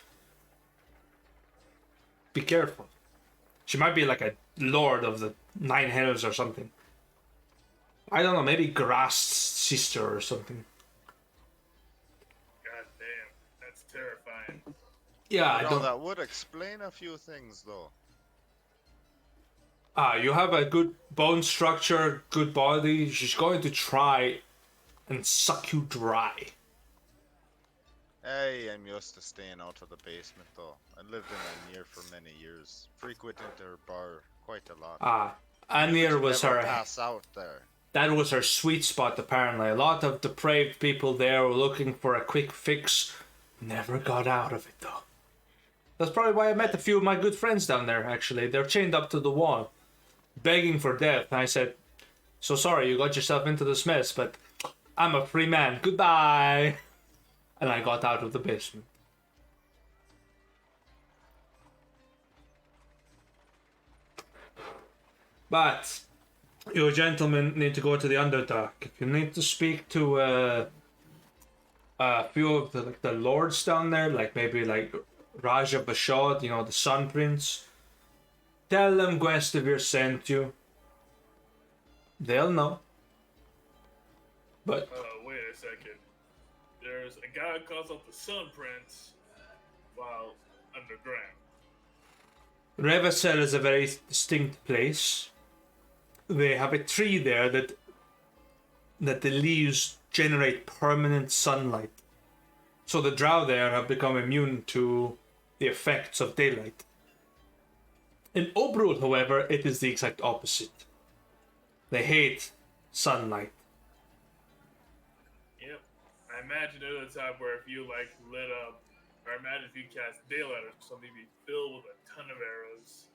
Be careful. She might be like a lord of the Nine Hells or something. I don't know, maybe Grast's sister or something. God damn, that's terrifying. Yeah, I You know, don't. that would explain a few things, though. You have a good bone structure, good body. She's going to try and suck you dry. Hey, I'm used to staying out of the basement, though. I lived in Anir for many years, frequented her bar quite a lot. Anir was Never her. pass out there. That was her sweet spot, apparently. A lot of depraved people there were looking for a quick fix. Never got out of it, though. That's probably why I met a few of my good friends down there, actually. They're chained up to the wall, begging for death. And I said, so sorry you got yourself into this mess, but I'm a free man. Goodbye. And I got out of the basement. But you gentlemen need to go to the Underdark. If you need to speak to a few of the lords down there, like maybe like Raja Bashad, you know, the Sun Prince, tell them Guinevere sent you. They'll know. But Wait a second. There's a guy who calls up the Sun Prince while underground. Revacel is a very distinct place. They have a tree there that the leaves generate permanent sunlight. So the drow there have become immune to the effects of daylight. In Obrul, however, it is the exact opposite. They hate sunlight. Yep. I imagine there was a time where if you like lit up, or imagine if you cast daylight or something, you'd be filled with a ton of arrows.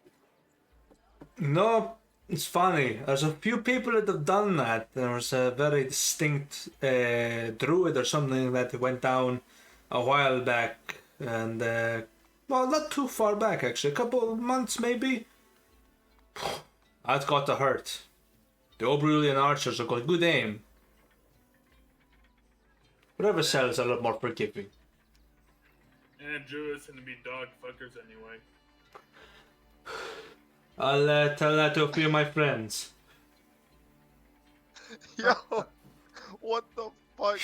No, it's funny. There's a few people that have done that. There was a very distinct druid or something that went down a while back, and well, not too far back actually, a couple of months maybe. That got to hurt. The Obrulian archers have got good aim. Whatever sells a lot more forgiving. And druids tend to be dog fuckers anyway. I'll tell that to a few of my friends. Yo, what the fuck?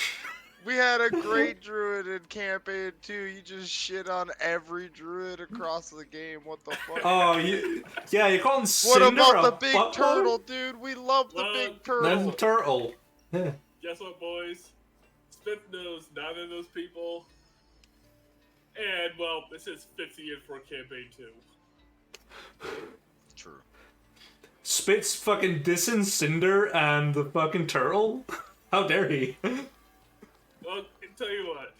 We had a great druid in campaign 2. You just shit on every druid across the game. What the fuck? Oh, yeah, you call him Cinder What about a the big butler? turtle, dude? We love the big turtle. That's a turtle. Yeah. Guess what, boys? Smith knows neither of those people. And, well, this is 50 in for campaign 2. True. Spits fucking dissing Cinder and the fucking turtle? How dare he? Well, I tell you what.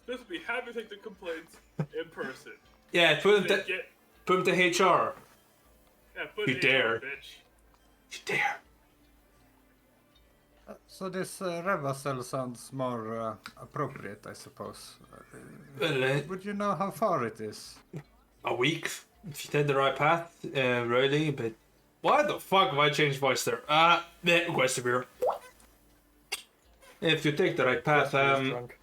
Smith would be happy to take the complaints in person. Yeah, put him to HR. Yeah, put You it in, dare. bitch. You dare. So this Revacel sounds more appropriate, I suppose. Well, Would you know how far it is? a week, if you take the right path, really, but... Why the fuck have I changed voice there? Guinevere. If you take the right path, Drunk.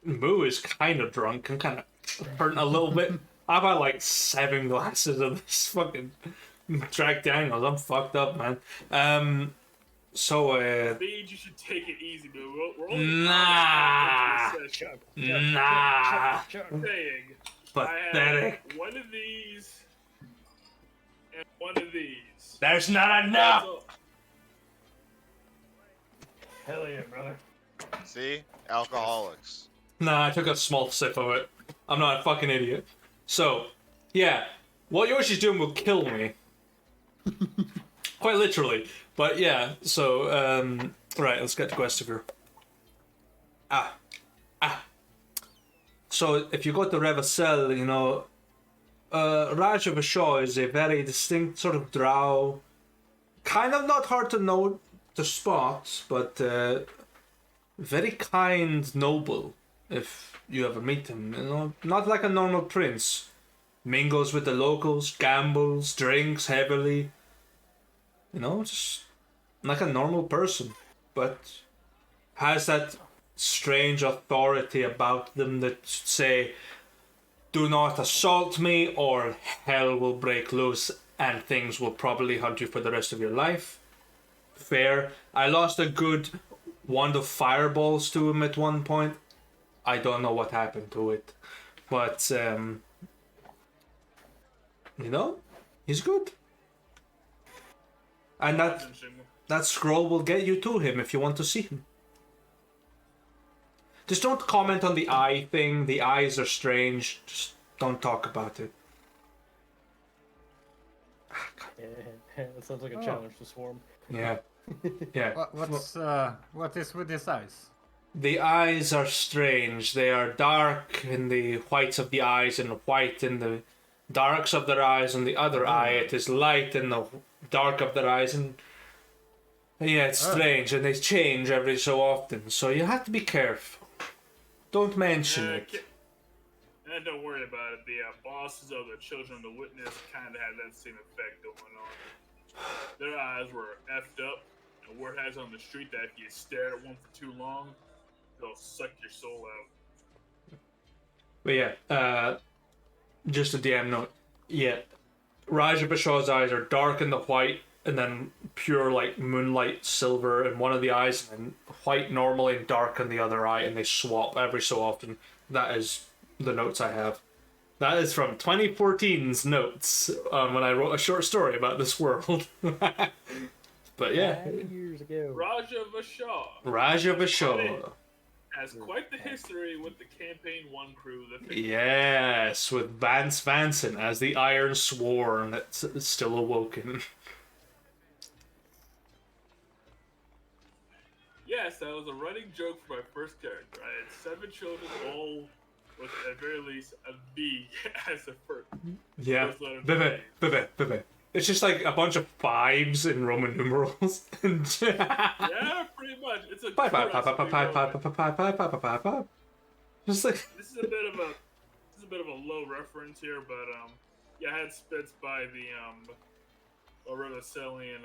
Moo is kind of drunk. I'm kind of hurting a little bit. I've had like 7 glasses of this fucking Jack Daniels. I'm fucked up, man. So, Means you should take it easy, boo. We're only Nah. session. Nah. Saying, Pathetic. I have one of these and one of these. There's not enough. So, Hell yeah, brother. See? Alcoholics. Nah, I took a small sip of it. I'm not a fucking idiot. So, yeah, what Yoshi's doing will kill me. Quite literally. But yeah, so, right, let's get to Guinevere. So, if you go to Revacel, you know, Raja Vashon is a very distinct sort of drow. Kind of not hard to know the spots, but very kind noble. If you ever meet him, you know, not like a normal prince. Mingles with the locals, gambles, drinks heavily. You know, just like a normal person, but has that strange authority about them that say, "Do not assault me, or hell will break loose, and things will probably hunt you for the rest of your life." Fair. I lost a good wand of fireballs to him at one point. I don't know what happened to it, but you know, he's good. And That's interesting. that scroll will get you to him if you want to see him. Just don't comment on the eye thing. The eyes are strange. Just don't talk about it. That sounds like a Oh. challenge to Swarm. Yeah. Yeah. What is with his eyes? The eyes are strange. They are dark in the whites of the eyes and white in the darks of their eyes. And the other eye, it is light in the dark of their eyes. And yeah, it's strange. And they change every so often. So you have to be careful. Don't mention it. And don't worry about it. The bosses of the Children of the Witness kind of had that same effect going on. Their eyes were effed up. And word has on the street that if you stare at one for too long, they'll suck your soul out. But yeah, just a DM note. Yeah, Raja Bashaw's eyes are dark in the white, and then pure like moonlight silver in one of the eyes, and then white normally and dark in the other eye, and they swap every so often. That is the notes I have. That is from 2014's notes when I wrote a short story about this world. But yeah, 5 years ago. Raja Vashar Raja Bashaw. has quite the history with the Campaign 1 crew. Yes, with Vance Vanson as the Iron Sworn that's still awoken. Yes, that was a running joke for my first character. I had 7 children, all with at very least a V as a first. Yeah, First letter of the name. Bebe. It's just like a bunch of 5s in Roman numerals. Yeah, pretty much. It's a Bye. Just like This is a bit of a low reference here, but yeah, I had spits by the Rivercellian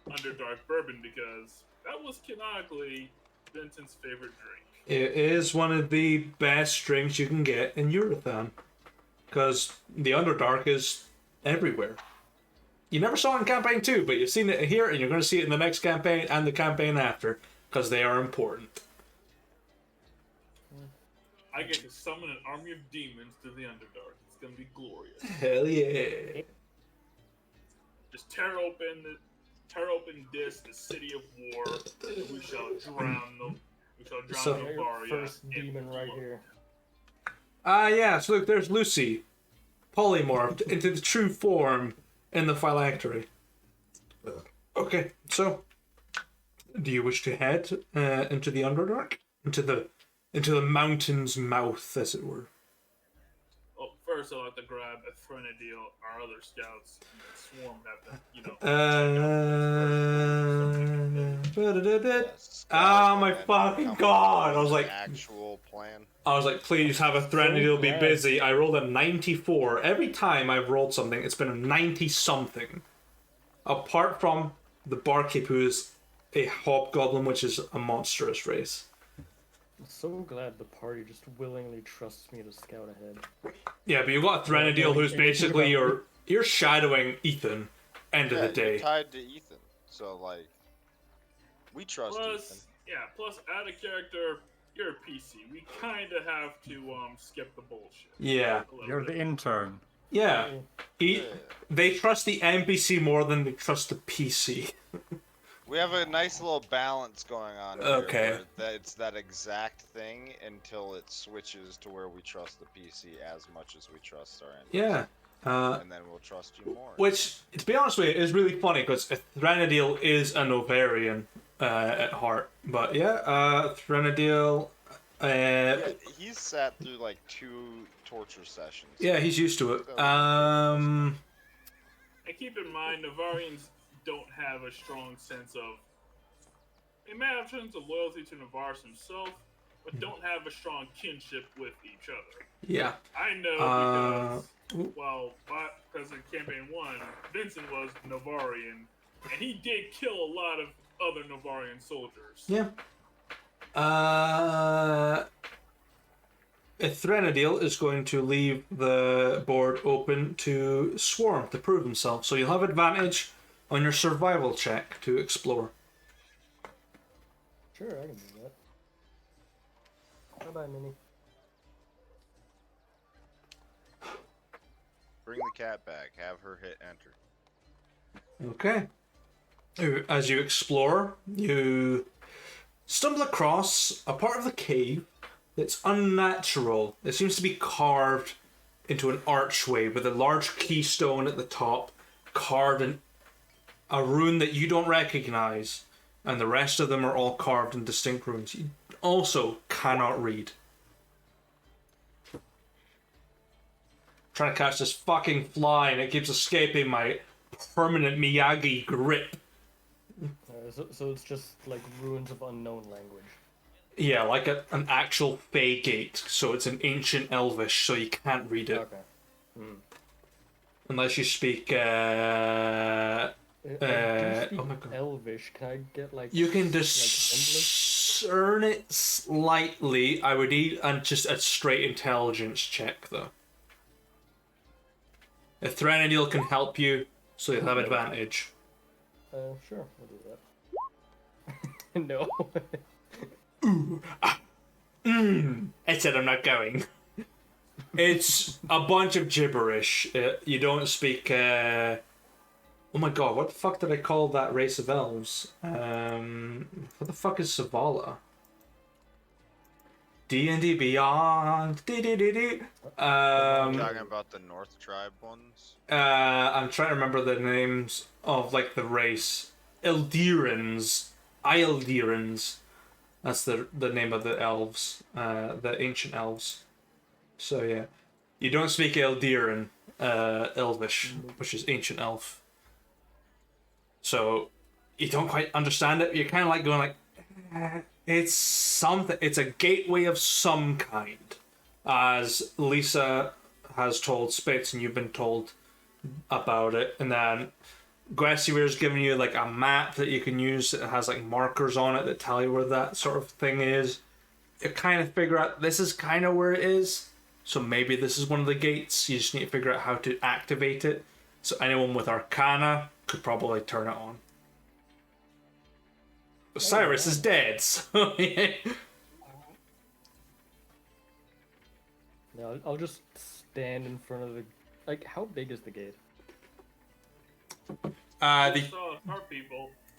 Underdark bourbon because that was canonically Vincent's favorite drink. it is one of the best drinks you can get in Eurothon, because the Underdark is everywhere. You never saw it in campaign 2, but you've seen it here, and you're going to see it in the next campaign and the campaign after, because they are important. I get to summon an army of demons to the Underdark. It's gonna be glorious. Hell yeah. Just tear open this, the city of war. And we shall drown them. We shall drown So- the Your Varia first in demon right blood. here. Yes, look, there's Lucy, polymorphed into the true form in the phylactery. Okay, so do you wish to head into the Underdark? Into the mountain's mouth, as it were. Well, first I'll have to grab a Threnodil, our other scouts, and swarm have to, Yes, Oh my and fucking come god! up I was with like, an actual plan. please have a Threnodil be glad. busy. I rolled a 94. Every time I've rolled something, it's been a 90 something. Apart from the barkeep, who is a hobgoblin, which is a monstrous race. I'm so glad the party just willingly trusts me to scout ahead. Yeah, but you've got a Threnodil, who's basically you're shadowing Ethan. End of Yeah, the day. you're tied to Ethan, so like, we trust Ethan. plus out of character, you're a PC. We kind of have to skip the bullshit. Yeah. A little You're bit. the intern. Yeah. Yeah. They trust the NPC more than they trust the PC. We have a nice little balance going on here. Okay. Where it's that exact thing until it switches to where we trust the PC as much as we trust our NPC. Yeah. And then we'll trust you more. Which, to be honest with you, is really funny because Threnodil is an Ovarian at heart. But yeah, Threnodil. Yeah, he's sat through like 2 torture sessions. Yeah, he's used to it. And keep in mind, Navarians don't have a strong sense of They may have shown some loyalty to Navarus himself, but don't have a strong kinship with each other. Yeah. I know because, well, because in Campaign 1, Vincent was Navarian, and he did kill a lot of other Navarian soldiers. Yeah. Threnadil is going to leave the board open to Swarm to prove himself, so you'll have advantage on your survival check to explore. Sure, I can do that. Bye-bye, Minnie. Bring the cat back. Have her hit enter. Okay. As you explore, you stumble across a part of the cave that's unnatural. It seems to be carved into an archway with a large keystone at the top, carved in a rune that you don't recognize, and the rest of them are all carved in distinct runes you also cannot read. Trying to catch this fucking fly and it keeps escaping my permanent Miyagi grip. So it's just like ruins of unknown language. Yeah, like an actual Fey gate, so it's an ancient Elvish, so you can't read it. Okay. Hmm. Unless you speak, I do speak oh my god. Elvish. Can I get like You can like, discern it slightly. I would need just a straight intelligence check, though. If Threnadil can help you, so you'll have advantage. Sure, we'll do that. No. I said I'm not going. It's a bunch of gibberish. You don't speak. Oh my god, what the fuck did I call that race of elves? What the fuck is Savala? D&D Beyond. Talking about the North Tribe ones? I'm trying to remember the names of like the race. Ildirans. Ildirans. That's the name of the elves. The ancient elves. So yeah. You don't speak Eldiran, Elvish, which is ancient elf. So you don't quite understand it. You're kind of like going like, it's something. It's a gateway of some kind, as Lisa has told Spitz, and you've been told about it. And then Gwesivir's giving you like a map that you can use that has like markers on it that tell you where that sort of thing is. You kind of figure out this is kind of where it is. So maybe this is one of the gates. You just need to figure out how to activate it. So anyone with Arcana could probably turn it on. But Cyrus is dead, so yeah. No, I'll just stand in front of the. Like, how big is the gate?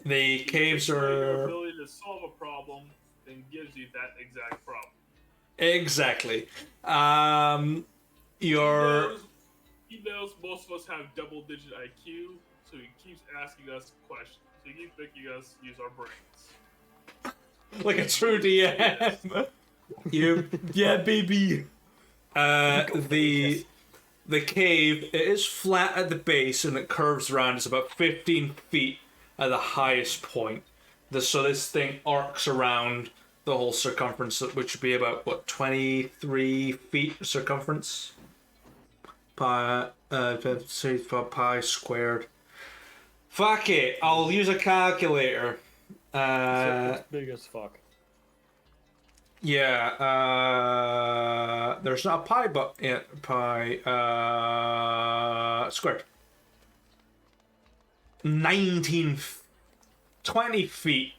The caves Your are ability to solve a problem then gives you that exact problem. exactly. He knows most of us have double-digit IQ, so he keeps asking us questions. So he keeps making us use our brains. Like a true DM. Yeah, baby. The cave, it is flat at the base and it curves around. It's about 15 feet at the highest point. So this thing arcs around the whole circumference, which would be about, what, 23 feet circumference? Pi squared. Fuck it, I'll use a calculator. It's big as fuck. Yeah, there's not a pi, but yeah, pi squared. 20 feet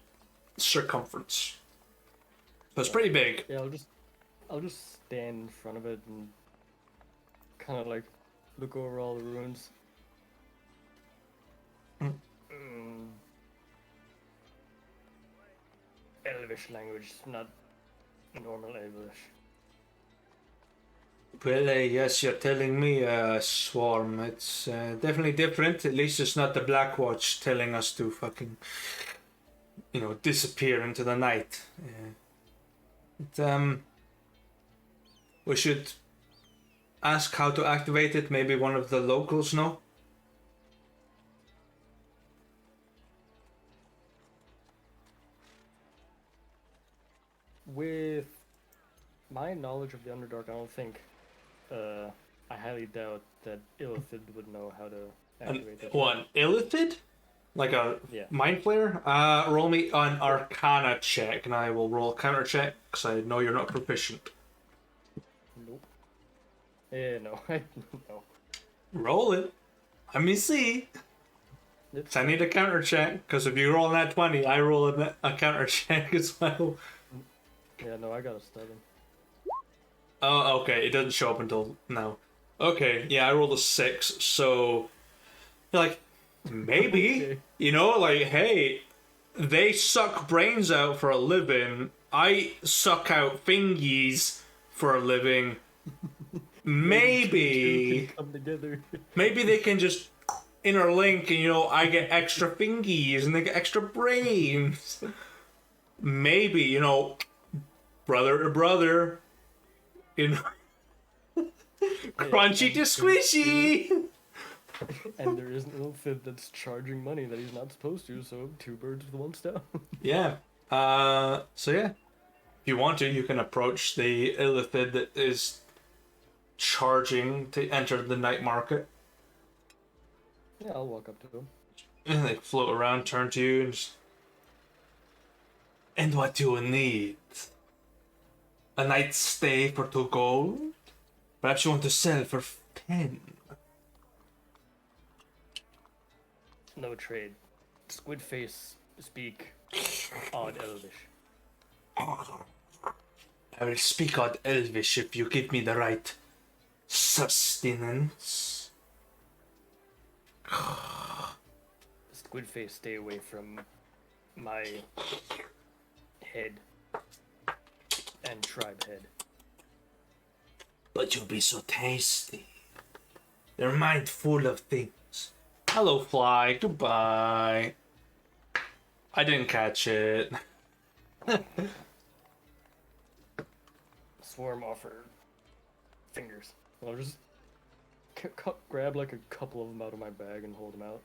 circumference. So it's pretty big. Yeah, I'll just stand in front of it and kind of like look over all the ruins. Elvish language, not normal Elvish. Well, yes, you're telling me, Swarm. It's definitely different. At least it's not the Black Watch telling us to fucking, disappear into the night. We should ask how to activate it. Maybe one of the locals know. my knowledge of the Underdark, I don't think. I highly doubt that Illithid would know how to activate this. What, Illithid? Like a Yeah. mind flayer? Roll me an Arcana check, and I will roll a counter check because I know you're not proficient. Nope. Yeah, no. No. Roll it. Let me see. It's, I need a counter check because if you roll that 20, I roll a counter check as well. yeah, no, I got a 7. Oh, okay. It doesn't show up until now. Okay, yeah, I rolled a 6, so like maybe Okay. you know, like hey, they suck brains out for a living. I suck out fingies for a living. Maybe Come together. maybe they can just interlink, and you know, I get extra fingies and they get extra brains. Maybe, you know, brother to brother, you know, crunchy to squishy. And there is an Illithid that's charging money that he's not supposed to, so 2 birds with 1 stone. Yeah. So yeah, if you want to, you can approach the Illithid that is charging to enter the night market. Yeah, I'll walk up to him. And they float around, turn to you, and just... And what do you need? A night's stay for 2 gold? Perhaps you want to sell for 10. No trade. Squid face speak odd Elvish. I will speak odd Elvish if you give me the right sustenance. Squid face, stay away from my head and tribe head. But you'll be so tasty. Your mind full of things. Hello, fly. Goodbye. I didn't catch it. Swarm offer fingers. I'll just grab like a couple of them out of my bag and hold them out.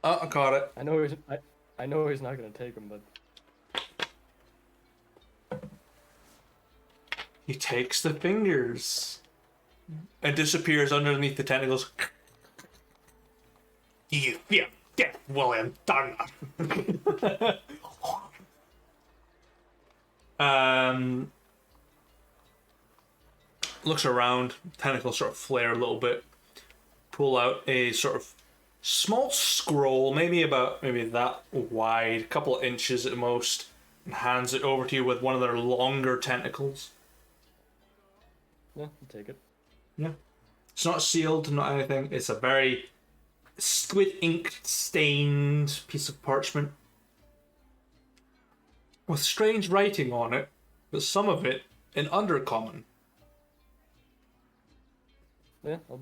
Oh, I caught it. I know he's not gonna take them, but He takes the fingers and disappears underneath the tentacles. You fear death, William Dunn. Looks around, tentacles sort of flare a little bit. Pull out a sort of small scroll, maybe that wide, a couple of inches at most, and hands it over to you with one of their longer tentacles. yeah, I'll take it. Yeah. It's not sealed, not anything. It's a very squid ink stained piece of parchment with strange writing on it, but some of it in Undercommon. Yeah, I'll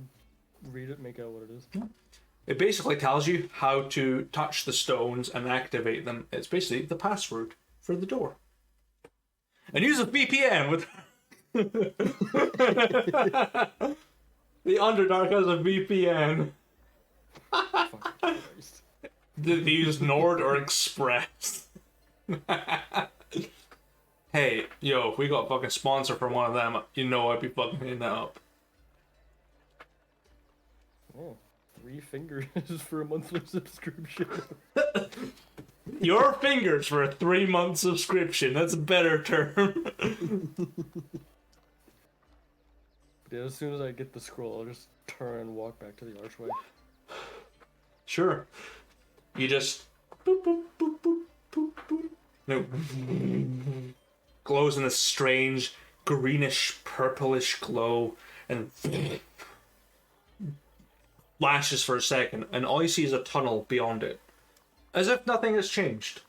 read it, make out what it is. It basically tells you how to touch the stones and activate them. It's basically the password for the door. And use a VPN with... The Underdark has a VPN. Fucking Christ. Did they use Nord or Express? Hey, yo, if we got a fucking sponsor from one of them, you know I'd be fucking hitting that up. Oh, 3 fingers for a monthly subscription. Your fingers for a 3-month subscription. That's a better term. Yeah, as soon as I get the scroll, I'll just turn and walk back to the archway. Sure. You just boop boop boop boop boop boop. No. Glows in a strange greenish purplish glow and flashes for a second, and all you see is a tunnel beyond it. As if nothing has changed.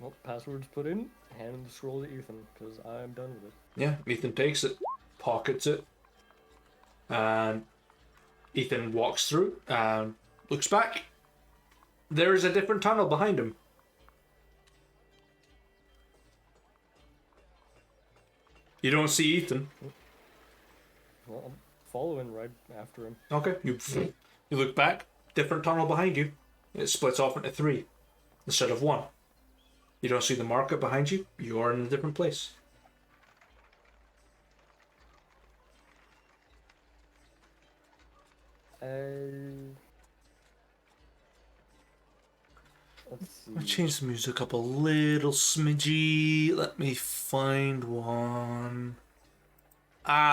Well, password's put in, hand the scroll to Ethan, because I'm done with it. Yeah, Ethan takes it, pockets it, and Ethan walks through and looks back. There is a different tunnel behind him. You don't see Ethan. Well, I'm following right after him. Okay, you look back, different tunnel behind you. It splits off into 3 instead of 1. You don't see the market behind you. You are in a different place. Let's see. I'll change the music up a little smidgy. Let me find one.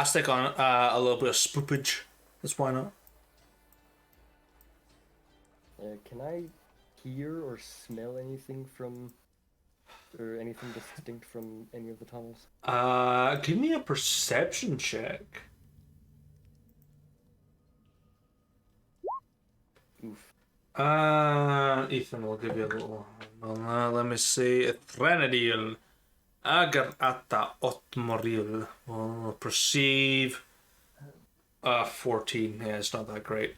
Stick on a little bit of spoopage. That's why not. Can I hear or smell anything from, or anything distinct from any of the tunnels? Give me a perception check. Oof. Ethan will give you a little. Let me see. Threnadil. Agar atta otmoril. Will perceive. 14. Yeah, it's not that great.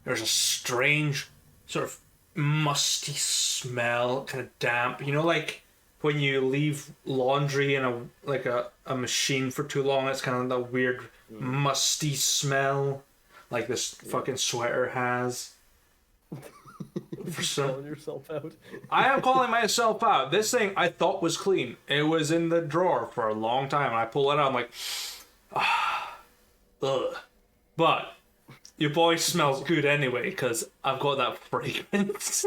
There's a strange sort of musty smell, kind of damp. You know, like when you leave laundry in a machine for too long, it's kind of that weird musty smell, like this fucking sweater has. For Calling yourself out. I am calling myself out. This thing I thought was clean. It was in the drawer for a long time. I pull it out. I'm like, ugh. But your boy smells good anyway, because I've got that fragrance.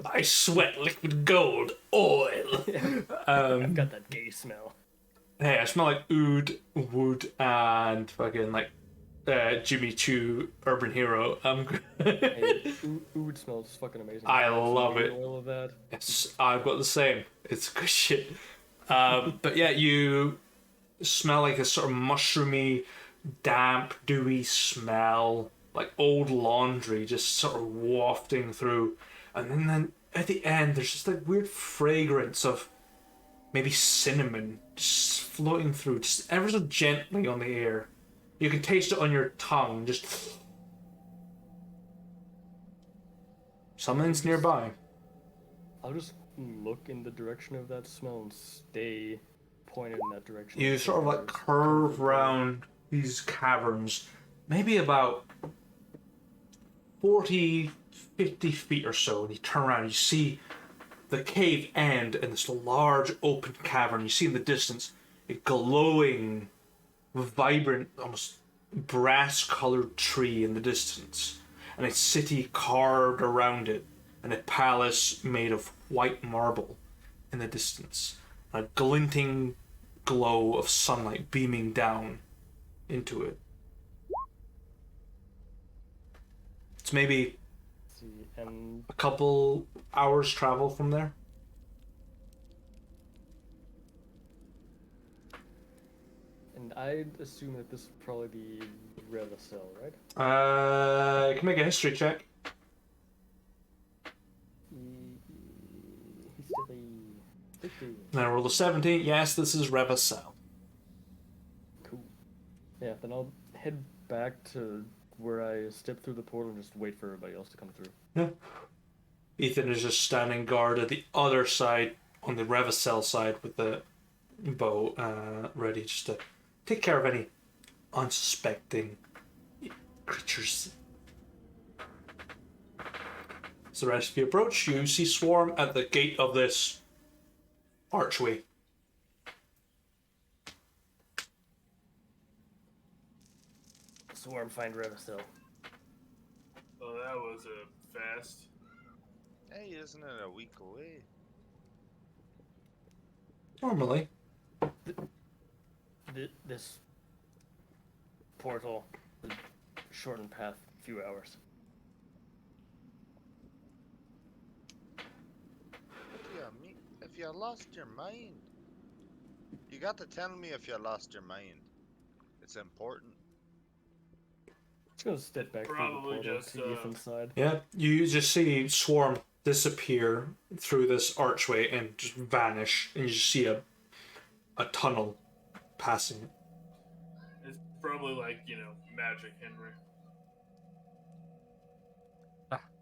I sweat liquid gold oil. I've got that gay smell. Hey, I smell like oud, wood, and fucking like Jimmy Choo, Urban Hero. Hey, oud smells fucking amazing. I love it. All of that. Yes, I've got the same. It's good shit. But yeah, you smell like a sort of mushroomy, damp, dewy smell, like old laundry, just sort of wafting through. And then at the end, there's just like weird fragrance of maybe cinnamon just floating through, just ever so gently on the air. You can taste it on your tongue, just something's nearby. I'll just look in the direction of that smell and stay pointed in that direction. You sort of like curve round these caverns, maybe about 40, 50 feet or so, and you turn around and you see the cave end in this large open cavern. You see in the distance a glowing, vibrant, almost brass-colored tree in the distance, and a city carved around it, and a palace made of white marble in the distance. A glinting glow of sunlight beaming down into it. It's maybe Let's see, and a couple hours travel from there. I'd assume that this would probably be Revacel, right? You can make a history check. History 50. Now roll a 17. Yes, this is Revacel. Cool. Yeah, then I'll head back to where I stepped through the portal and just wait for everybody else to come through. Yeah. Ethan is just standing guard at the other side, on the Revacel side, with the bow ready just to take care of any unsuspecting creatures. As the rest of you approach, you see Swarm at the gate of this archway. Swarm, find Revacel. Oh, that was fast. Hey, isn't it a week away? Normally. This portal will shorten path a few hours. If you lost your mind, you got to tell me if you lost your mind. It's important. Just gonna step back Probably through the portal just, to Ethan's side. Yeah, you just see Swarm disappear through this archway and just vanish, and you just see a tunnel passing it. It's probably like, magic, Henry.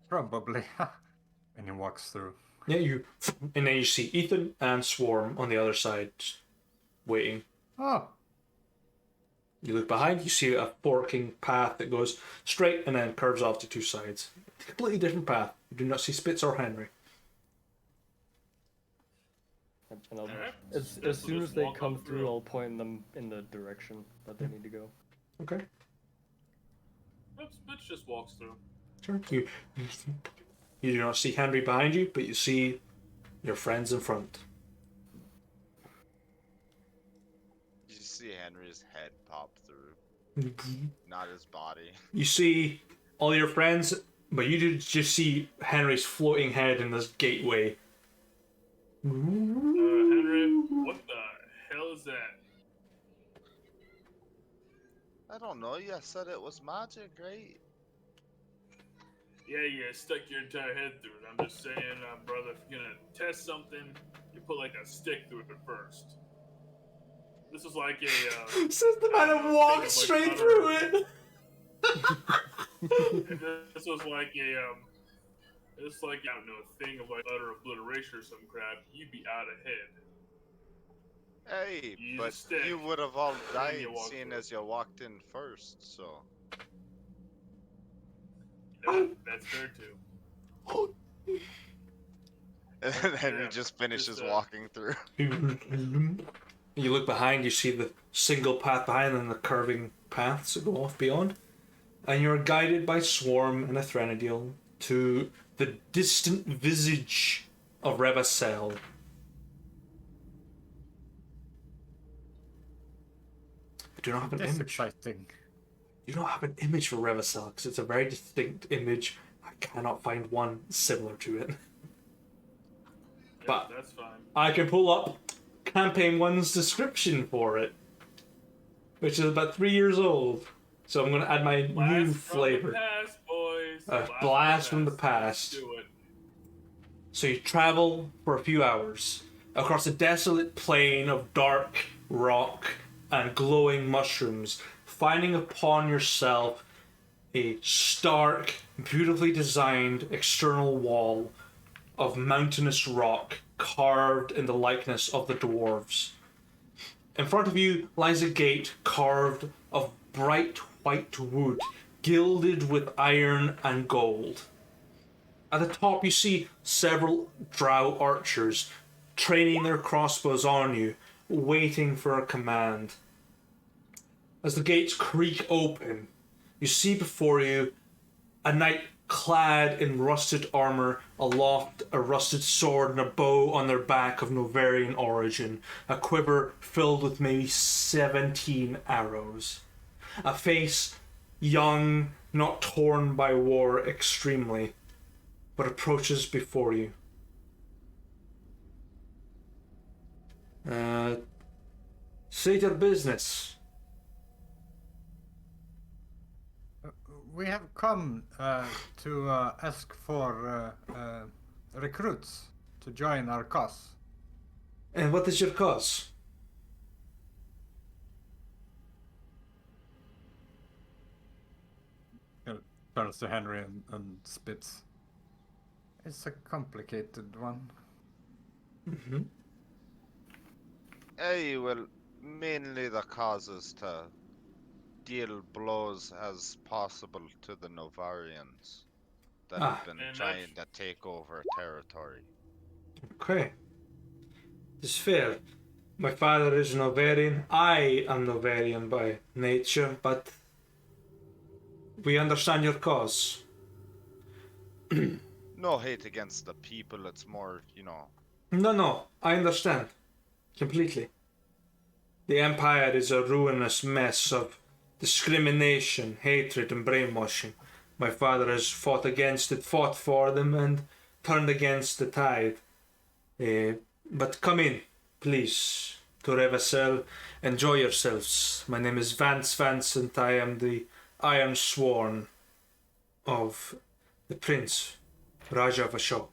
Probably. And he walks through. Yeah, and then you see Ethan and Swarm on the other side, just waiting. Oh, You look behind, you see a forking path that goes straight and then curves off to two sides. Completely different path. You do not see Spitz or Henry. And I'll, Alright. as We'll soon just as they walk come on through, I'll point them in the direction that they need to go. Okay. Bitch just walks through. Sure. You do not see Henry behind you, but you see your friends in front. You see Henry's head pop through, not his body. You see all your friends, but you did just see Henry's floating head in this gateway. Henry, what the hell is that? I don't know. You said it was magic, right? Yeah, you stuck your entire head through it. I'm just saying, brother, if you're gonna test something, you put like a stick through it first. This is like a. Says the man thing and of, walked like, straight utter- through it. If this was like a it's like I don't know, a thing of like utter obliteration or some crap, you'd be out ahead. Hey, Use a but stick. you would have all died you walk seeing through. as you walked in first, so. That's fair too. And then he Yeah, just finishes just, walking through. You look behind, you see the single path behind and the curving paths that go off beyond. And you're guided by Swarm and a Threnodiel to the distant visage of Revacel. I do not have an That's image. exciting. You don't have an image for Revacel because it's a very distinct image. I cannot find one similar to it. Yeah, But- that's fine. I can pull up Campaign 1's description for it, which is about 3 years old. So I'm going to add my new Blast from the flavor. past, boys. Blast from the past. Let's do it. So you travel for a few hours across a desolate plain of dark rock and glowing mushrooms, finding upon yourself a stark, beautifully designed external wall of mountainous rock carved in the likeness of the dwarves. In front of you lies a gate carved of bright white wood, gilded with iron and gold. At the top you see several drow archers training their crossbows on you, waiting for a command. As the gates creak open, you see before you a knight clad in rusted armor, aloft a rusted sword and a bow on their back of Novarian origin, a quiver filled with maybe 17 arrows. A face young, not torn by war extremely, but approaches before you. Say your business. We have come to ask for recruits to join our cause. And what is your cause? Turns to Henry and spits. It's a complicated one. Mm-hmm. Hey, well, mainly the cause is to deal blows as possible to the Novarians that have been And trying to take over territory. Okay. It's fair. My father is Novarian. I am Novarian by nature, but we understand your cause. No hate against the people, it's more, you know. No, I understand. Completely. The Empire is a ruinous mess of discrimination, hatred, and brainwashing. My father has fought against it, fought for them, and turned against the tide. But come in, please, to Revacel. Enjoy yourselves. My name is Vance and I am the Iron Sworn of the Prince, Raja Vashon.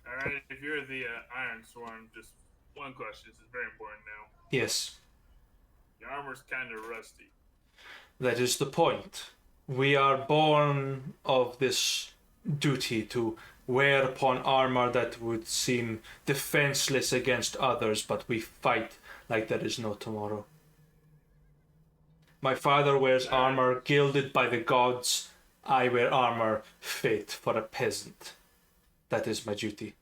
Alright, if you're the Iron Swarm, just one question. This is very important now. Yes, Your armor's kind of rusty. that is the point. We are born of this duty to wear upon armor that would seem defenseless against others, but we fight like there is no tomorrow. My father wears armor gilded by the gods. I wear armor fit for a peasant. That is my duty.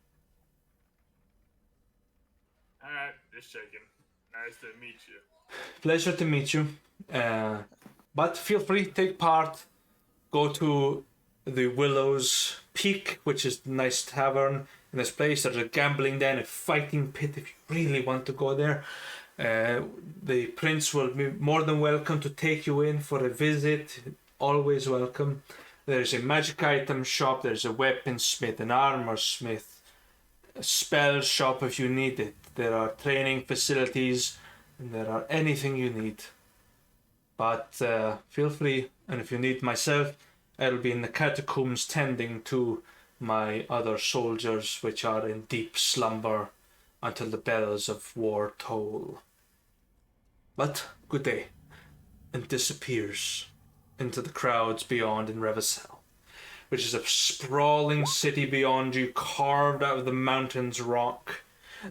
Alright, just checking. Nice to meet you. Pleasure to meet you. But feel free to take part. Go to the Willows Peak, which is a nice tavern in this place. There's a gambling den, a fighting pit if you really want to go there. The prince will be more than welcome to take you in for a visit. Always welcome. There's a magic item shop, there's a weaponsmith, an armor smith, a spell shop if you need it. There are training facilities, and there are anything you need. But feel free, and if you need myself, I'll be in the catacombs tending to my other soldiers, which are in deep slumber until the bells of war toll. But good day, and disappears into the crowds beyond in Revacel, which is a sprawling city beyond you, carved out of the mountain's rock,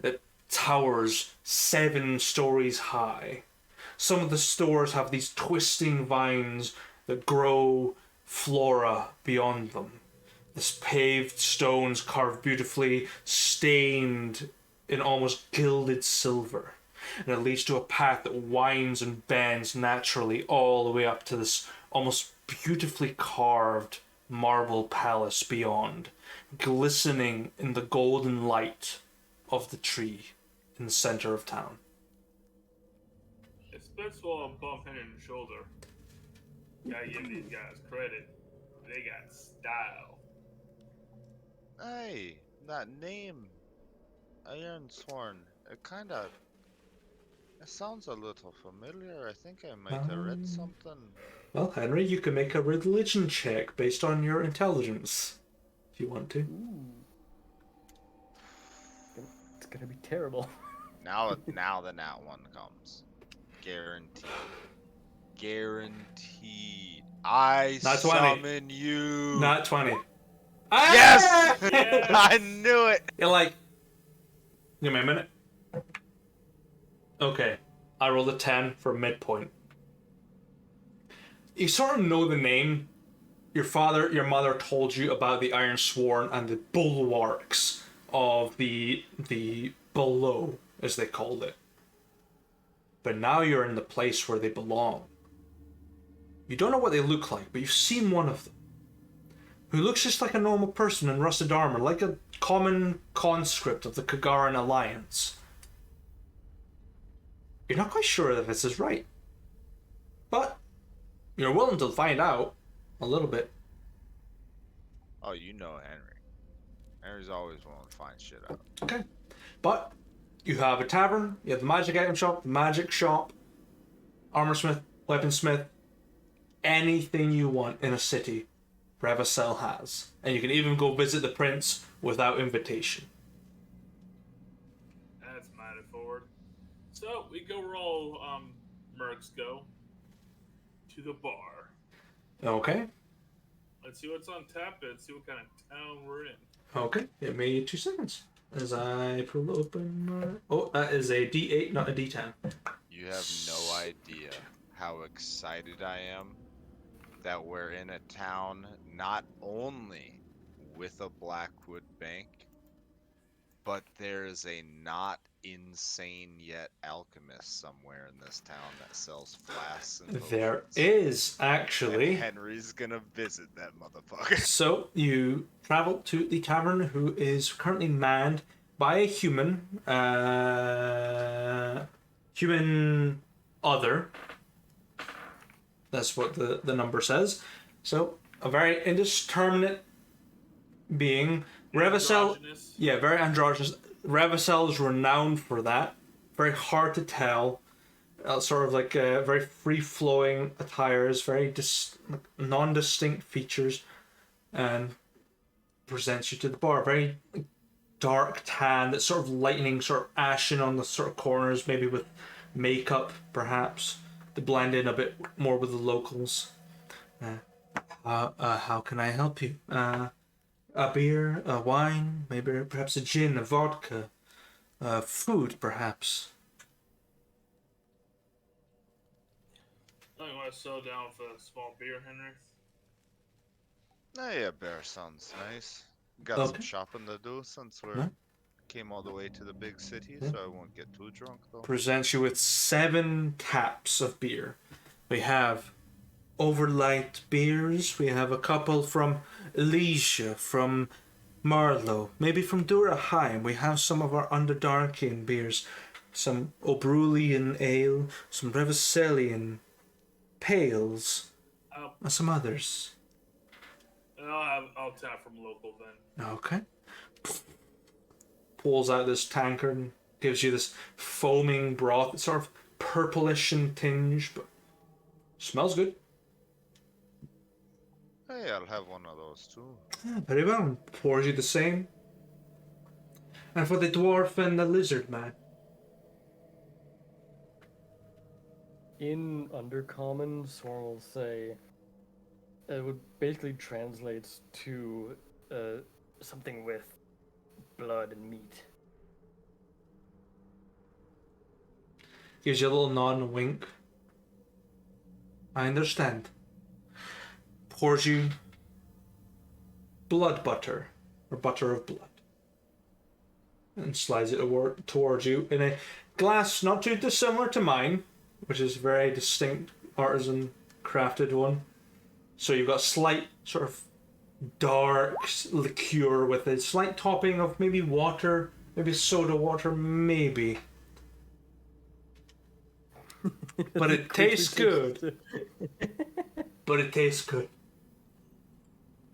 that towers 7 stories high. Some of the stores have these twisting vines that grow flora beyond them. This paved stones carved beautifully, stained in almost gilded silver. And it leads to a path that winds and bends naturally all the way up to this almost beautifully carved marble palace beyond, glistening in the golden light of the tree in the center of town. It's best while I'm bump head and shoulder. Gotta give these guys credit. They got style. Hey, that name, Ironsworn, it sounds a little familiar. I think I might have read something. Well, Henry, you can make a religion check based on your intelligence, if you want to. Ooh. It's gonna be terrible. Now the nat one comes. Guaranteed. Guaranteed. I Not 20. summon you. Not 20. Yes! Yes! I knew it. You're like, give me a minute. Okay, I rolled a 10 for midpoint. You sort of know the name. Your mother told you about the Iron Sworn and the bulwarks of the below, as they called it. But now you're in the place where they belong. You don't know what they look like, but you've seen one of them, who looks just like a normal person in rusted armor, like a common conscript of the Kagaran Alliance. You're not quite sure that this is right, but you're willing to find out a little bit. Oh, you know Henry. Henry's always willing to find shit out. Okay, but you have a tavern, you have the magic item shop, the magic shop, armorsmith, weaponsmith, anything you want in a city, Revacel has. And you can even go visit the prince without invitation. That's mighty forward. So we go where all mercs go. To the bar. Okay, Let's see what's on tap and see what kind of town we're in. okay, give me 2 seconds. As I pull open oh, that is a D8, not a D10. You have no idea how excited I am that we're in a town not only with a Blackwood bank, but there is a not insane yet alchemist somewhere in this town that sells flasks and There potions. is And actually. Henry's gonna visit that motherfucker. So you travel to the tavern, who is currently manned by a human, human other. That's what the number says. So a very indeterminate being. Revacel, Androgynous. yeah, very androgynous. Revacel is renowned for that. Very hard to tell. Sort of like very free-flowing attires, very non-distinct features, and presents you to the bar. Very dark tan, that's sort of lightning, sort of ashen on the sort of corners, maybe with makeup, perhaps, to blend in a bit more with the locals. How can I help you? A beer, a wine, maybe perhaps a gin, a vodka, food, perhaps. Oh, you want to settle down for a small beer, Henry? Hey, a bear sounds nice. Got some Okay. shopping to do since we're Huh? Came all the way to the big city, Yeah. so I won't get too drunk though. Presents you with 7 taps of beer. We have overlight beers. We have a couple from Elysia, from Marlow, maybe from Duraheim. We have some of our Underdarkian beers, some Obrulian ale, some Revicelian pales, I'll, and some others. I'll tap from local then. Okay. Pulls out this tankard and gives you this foaming broth. It's sort of purplish in tinge, but smells good. Hey, I'll have one of those too. Yeah, very well. Pours you the same. And for the dwarf and the lizard man. In Undercommon, Swarm will say it would basically translates to something with blood and meat. Gives you a little nod and wink. I understand. Pours you blood butter, or butter of blood. And slides it towards you in a glass not too dissimilar to mine, which is a very distinct artisan crafted one. So you've got slight sort of dark liqueur with a slight topping of maybe water, maybe soda water, maybe. But it tastes good. But it tastes good.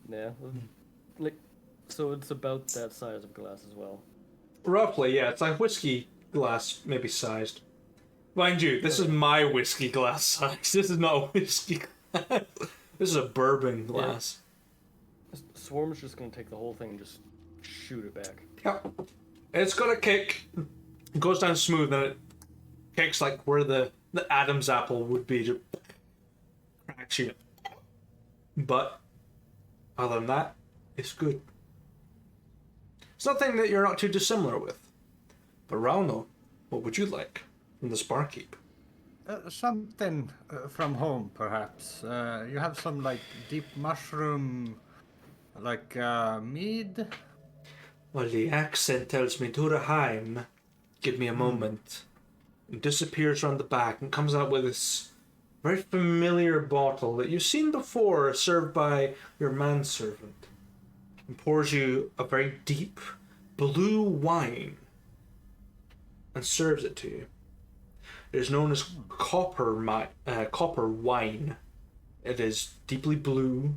Yeah, like so it's about that size of glass as well. Roughly, yeah. It's like whiskey glass, maybe sized. Mind you, this is my whiskey glass size. This is not a whiskey glass. This is a bourbon glass. Swarm's just gonna take the whole thing and just shoot it back. Yep. It's got a kick. It goes down smooth and it kicks like where the Adam's apple would be. Just cracks you. But other than that, it's good. It's nothing that you're not too dissimilar with. But Rauno, what would you like from this barkeep? Something from home, perhaps. You have some like deep mushroom, like mead. Well, the accent tells me Duraheim. Give me a moment. And disappears around the back and comes out with this very familiar bottle that you've seen before, served by your manservant. And pours you a very deep blue wine and serves it to you. It is known as copper wine. It is deeply blue,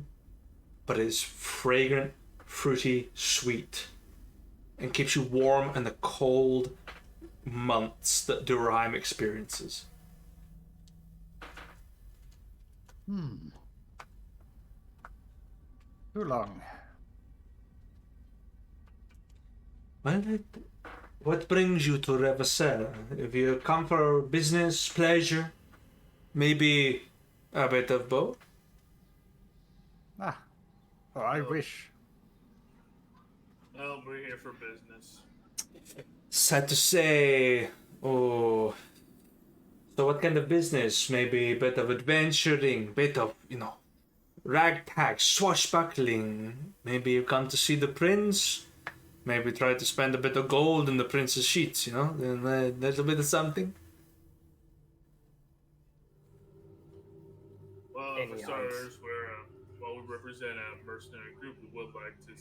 but it is fragrant, fruity, sweet, and keeps you warm in the cold months that Durheim experiences. Too long. Well, what brings you to Revacel? If you come for business, pleasure, maybe a bit of both? Oh, I wish. Well, we're here for business. Sad to say. Oh. So what kind of business? Maybe a bit of adventuring, bit of, ragtag, swashbuckling. Maybe you come to see the prince. Maybe try to spend a bit of gold in the prince's sheets, then a little bit of something. Well, Any for odds? starters, while we represent a mercenary group, we would like to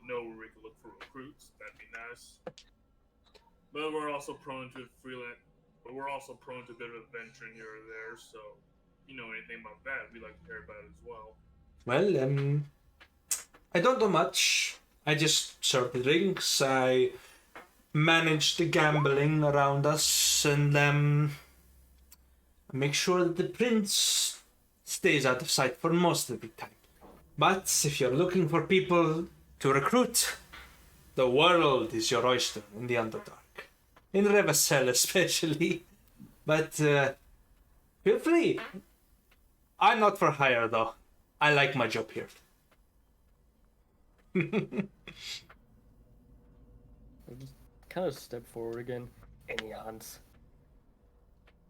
know where we can look for recruits. That'd be nice. But we're also prone to freelance. But we're also prone to a bit of adventuring here or there. So, anything about that, we like to hear about it as well. Well, I don't do much. I just serve the drinks. I manage the gambling around us, and make sure that the prince stays out of sight for most of the time. But if you're looking for people to recruit, the world is your oyster in the Underdark. In Revacel especially. But feel free. I'm not for hire though. I like my job here. I'll just kind of step forward again. Any hunts?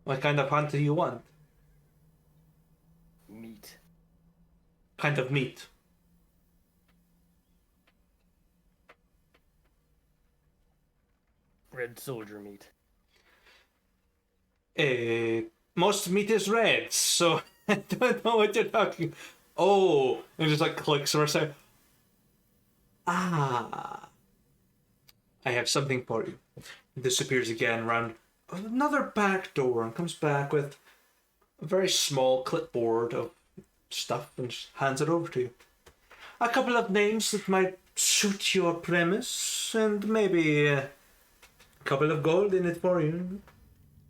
What kind of hunter you want? Meat. Kind of meat. Red soldier meat. Most meat is red, so I don't know what you're talking. Oh, and just like clicks or say, ah, I have something for you. He disappears again around another back door and comes back with a very small clipboard of stuff and just hands it over to you. A couple of names that might suit your premise, and maybe a couple of gold in it for you.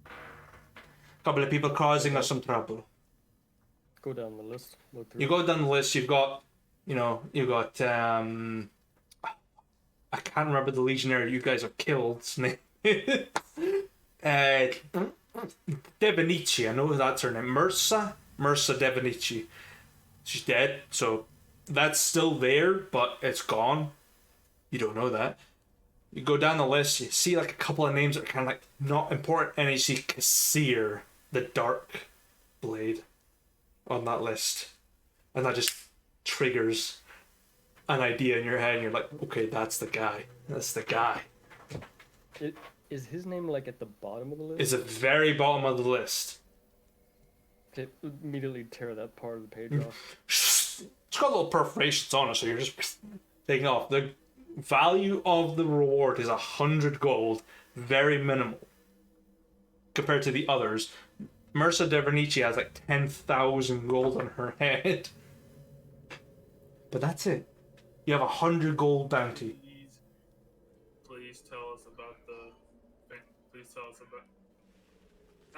A couple of people causing us some trouble. Go down the list. Look through. You go down the list, you've got, I can't remember the legionary you guys have killed. Devonici, I know that's her name. Mursa Devonici. She's dead, so that's still there, but it's gone. You don't know that. You go down the list, you see like a couple of names that are kind of like not important, and you see Kassir, the Dark Blade, on that list. And that just triggers an idea in your head, and you're like, okay, that's the guy. That's the guy. Is his name like at the bottom of the list? It's at the very bottom of the list. Okay, immediately tear that part of the page off. It's got little perforations on it, so you're just taking off. The value of the reward is 100 gold, very minimal compared to the others. Mursa Devonici has like 10,000 gold on her head. But that's it. You have 100 gold bounty. Please tell us about the. Please tell us about.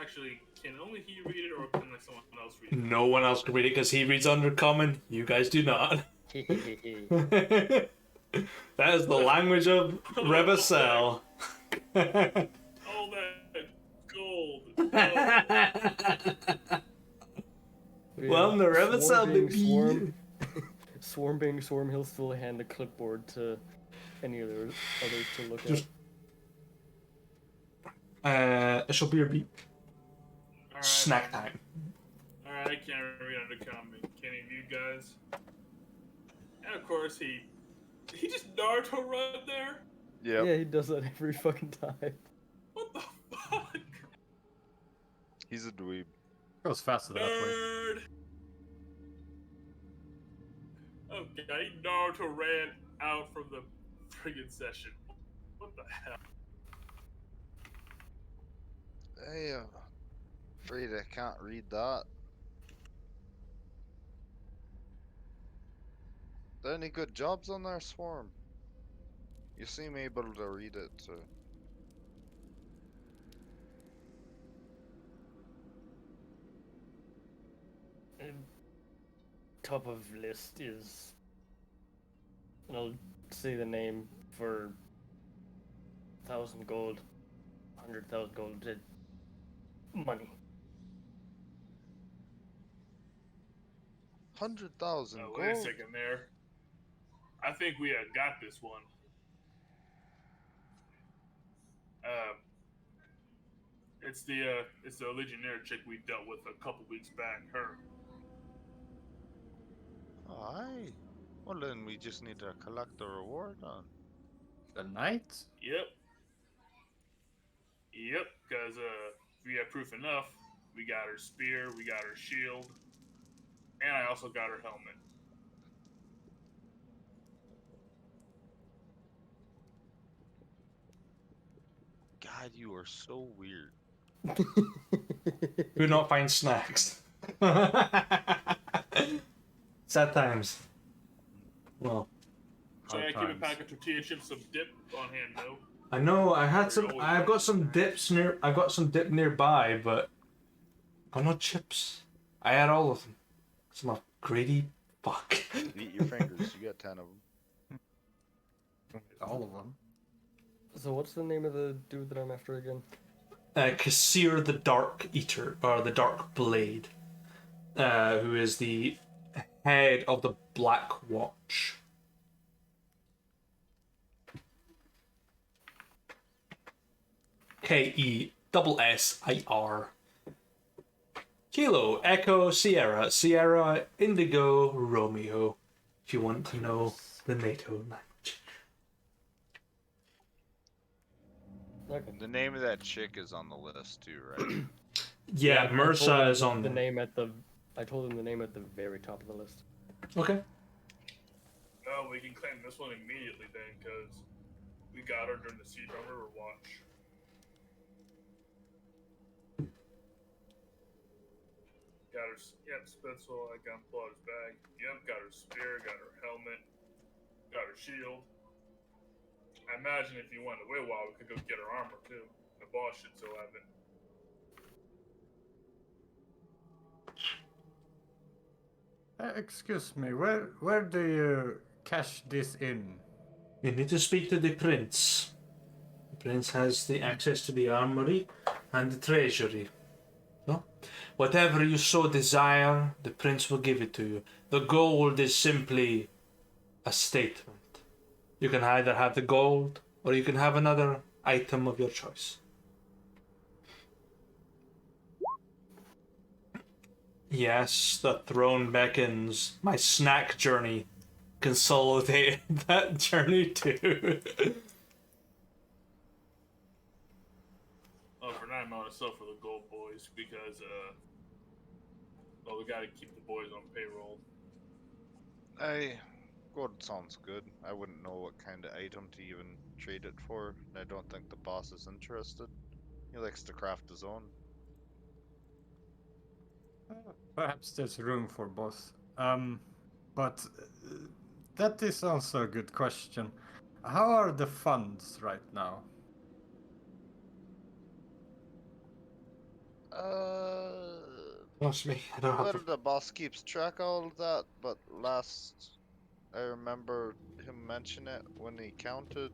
Actually, can only he read it, or can like someone else read it? No one else can read it because he reads Undercommon. You guys do not. That is the language of Revacel. All that gold. Well, the Revacel baby. Swarm being swarm, he'll still hand the clipboard to any of the others to look at. It shall be your beat. Alright. Snack time. Alright, I can't read Undercommon. Can any of you guys? And of course, he just Naruto run there? Yep. Yeah, he does that every fucking time. What the fuck? He's a dweeb. Goes faster that way. Nerd! Okay, Naruto ran out from the friggin' session. What the hell? Hey, afraid I can't read that. There any good jobs on there, Swarm? You seem able to read it, so. Top of list is, and I'll say the name for 1,000 gold, 100,000 gold, money. 100,000 Oh, gold? wait a second there. I think we got this one. It's the Legionnaire chick we dealt with a couple weeks back. Her. Oh, aye. Well, then we just need to collect the reward on. The knight? Yep. Yep. Because we have proof enough. We got her spear. We got her shield. And I also got her helmet. God, you are so weird. Do not find snacks. Sad times. Well, So I Hard keep a times. pack of tortilla chips, some dip on hand, though. I know I had some. I've got some dips near. I've got some dip nearby, but got no chips. I had all of them. Some of greedy fuck. Eat your fingers, you got 10 of them. All of them. So what's the name of the dude that I'm after again? Kassir the Dark Eater, or the Dark Blade, who is the head of the Black Watch. Kessir. Kilo, Echo, Sierra, Sierra, Indigo, Romeo. If you want to know the NATO language. Okay. The name of that chick is on the list too, right? Yeah, I told Mursa him is on the there. name at the. I told him the name at the very top of the list. Okay. Well, we can claim this one immediately then, because we got her during the Siege on River Watch. Got her, Spitzel, I got pull out his bag. Yep, got her spear, got her helmet, got her shield. I imagine if you wanted to wait a while, we could go get her armor too. The boss should still have it. Excuse me, where do you cash this in? You need to speak to the prince. The prince has the access to the armory and the treasury. No? Whatever you so desire, the prince will give it to you. The gold is simply a statement. You can either have the gold or you can have another item of your choice. Yes, the throne beckons. My snack journey consolidated that journey too. Oh, for 9 months, so for the gold boys, because well, we gotta keep the boys on payroll. Gold sounds good. I wouldn't know what kind of item to even trade it for. I don't think the boss is interested. He likes to craft his own. Perhaps there's room for both. But that is also a good question. How are the funds right now? Trust me, I don't have Well, to. the boss keeps track of all of that, but last I remember him mention it when he counted.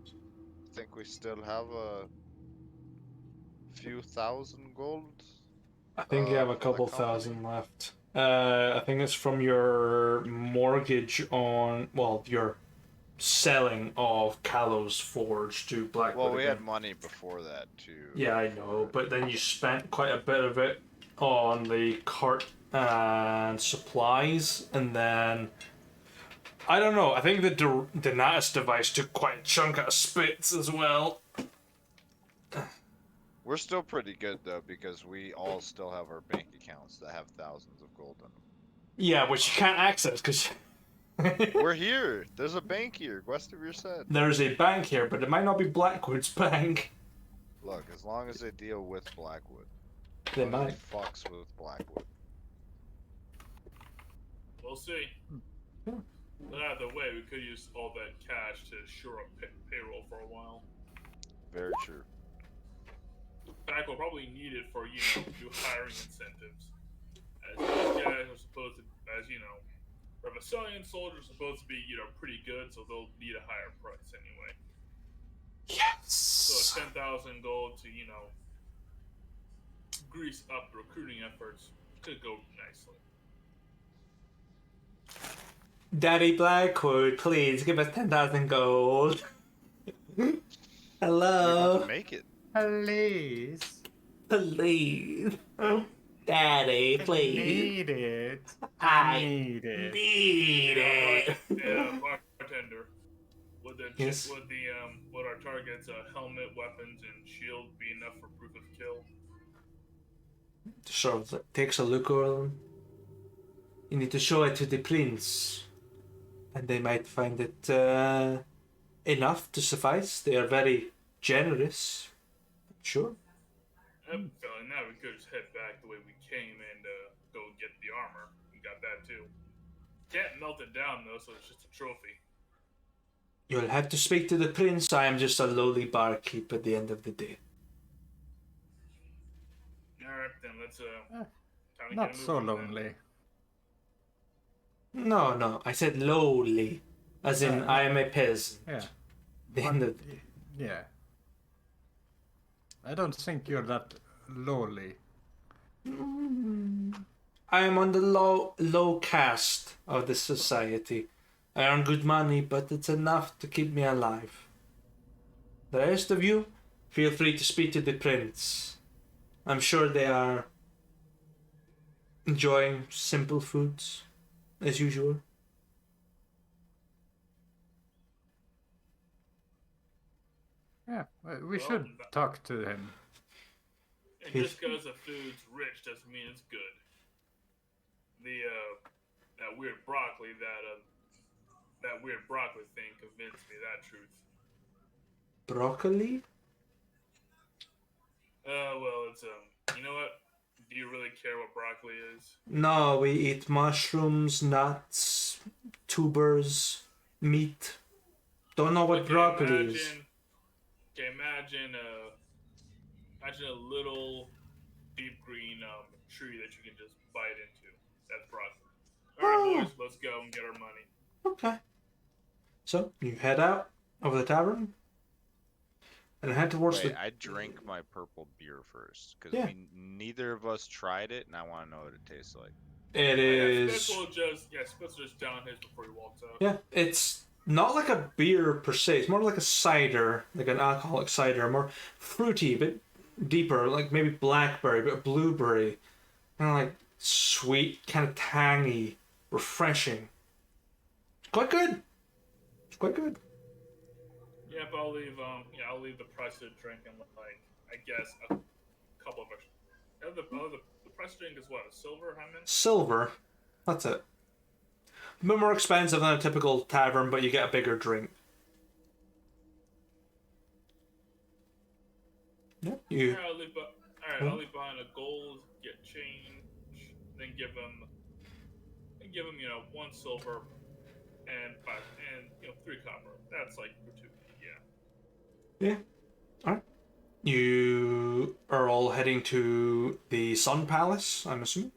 I think we still have a few thousand gold. I think you have a for the couple company. thousand left. I think it's from your mortgage on, well, your selling of Callow's Forge to Blackwood. Well, we again. had money before that too. Yeah, I know, but then you spent quite a bit of it on the cart and supplies, and then I don't know. I think the Donatus device took quite a chunk out of spits as well. We're still pretty good though because we all still have our bank accounts that have thousands of gold in them. Yeah, which you can't access because We're here. There's a bank here. Westivere said. there's a bank here, but it might not be Blackwood's bank. Look, as long as they deal with Blackwood. They As long as might. it fucks with Blackwood. We'll see. Yeah. But either way, we could use all that cash to shore up payroll for a while. Very true. In fact, we'll probably need it for, new hiring incentives. As these guys are supposed to, Revolutionarian soldiers are supposed to be, pretty good, so they'll need a higher price anyway. Yes. So 10,000 gold to, grease up the recruiting efforts could go nicely. Daddy Blackwood, please give us 10,000 gold. We Hello. want to make it. Please. Please. Daddy, please. Need it. I Need it. need it. Yeah, bartender. Would Yes. would our target's helmet, weapons, and shield be enough for proof of kill? Sort of takes a look around. You need to show it to the prince, and they might find it enough to suffice. They are very generous. Sure. I'm feeling that we could just head back the way we came and go get the armor. We got that too. Can't melt it down though, so it's just a trophy. You'll have to speak to the prince. I am just a lowly barkeep at the end of the day. Alright, then let's time to Not get a move so on then. lonely. No, I said lowly. As in, I am a peasant. Yeah. The end of Yeah. I don't think you're that lowly. I am on the low caste of the society. I earn good money, but it's enough to keep me alive. The rest of you, feel free to speak to the prince. I'm sure they are enjoying simple foods, as usual. Yeah, we Well, should talk to him. And If- just because the food's rich doesn't mean it's good. The that weird broccoli that weird broccoli thing convinced me of that truth. Broccoli? Well, it's you know what? Do you really care what broccoli is? No, we eat mushrooms, nuts, tubers, meat. Don't know what Okay, broccoli is. Imagine a little deep green tree that you can just bite into. That's broccoli. All right, boys, let's go and get our money. Okay. So you head out of the tavern and head towards Wait, the. I drank my purple beer first because Yeah. neither of us tried it, and I want to know what it tastes like. It is. Spitz will just down his before he walks out. Yeah, it's not like a beer per se. It's more like a cider, like an alcoholic cider, more fruity, but deeper, like maybe blackberry, but blueberry, kind of like sweet, kind of tangy, refreshing. It's quite good. It's quite good. Yep, I'll leave the price of the drink and like I guess a couple of extra. The price of the drink is what, a silver, Hyman? Silver. That's it. A bit more expensive than a typical tavern, but you get a bigger drink. Yeah, you. Alright, I'll leave behind a gold, get change, then give him, one silver and three copper. That's like gratuity, yeah. Yeah. Alright. You are all heading to the Sun Palace, I'm assuming?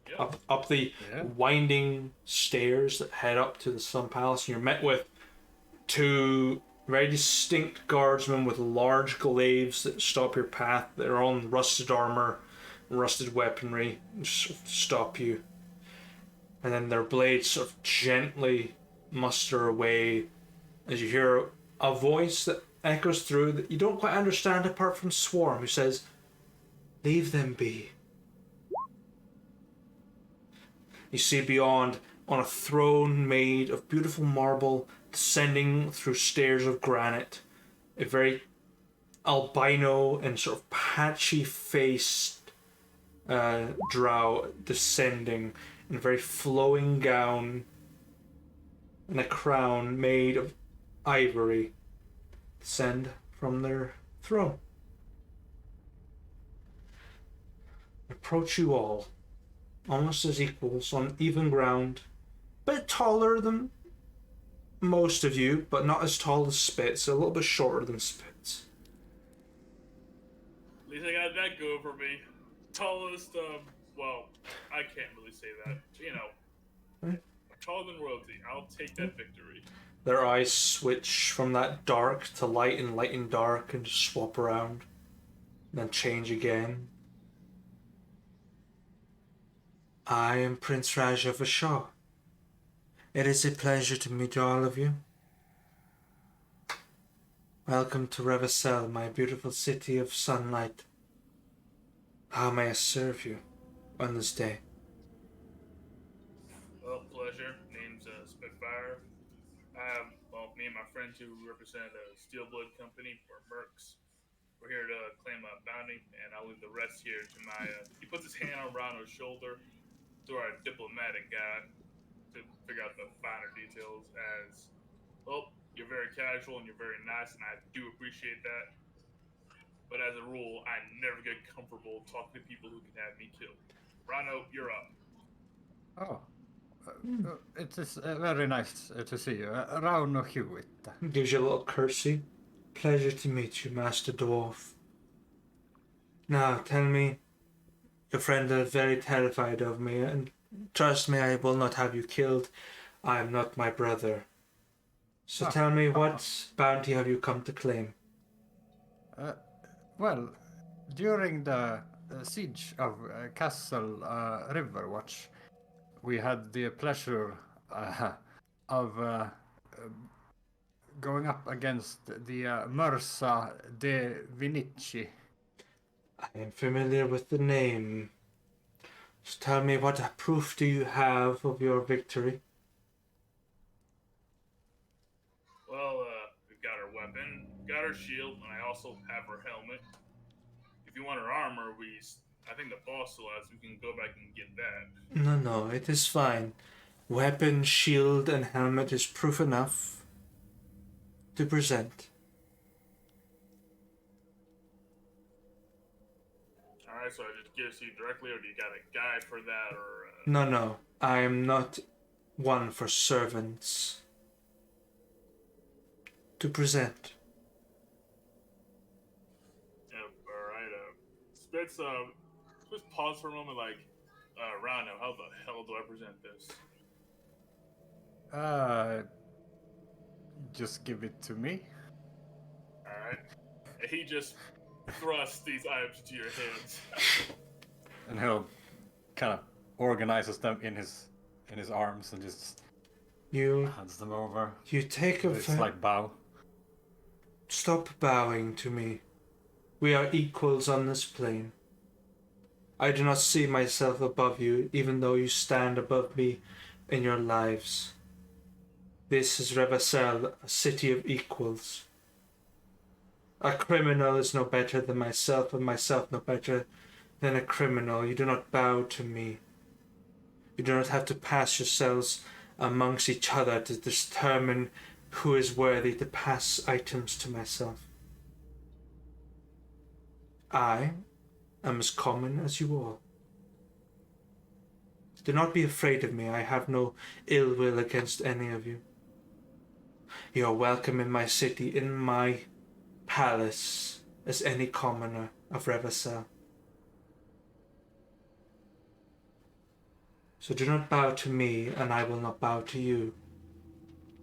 Yep. Up the Yeah. winding stairs that head up to the Sun Palace, and you're met with two very distinct guardsmen with large glaives that stop your path. They're on rusted armor, rusted weaponry, and sort of stop you. And then their blades sort of gently muster away as you hear a voice that echoes through that you don't quite understand apart from Swarm, who says, "Leave them be." You see beyond, on a throne made of beautiful marble, descending through stairs of granite, a very albino and sort of patchy-faced drow descending in a very flowing gown and a crown made of ivory, descend from their throne. Approach you all, almost as equals, on even ground, bit taller than most of you, but not as tall as Spitz, a little bit shorter than Spitz. At least I got that go for me. Tallest, well, I can't really say that. Taller than royalty. I'll take that victory. Their eyes switch from that dark to light and dark and just swap around, and then change again. I am Prince Raj of Ashar. It is a pleasure to meet all of you. Welcome to Revacel, my beautiful city of sunlight. How may I serve you on this day? Well, pleasure. Name's Spitfire. Me and my friends who represent a Steelblood company, or Mercs, we're here to claim a bounty, and I'll leave the rest here to my. He puts his hand around his shoulder to our diplomatic guy to figure out the finer details. As well, you're very casual and you're very nice, and I do appreciate that. But as a rule, I never get comfortable talking to people who can have me killed. Rano, you're up. Oh, it is very nice to see you. Rauno Hewitt. Gives you a little curtsy. Pleasure to meet you, Master Dwarf. Now, tell me, your friends are very terrified of me, and trust me, I will not have you killed. I am not my brother. So tell me, what bounty have you come to claim? Well, during the siege of Castle Riverwatch, we had the pleasure of going up against the Mursa de Vinici. I am familiar with the name. So tell me, what proof do you have of your victory? Well, weapon, got her shield, and I also have her helmet. If you want her armor, I think the boss still has. We can go back and get that. No, no, it is fine. Weapon, shield, and helmet is proof enough to present. All right, so I just give it to you directly, or do you got a guide for that, or? No, no, I am not one for servants. To present. Yeah, all right. Spitz, just pause for a moment, like, Rhino, how the hell do I present this? Just give it to me. All right. And he just thrusts these items into your hands. And he'll kind of organizes them in his arms and just You hands them over. take It's like bow. Stop bowing to me. We are equals on this plane. I do not see myself above you, even though you stand above me in your lives. This is Revasel, a city of equals. A criminal is no better than myself, and myself no better than a criminal. You do not bow to me. You do not have to pass yourselves amongst each other to determine who is worthy to pass items to myself. I am as common as you all. Do not be afraid of me. I have no ill will against any of you. You are welcome in my city, in my palace, as any commoner of Revasel. So do not bow to me, and I will not bow to you.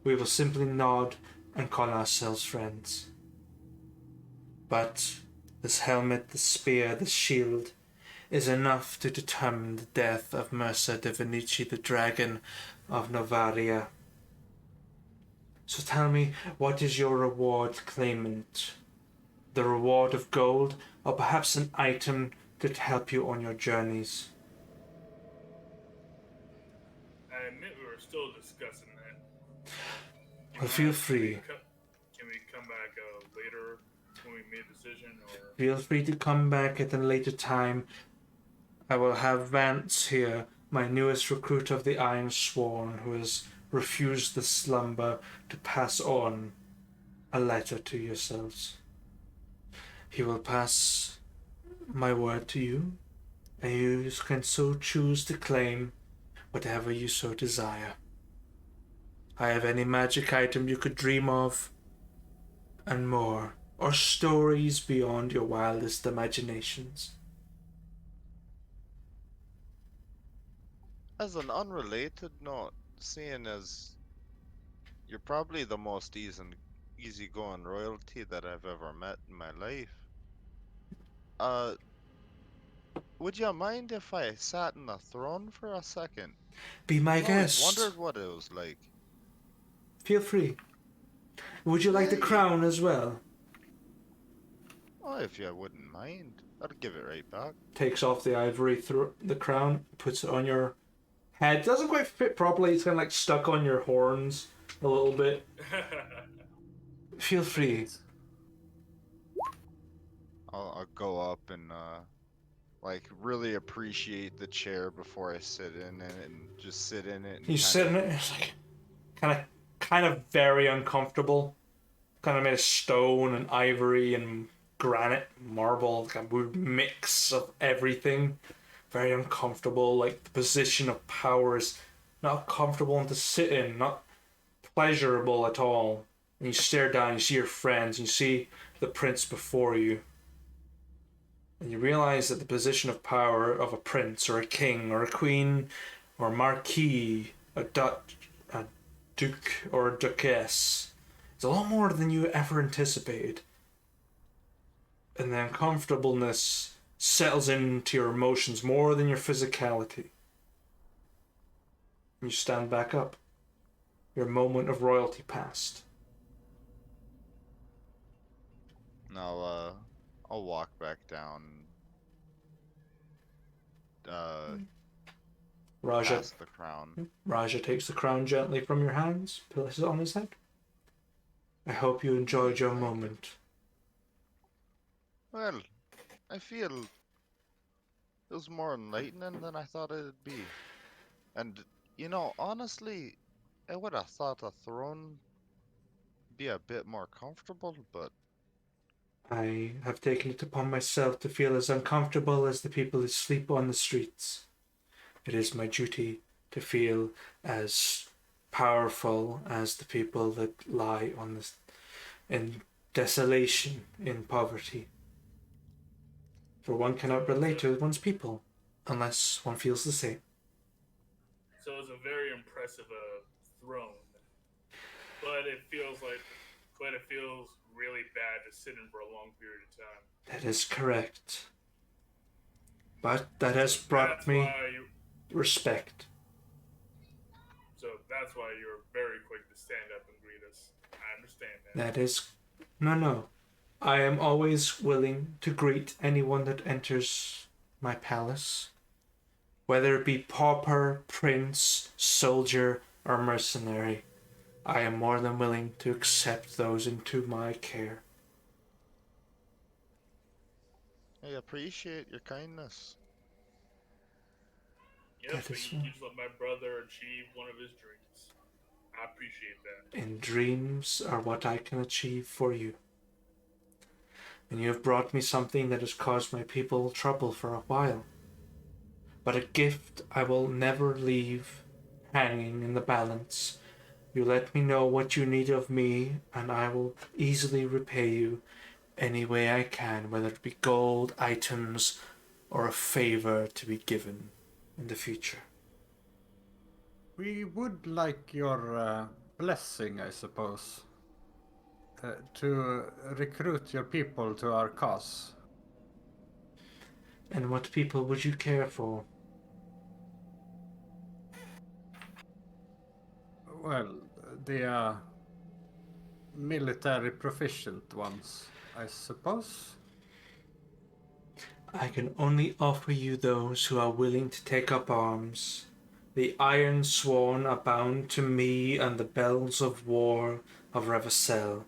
We will simply nod and call ourselves friends. But this helmet, this spear, this shield is enough to determine the death of Mercer de Vinici, the dragon of Novaria. So tell me, what is your reward, claimant? The reward of gold, or perhaps an item to help you on your journeys? I admit we were still discussing that. Well, feel free. Can we come back later when we made a decision, or? Feel free to come back at a later time. I will have Vance here, my newest recruit of the Iron Sworn, who has refused the slumber, to pass on a letter to yourselves. He will pass my word to you, and you can so choose to claim whatever you so desire. I have any magic item you could dream of, and more, or stories beyond your wildest imaginations. As an unrelated note, seeing as you're probably the most easygoing royalty that I've ever met in my life, would you mind if I sat on the throne for a second? Be my I always guest. wondered what it was like. Feel free. Would you like the Hey. crown as well? Oh, if you wouldn't mind, I'd give it right back. Takes off the ivory the crown, puts it on your head. Doesn't quite fit properly. It's kind of like stuck on your horns a little bit. Feel free. I'll go up and like really appreciate the chair before I sit in it and just sit in it. And You sit in it. It's like kind of very uncomfortable. Kind of made of stone and ivory and granite, marble, kind of weird mix of everything. Very uncomfortable. Like the position of power is not comfortable to sit in, not pleasurable at all. And you stare down, you see your friends, and you see the prince before you. And you realize that the position of power of a prince or a king or a queen or a marquis, a duke or a duchess is a lot more than you ever anticipated. And the uncomfortableness settles into your emotions more than your physicality. And you stand back up. Your moment of royalty passed. Now, I'll walk back down. Raja Past the crown. takes the crown gently from your hands, places it on his head. I hope you enjoyed your Thank you. moment. Well, I feel it was more enlightening than I thought it'd be. And, honestly, I would have thought a throne be a bit more comfortable, but I have taken it upon myself to feel as uncomfortable as the people who sleep on the streets. It is my duty to feel as powerful as the people that lie on this in desolation, in poverty. For one cannot relate to one's people unless one feels the same. So it's a very impressive throne, but it feels really bad to sit in for a long period of time. That is correct. But that So has brought me you, respect. so that's why you're very quick to stand up and greet us. I understand that. That is. No. I am always willing to greet anyone that enters my palace, whether it be pauper, prince, soldier, or mercenary. I am more than willing to accept those into my care. I appreciate your kindness. Yes, That but is you just let my brother achieve one of his dreams. I appreciate that. and dreams are what I can achieve for you. And you have brought me something that has caused my people trouble for a while. But a gift I will never leave hanging in the balance. You let me know what you need of me, and I will easily repay you any way I can, whether it be gold, items, or a favor to be given in the future. We would like your blessing, I suppose, to recruit your people to our cause. And what people would you care for? Well, the military proficient ones, I suppose. I can only offer you those who are willing to take up arms. The iron sworn are bound to me and the bells of war of Revacel.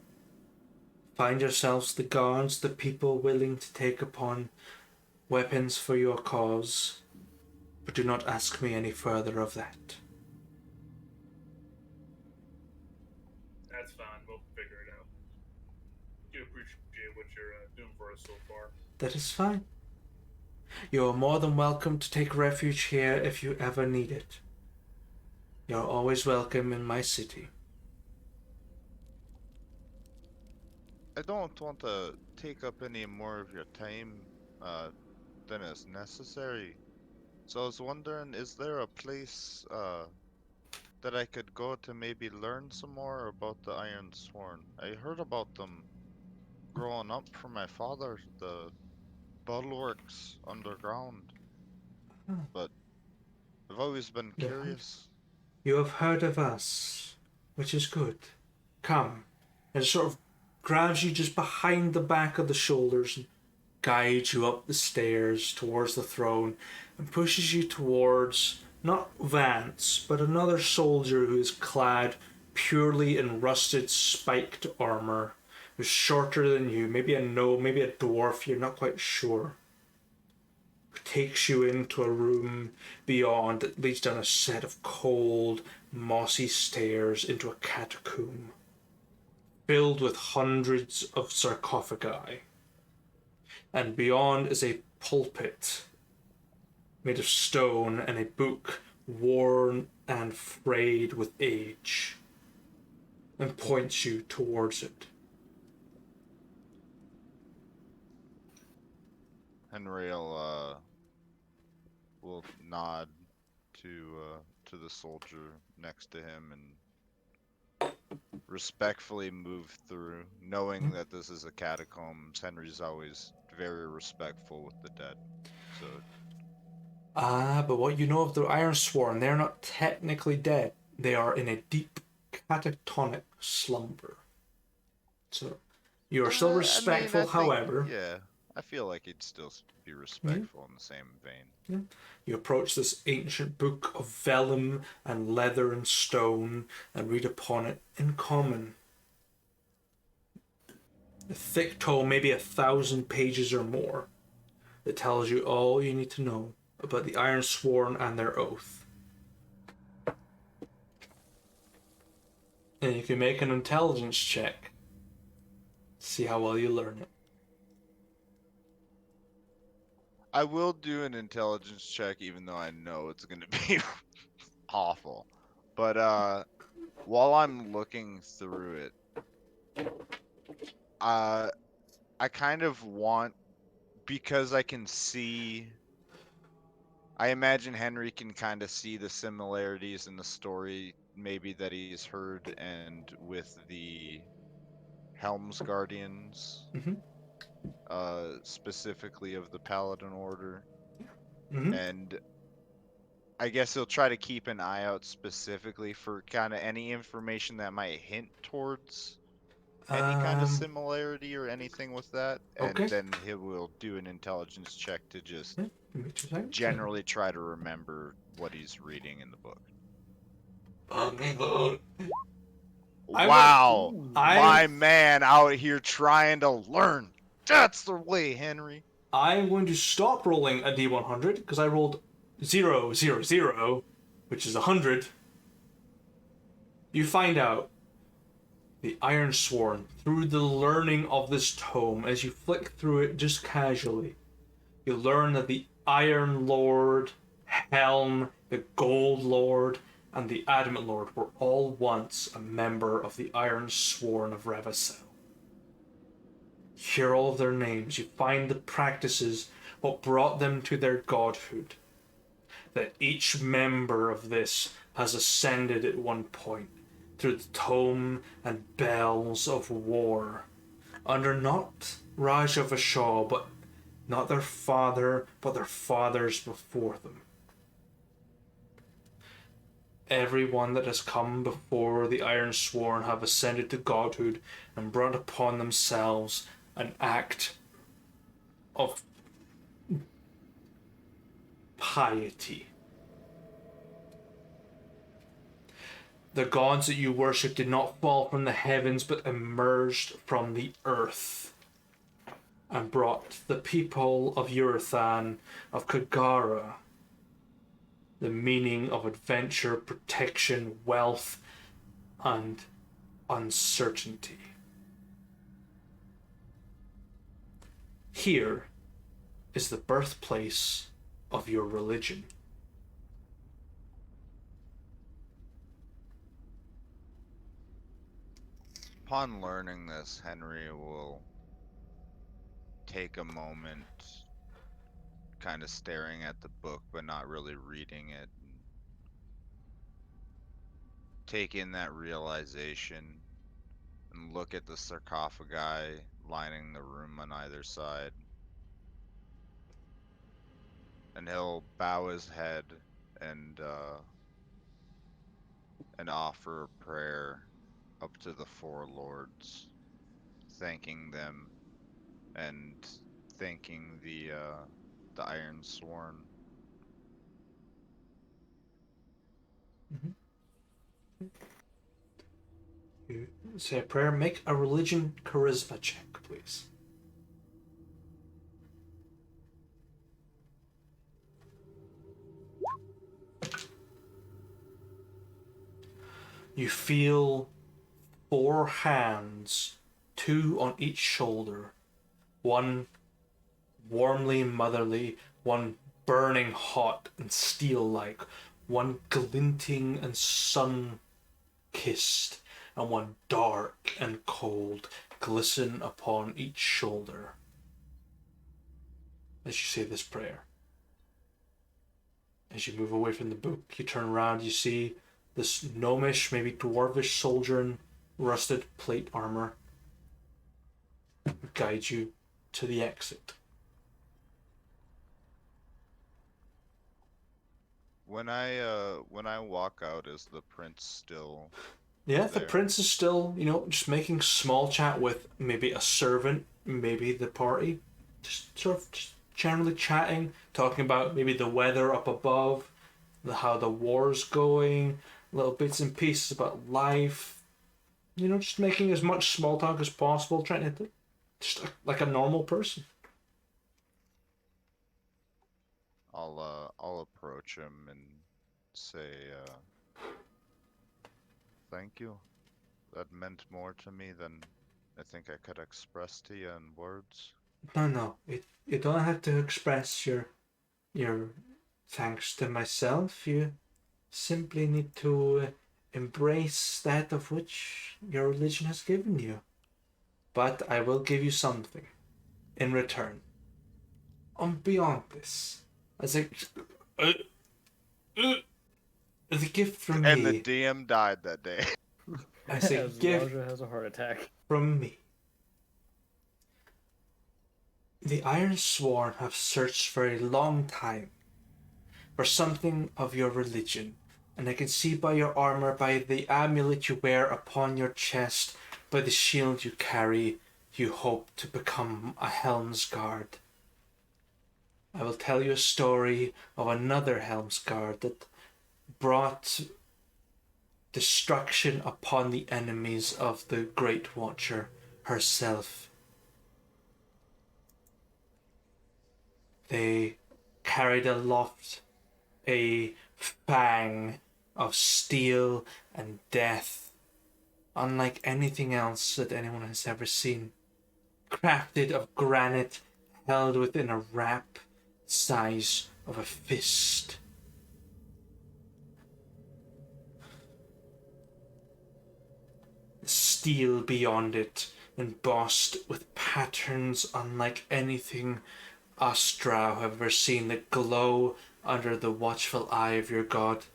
Find yourselves the guards, the people willing to take upon weapons for your cause, but do not ask me any further of that. That's fine. We'll figure it out. Do appreciate what you're doing for us so far. That is fine. You are more than welcome to take refuge here if you ever need it. You are always welcome in my city. I don't want to take up any more of your time than is necessary. So I was wondering, is there a place that I could go to maybe learn some more about the Iron Sworn? I heard about them growing up from my father, the bulwarks underground, but I've always been curious. You have heard of us, which is good. Come. And it sort of grabs you just behind the back of the shoulders and guides you up the stairs towards the throne and pushes you towards not Vance, but another soldier who is clad purely in rusted spiked armor, who's shorter than you, maybe a gnome, maybe a dwarf, you're not quite sure. Takes you into a room beyond that leads down a set of cold, mossy stairs into a catacomb filled with hundreds of sarcophagi. And beyond is a pulpit made of stone and a book worn and frayed with age, and points you towards it. Henry will nod to the soldier next to him and respectfully move through, knowing that this is a catacombs. Henry's always very respectful with the dead. So But what you know of the Ironsworn, they're not technically dead. They are in a deep catatonic slumber. So you are still respectful, however. Yeah, I feel like he'd still be respectful in the same vein. You approach this ancient book of vellum and leather and stone and read upon it in common. A thick tome, maybe 1,000 pages or more, that tells you all you need to know about the Iron Sworn and their oath. And you can make an intelligence check. See how well you learn it. I will do an intelligence check, even though I know it's going to be awful. But while I'm looking through it, I kind of want, because I can see, I imagine Henry can kind of see the similarities in the story, maybe that he's heard, and with the Helm's Guardians, Mm-hmm. specifically of the Paladin Order. Mm-hmm. And I guess he'll try to keep an eye out specifically for kind of any information that might hint towards any kind of similarity or anything with that. Okay. And then he will do an intelligence check to just Yeah, give me 2 seconds. generally try to remember what he's reading in the book. I Wow! Ooh. My man out here trying to learn. That's the way, Henry. I'm going to stop rolling a D100 because I rolled 0, 0, 0, which is 100. You find out the Iron Sworn through the learning of this tome. As you flick through it just casually, you learn that the Iron Lord, Helm, the Gold Lord, and the Adamant Lord were all once a member of the Iron Sworn of Revacel. Hear all of their names. You find the practices, what brought them to their godhood. That each member of this has ascended at one point through the tome and bells of war, under not Raja Vashal, but not their father, but their fathers before them. Everyone that has come before the Iron Sworn have ascended to godhood and brought upon themselves an act of piety. The gods that you worship did not fall from the heavens, but emerged from the earth and brought the people of Urathan, of Kagara, the meaning of adventure, protection, wealth, and uncertainty. Here is the birthplace of your religion. Upon learning this, Henry will take a moment, kind of staring at the book, but not really reading it. And take in that realization and look at the sarcophagi lining the room on either side. And he'll bow his head and offer a prayer up to the four lords, thanking them and thanking the Iron Sworn. You say a prayer. Make a religion charisma check, please. You feel 4 hands, 2 on each shoulder, one warmly motherly, one burning hot and steel-like, one glinting and sun-kissed, and one dark and cold, glisten upon each shoulder as you say this prayer. As you move away from the book, you turn around, you see this gnomish, maybe dwarvish soldier in rusted plate armor guides you to the exit. When I walk out, is the prince still Yeah, the there? prince is still, just making small chat with maybe a servant, maybe the party. Just sort of just generally chatting, talking about maybe the weather up above, how the war's going, little bits and pieces about life. Just making as much small talk as possible, trying to Just like a normal person. I'll approach him and say, thank you. That meant more to me than I think I could express to you in words. No. You don't have to express your thanks to myself. You simply need to embrace that of which your religion has given you. But I will give you something in return. Beyond this, as a uh, uh, as a gift from And the me, DM died that day. as a As gift Raja has a heart attack. from me. The Iron Sworn have searched for a long time for something of your religion, and I can see by your armor, by the amulet you wear upon your chest, by the shield you carry, you hope to become a Helmsguard. I will tell you a story of another Helmsguard that brought destruction upon the enemies of the Great Watcher herself. They carried aloft a fang of steel and death, unlike anything else that anyone has ever seen. Crafted of granite, held within a wrap size of a fist. Steel beyond it, embossed with patterns unlike anything us drow have ever seen that glow under the watchful eye of your god.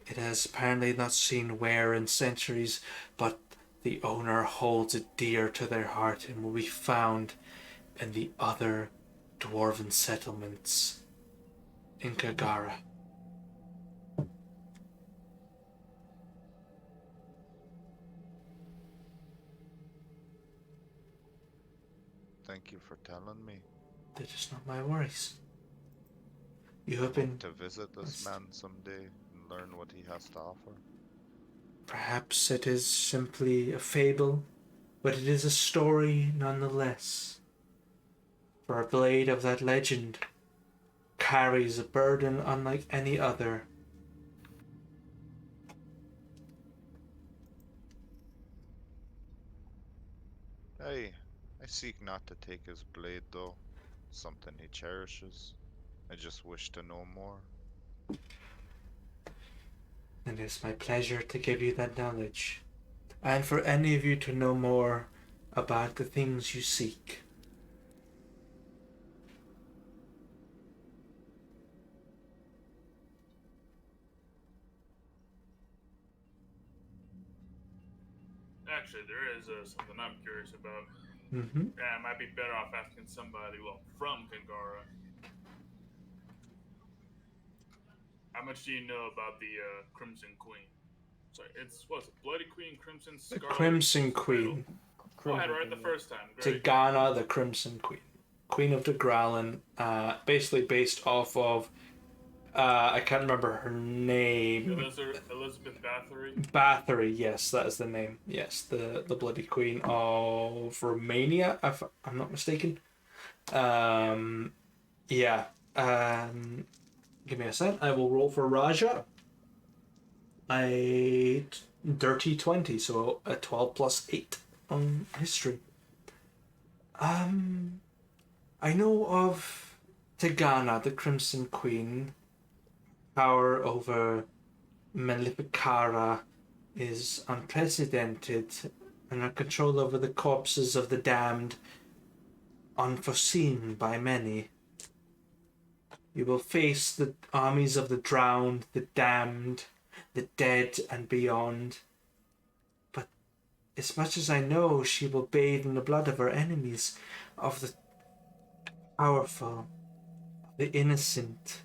It has apparently not seen wear in centuries, but the owner holds it dear to their heart and will be found in the other dwarven settlements in Kagara. Thank you for telling me. That is not my worries. You have Hope been to visit this man someday and learn what he has to offer. Perhaps it is simply a fable, but it is a story nonetheless. For a blade of that legend carries a burden unlike any other. I seek not to take his blade though. Something he cherishes. I just wish to know more. And it is my pleasure to give you that knowledge, and for any of you to know more about the things you seek. Actually, there is something I'm curious about. Mm-hmm. Yeah, I might be better off asking somebody, well, from Kangara. How much do you know about the Crimson Queen? Sorry, it's what's it? Bloody Queen, Crimson, The Scarlet. Crimson Queen. Oh, I had it right the first time. Great. Tigana, the Crimson Queen. Queen of the Growlin, basically based off of, I can't remember her name. Elizabeth Bathory. Bathory, yes, that is the name. Yes, the Bloody Queen of Romania, if I'm not mistaken. Yeah. Give me a sec. I will roll for Raja. A dirty 20, so a 12 plus 8 on history. I know of Tigana, the Crimson Queen. Power over Melifikara is unprecedented, and her control over the corpses of the damned unforeseen by many. You will face the armies of the drowned, the damned, the dead, and beyond. But as much as I know, she will bathe in the blood of her enemies, of the powerful, the innocent,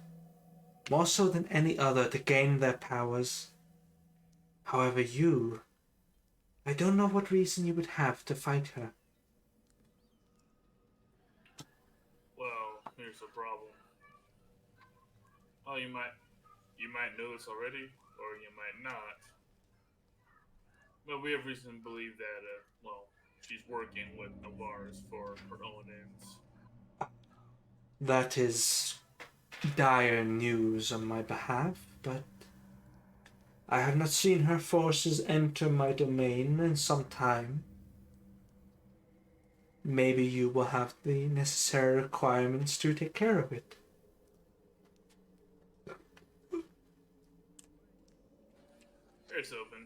more so than any other to gain their powers. However, I don't know what reason you would have to fight her. Well, here's the problem. Oh, you might know this already, or you might not. But we have reason to believe that, she's working with Navarres for her own ends. That is dire news on my behalf, but I have not seen her forces enter my domain in some time. Maybe you will have the necessary requirements to take care of it. It's open.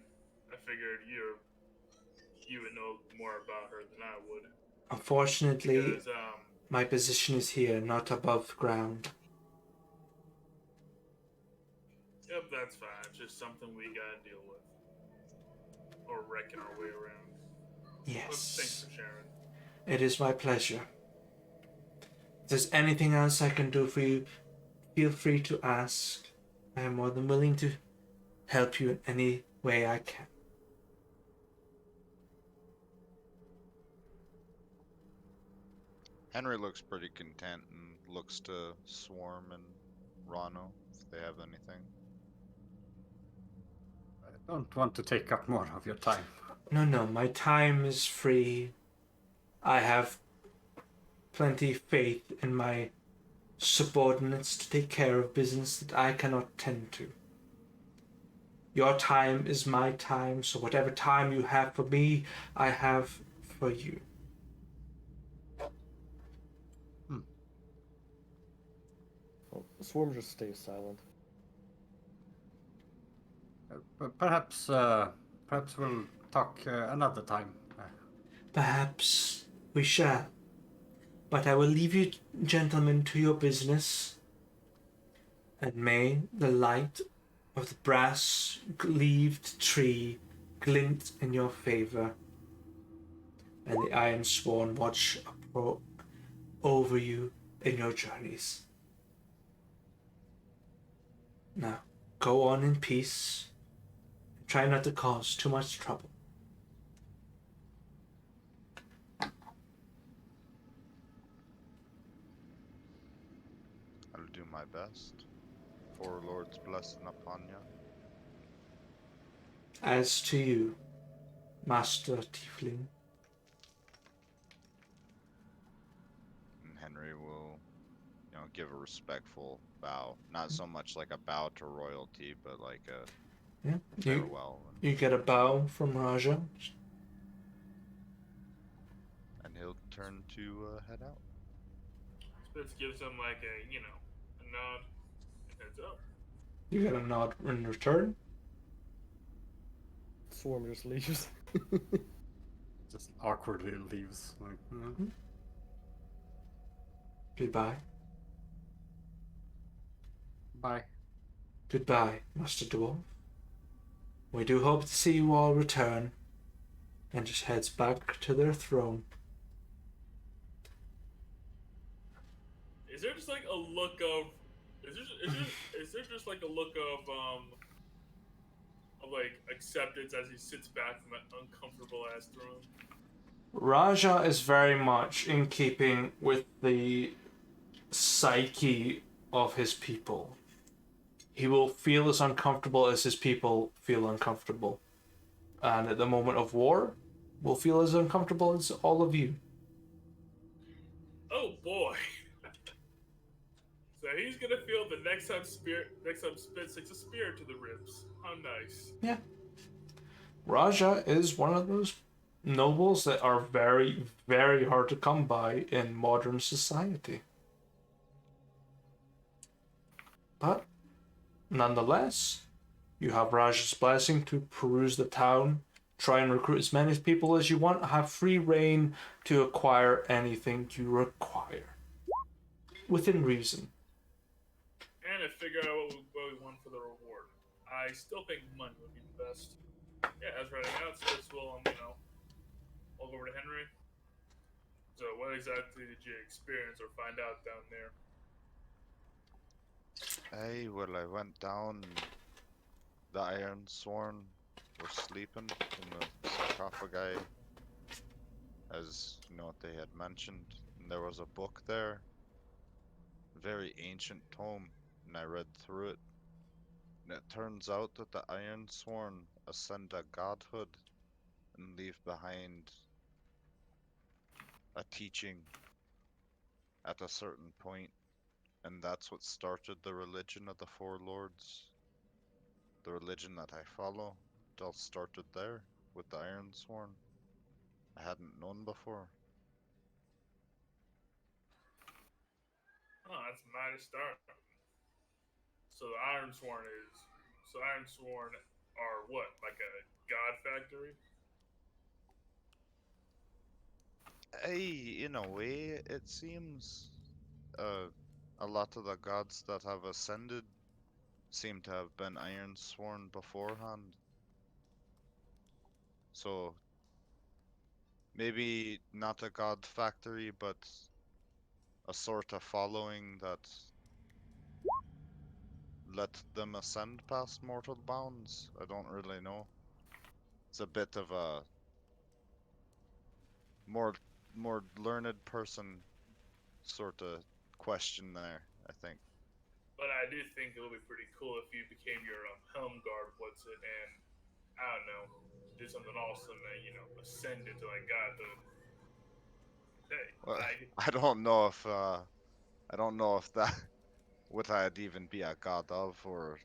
I figured you would know more about her than I would. Unfortunately, Because my position is here, not above ground. yep, that's fine. It's just something we gotta deal with. Or wrecking our way around. Well, thanks Yes, for sharing. it is my pleasure. If there's anything else I can do for you, feel free to ask. I am more than willing to help you in any way I can. Henry looks pretty content and looks to Swarm and Rano if they have anything. I don't want to take up more of your time. No, my time is free. I have plenty faith in my subordinates to take care of business that I cannot tend to. Your time is my time, so whatever time you have for me, I have for you. Well, the swarm just stays silent. Perhaps we'll talk another time. Perhaps we shall. But I will leave you, gentlemen, to your business. And may the light of the brass-leaved tree glint in your favor, and the Iron Sworn watch over you in your journeys. Now, go on in peace, and try not to cause too much trouble. I'll do my best. Four Lord's blessing upon you. As to you, Master Tiefling, And Henry will, give a respectful bow. Not so much like a bow to royalty, but like a yeah, farewell. you get a bow from Raja. And he'll turn to head out. Spitz gives him like a nod and heads up. You get a nod in return. Swarm just leaves. Just awkwardly leaves. Like, Goodbye. Bye. Goodbye, Master Dwarf. We do hope to see you all return. And just heads back to their throne. Is there just like a look of? Is there just like a look of like acceptance as he sits back from that uncomfortable ass throne? Raja is very much in keeping with the psyche of his people. He will feel as uncomfortable as his people feel uncomfortable. And at the moment of war, will feel as uncomfortable as all of you. Oh boy. So he's gonna feel the next time Spitz takes a spear to the ribs. How nice. Yeah. Raja is one of those nobles that are very, very hard to come by in modern society. But, nonetheless, you have Raja's blessing to peruse the town, try and recruit as many people as you want, have free reign to acquire anything you require. Within reason. And to figure out what we want for the reward. I still think money would be the best. Yeah, as right now, Spitz will, I'll go over to Henry. So, what exactly did you experience or find out down there? Hey, well, I went down. The Iron Sworn was sleeping in the sarcophagi, as they had mentioned. And there was a book there, a very ancient tome, and I read through it. And it turns out that the Iron Sworn ascend to godhood and leave behind a teaching at a certain point, and that's what started the religion of the Four Lords. The religion that I follow, it all started there with the Iron Sworn. I hadn't known before. Oh, that's a mighty start. So the Iron Sworn is. So Iron Sworn are what? Like a god factory? In a way, it seems. Uh, a lot of the gods that have ascended seem to have been Iron Sworn beforehand. So maybe not a god factory, but a sort of following that let them ascend past mortal bounds. I don't really know. It's a bit of a more more learned person sort of question there, I think. But I do think it would be pretty cool if you became your helm guard, what's it, and I don't know, do something awesome and ascend into like godhood. Hey, Well, I I don't know if that would I'd even be a god of, or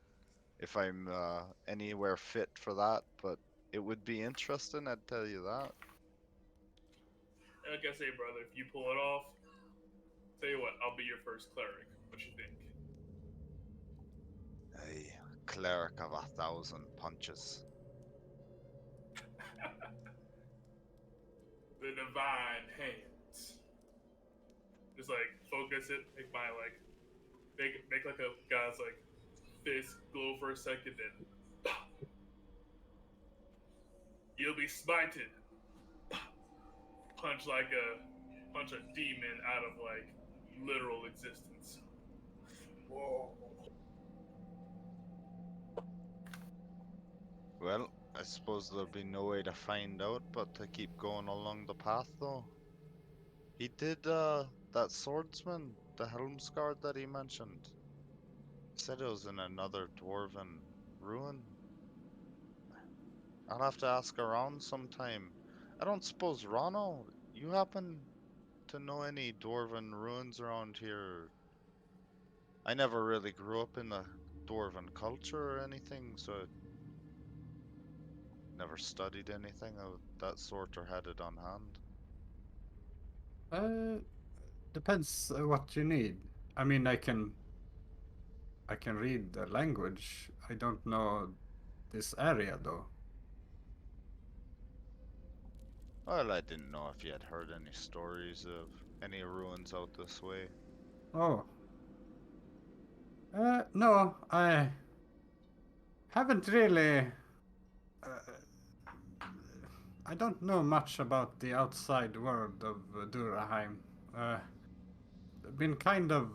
if I'm anywhere fit for that, but it would be interesting, I'd tell you that. like I say, brother, if you pull it off, tell you what, I'll be your first cleric. What you think? A cleric of 1,000 punches. The divine hands. Just like focus it, make my like make like a guy's like fist glow for a second, then you'll be smited. Punch a demon out of like literal existence. Whoa. Well, I suppose there'll be no way to find out but to keep going along the path, though. He did, that swordsman, the Helmsguard that he mentioned. He said it was in another dwarven ruin. I'll have to ask around sometime. I don't suppose, Ronald, you happen to know any dwarven ruins around here? I never really grew up in the dwarven culture or anything, so I never studied anything of that sort or had it on hand. Uh, Depends what you need. I mean, I can read the language. I don't know this area though. Well, I didn't know if you had heard any stories of any ruins out this way. Oh, no, I haven't really. Uh, I don't know much about the outside world of Duraheim. Uh, been kind of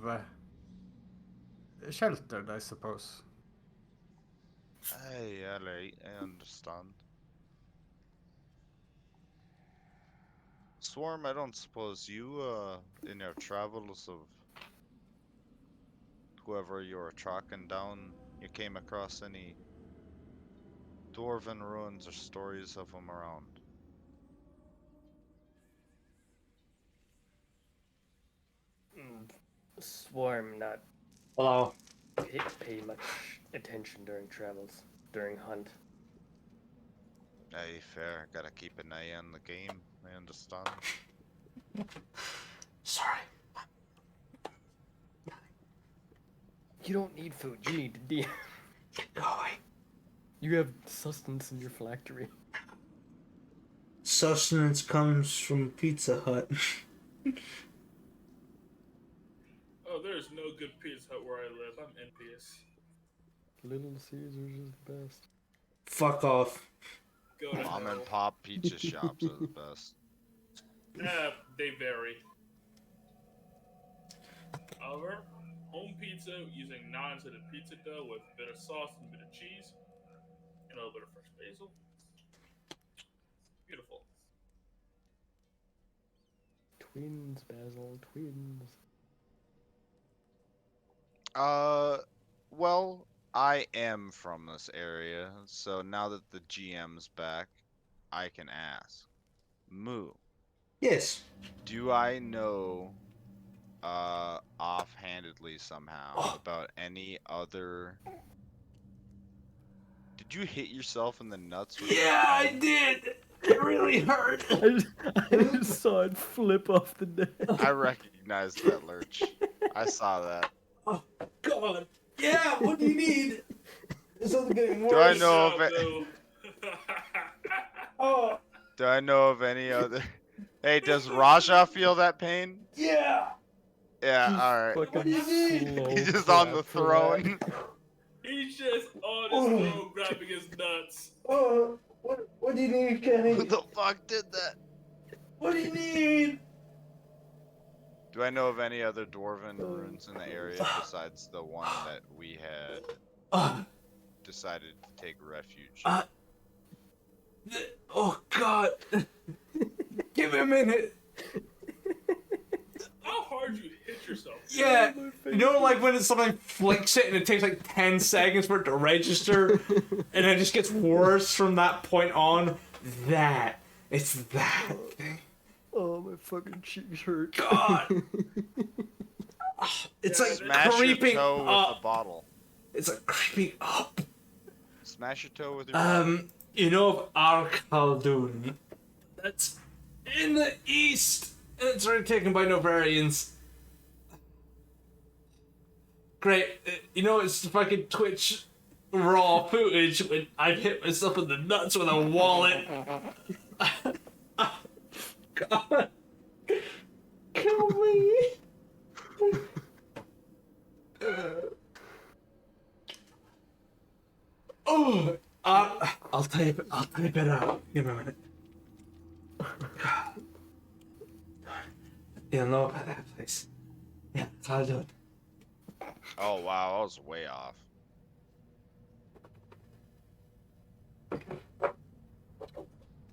sheltered, I suppose. Aye, alright, I understand. Swarm, I don't suppose you, in your travels of whoever you were tracking down, you came across any dwarven ruins or stories of them around? Swarm not Hello. pay much attention during travels, during hunt. Aye, fair. Gotta keep an eye on the game. I understand. Sorry. You don't need food. You need to Get going. You have sustenance in your phylactery. Sustenance comes from Pizza Hut. Oh, there's no good Pizza Hut where I live. I'm envious. Little Caesars is the best. Fuck off. Go to Mom hell. and pop pizza shops are the best. They vary. However, home pizza using non-acidic pizza dough with a bit of sauce and a bit of cheese and a little bit of fresh basil. Beautiful. Twins, Basil, twins. Well, I am from this area, so now that the GM's back, I can ask. Moo, Yes. Do I know, offhandedly somehow about any other? Did you hit yourself in the nuts with your Yeah, I pen? did. It really hurt. I just saw it flip off the desk. I recognized that lurch. I saw that. Oh God. Yeah. What do you need? This is getting Do I worse. know Good of job, it? Bill. Oh Do I know of any other? Hey, does Raja feel that pain? yeah. Yeah. Just All right. fucking slow He's just on the clap for that. throne. He's just on his throne grabbing his nuts. Oh, what do you need, Kenny? Who the fuck did that? What do you need? Do I know of any other dwarven ruins in the area besides the one that we had decided to take refuge in? Oh God. Give me a minute. How hard you hit yourself? Yeah. Oh, my You know, face. like when something flicks it and it takes like 10 seconds for it to register, and it just gets worse from that point on. It's that thing. Oh, my fucking cheeks hurt. God. It's Yeah, like Smash your creeping toe with the up. bottle. It's like creeping up. Smash your toe with your bottle. You know of Khaldun? That's in the east. And it's already taken by Novarians. Great. You know, it's fucking Twitch raw footage when I hit myself in the nuts with a wallet. God. Kill me. Oh, I'll type it out. Give me a minute. You'll know about that place. Yeah, I'll do it. Oh wow, I was way off.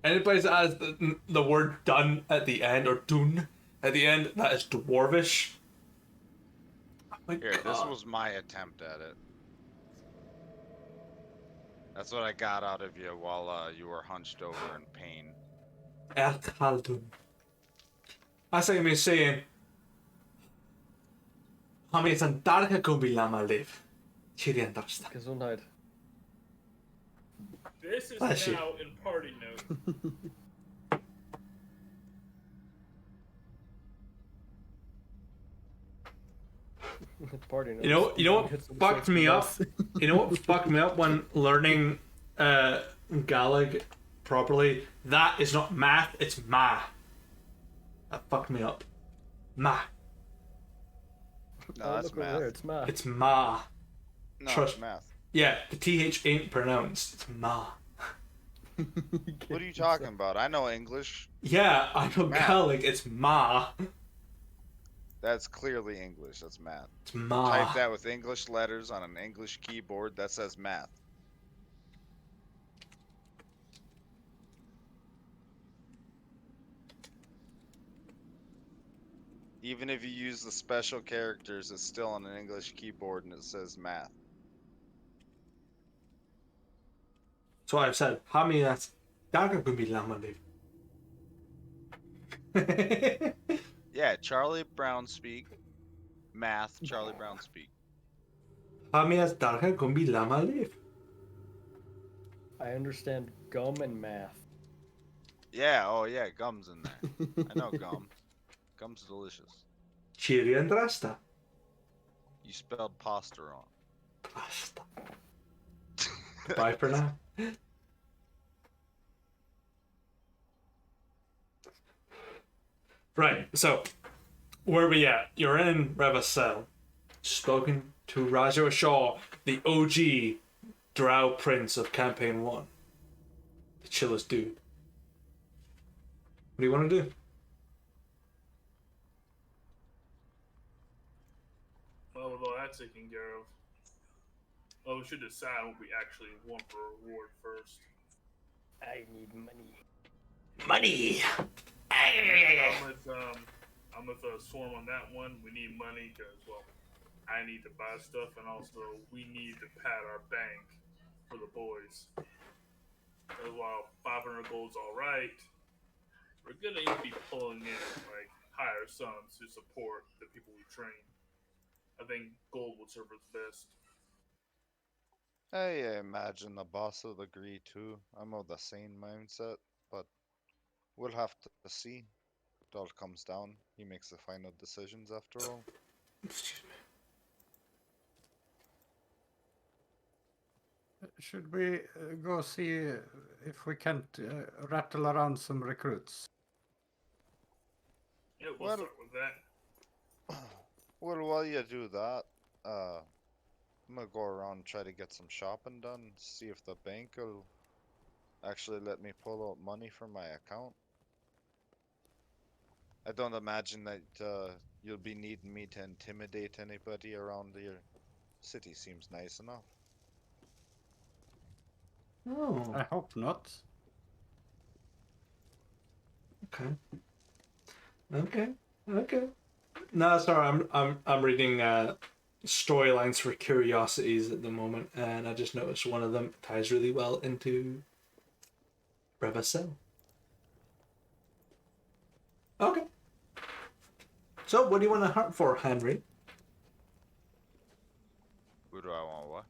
Any place that has the word done at the end, or dun at the end, that is Dwarvish. Oh my Here, this God. was my attempt at it. That's what I got out of you while you were hunched over in pain. Khaldun. That's like me saying, Hami is an darka gumbi lama live. Chirian darsta. Gesundheit. This is Bless you. now in party note. Party You know what Hit some fucked sex me up? nuts. You know what fucked me up when learning Gaelic properly? That is not math, it's ma. That fucked me up. Ma. No, Oh, that's look over math. there, it's math. It's ma. No, trust- it's math. Yeah, the TH ain't pronounced. It's ma. What are you talking about? I know English. Yeah, I know Math. Gaelic, it's ma. That's clearly English. That's math. It's ma. Type that with English letters on an English keyboard. That says math. Even if you use the special characters, it's still on an English keyboard and it says math. So I've said, Hami that's darka gumbi lama live. Yeah, Charlie Brown speak. Math, Charlie Brown speak. Hami that's darka gumbi lama live. I understand gum and math. Yeah, oh yeah, gum's in there. I know gum. Gum's delicious. Chirian drasta. You spelled pasta wrong. Pasta. Bye for now. Right, so where we at? You're in Revacel. Spoken to Raja Shaw, the OG Drow Prince of Campaign 1. The chillest dude. What do you want to do? Well, with all that taken care of, well, we should decide what we actually want for a reward first. I need money. Money! I'm with Swarm on that one. We need money because, well, I need to buy stuff, and also we need to pad our bank for the boys. As while 500 gold's all right, we're gonna even be pulling in like higher sons to support the people we train. I think gold would serve us best. I imagine the boss will agree too. I'm of the same mindset, but we'll have to see. It all comes down. He makes the final decisions after all. Excuse me. Should we go see if we can't rattle around some recruits? Yeah, we'll Well- start with that. Well, while you do that, I'm gonna go around and try to get some shopping done. See if the bank will actually let me pull out money from my account. I don't imagine that you'll be needing me to intimidate anybody around your city. Seems nice enough. Oh, I hope not. okay. Okay. No, sorry. I'm reading storylines for curiosities at the moment, and I just noticed one of them ties really well into Revacel. Okay. So, what do you want to hunt for, Henry? Who do I want? What?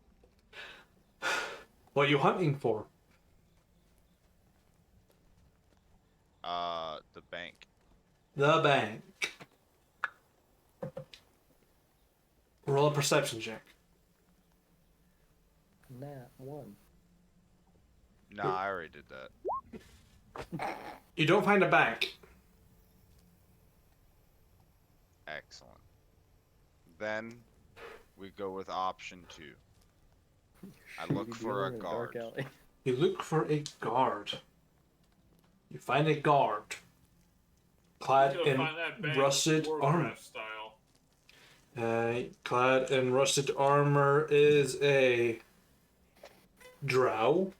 What are you hunting for? The bank. The bank. Roll a perception check. Nat 1. Nah, I already did that. You don't find a bank. Excellent. Then we go with option 2. I look Shady for a dealer in dark guard. alley. You look for a guard. You find a guard. Clad We're gonna in find that bank rusted Warcraft armor. style. Clad in rusted armor is a drow.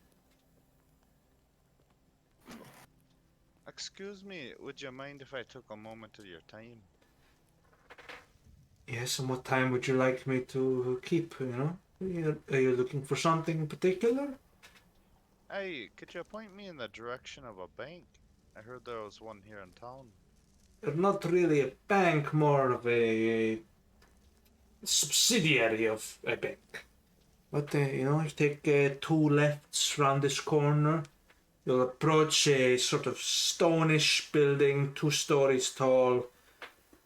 Excuse me, would you mind if I took a moment of your time? Yes, and what time would you like me to keep, you know? Are you looking for something in particular? Hey, could you point me in the direction of a bank? I heard there was one here in town. Not really a bank, more of a subsidiary of a bank. But, you know, you take 2 lefts round this corner. You'll approach a sort of stonish building, 2 stories tall.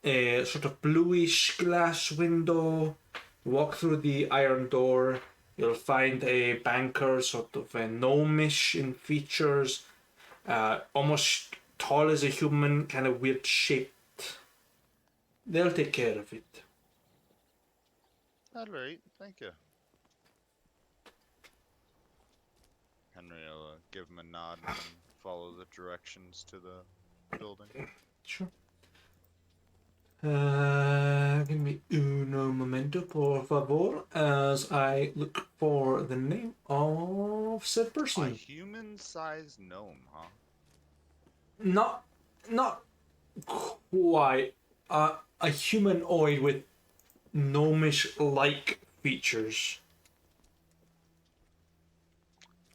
A sort of bluish glass window. Walk through the iron door. You'll find a banker, sort of gnomish in features. Almost tall as a human, kind of weird shaped. They'll take care of it. Alright, thank you. Henry will give him a nod and follow the directions to the building. Sure. Give me uno momento, por favor, as I look for the name of said A person. human-sized gnome, huh? Not quite. A humanoid with gnomish-like features.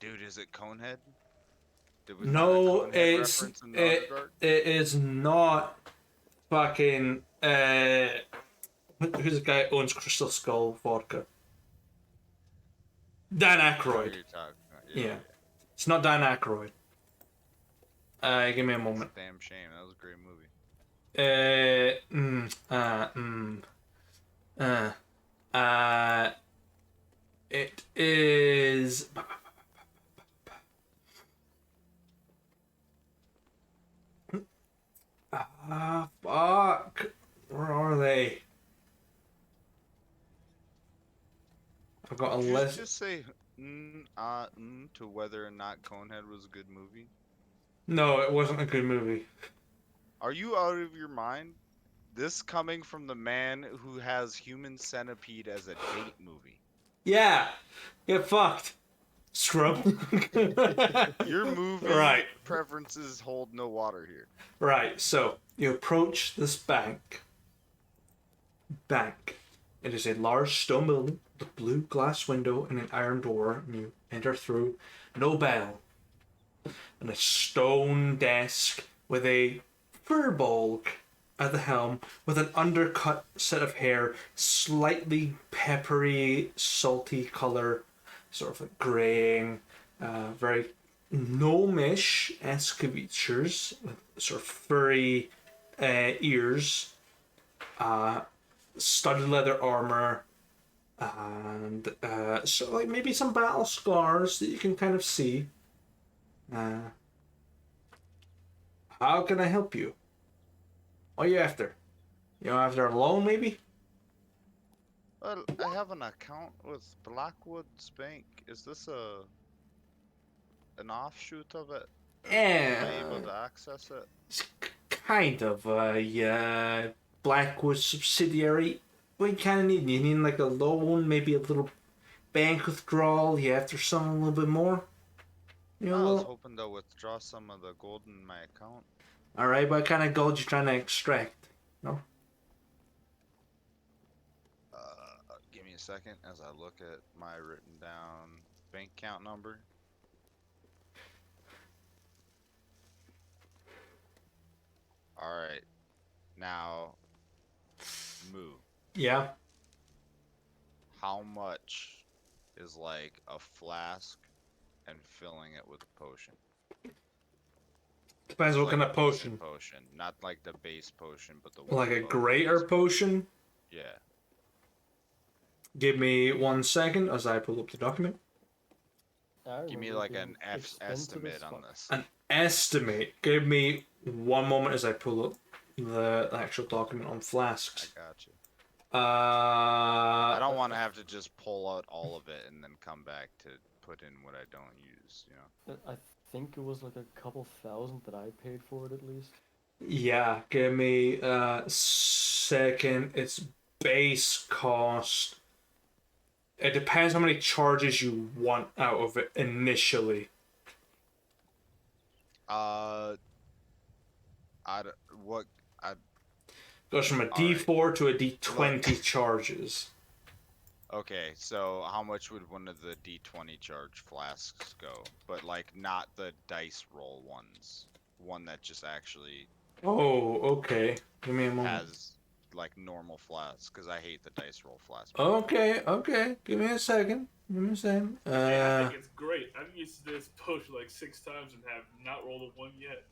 Dude, is it Conehead? Did we find a No, Conehead it's reference in the it, Underdark? it is not fucking who's the guy who owns Crystal Skull vodka? Dan That's what Aykroyd. you're talking about. Yeah. It's not Dan Aykroyd. Give me a It's a moment. damn shame. That was a great movie. It is. Fuck. Where are they? I've got a Did you list. just say to whether or not Conehead was a good movie? No, it wasn't a good movie. Are you out of your mind? This coming from the man who has Human Centipede as a date movie. Yeah, get fucked, scrub. Your movie Right. preferences hold no water here. Right, so you approach this bank. It is a large stone building with a blue glass window and an iron door, and you enter through. No bell. And a stone desk with a furbolg at the helm, with an undercut set of hair, slightly peppery, salty color, sort of like graying, very gnomish-esque features, with sort of furry ears, studded leather armor, and so like maybe some battle scars that you can kind of see. How can I help you? What are you after? You after a loan, maybe? Well, I have an account with Blackwood's Bank. Is this an offshoot of it? Am I able to access it? It's kind of a Blackwood subsidiary. What you kind of need? You need like a loan, maybe a little bank withdrawal. You after something a little bit more? You I know, was hoping to withdraw some of the gold in my account. all right, what kind of gold you trying to extract? No. Give me a second as I look at my written down bank account number. Alright. Now, Moo, Yeah. how much is like a flask and filling it with a potion? Depends what Like kind a of decent potion. potion, not like the base potion, but the Like one a above greater base. potion. Yeah. Give me 1 second as I pull up the document. I Give me remember like being an expensive estimate as on fuck. this. An estimate. Give me 1 moment as I pull up the actual document on I flasks. got you. I I don't want to have to just pull out all of it and then come back to put in what I don't use, you know? I think it was like a couple thousand that I paid for it at least. Yeah, give me a second. It's base cost. It depends how many charges you want out of it initially. I d- what I Goes from a All right. D4 to a D20 charges. Okay, so how much would one of the D20 charge flasks go? But like not the dice roll ones. One that just actually Oh, okay. Give me a moment. has like normal flasks, because I hate the dice roll flask. Okay. Give me a second. Hey, I think it's great. I've used this potion like 6 times and have not rolled a 1 yet.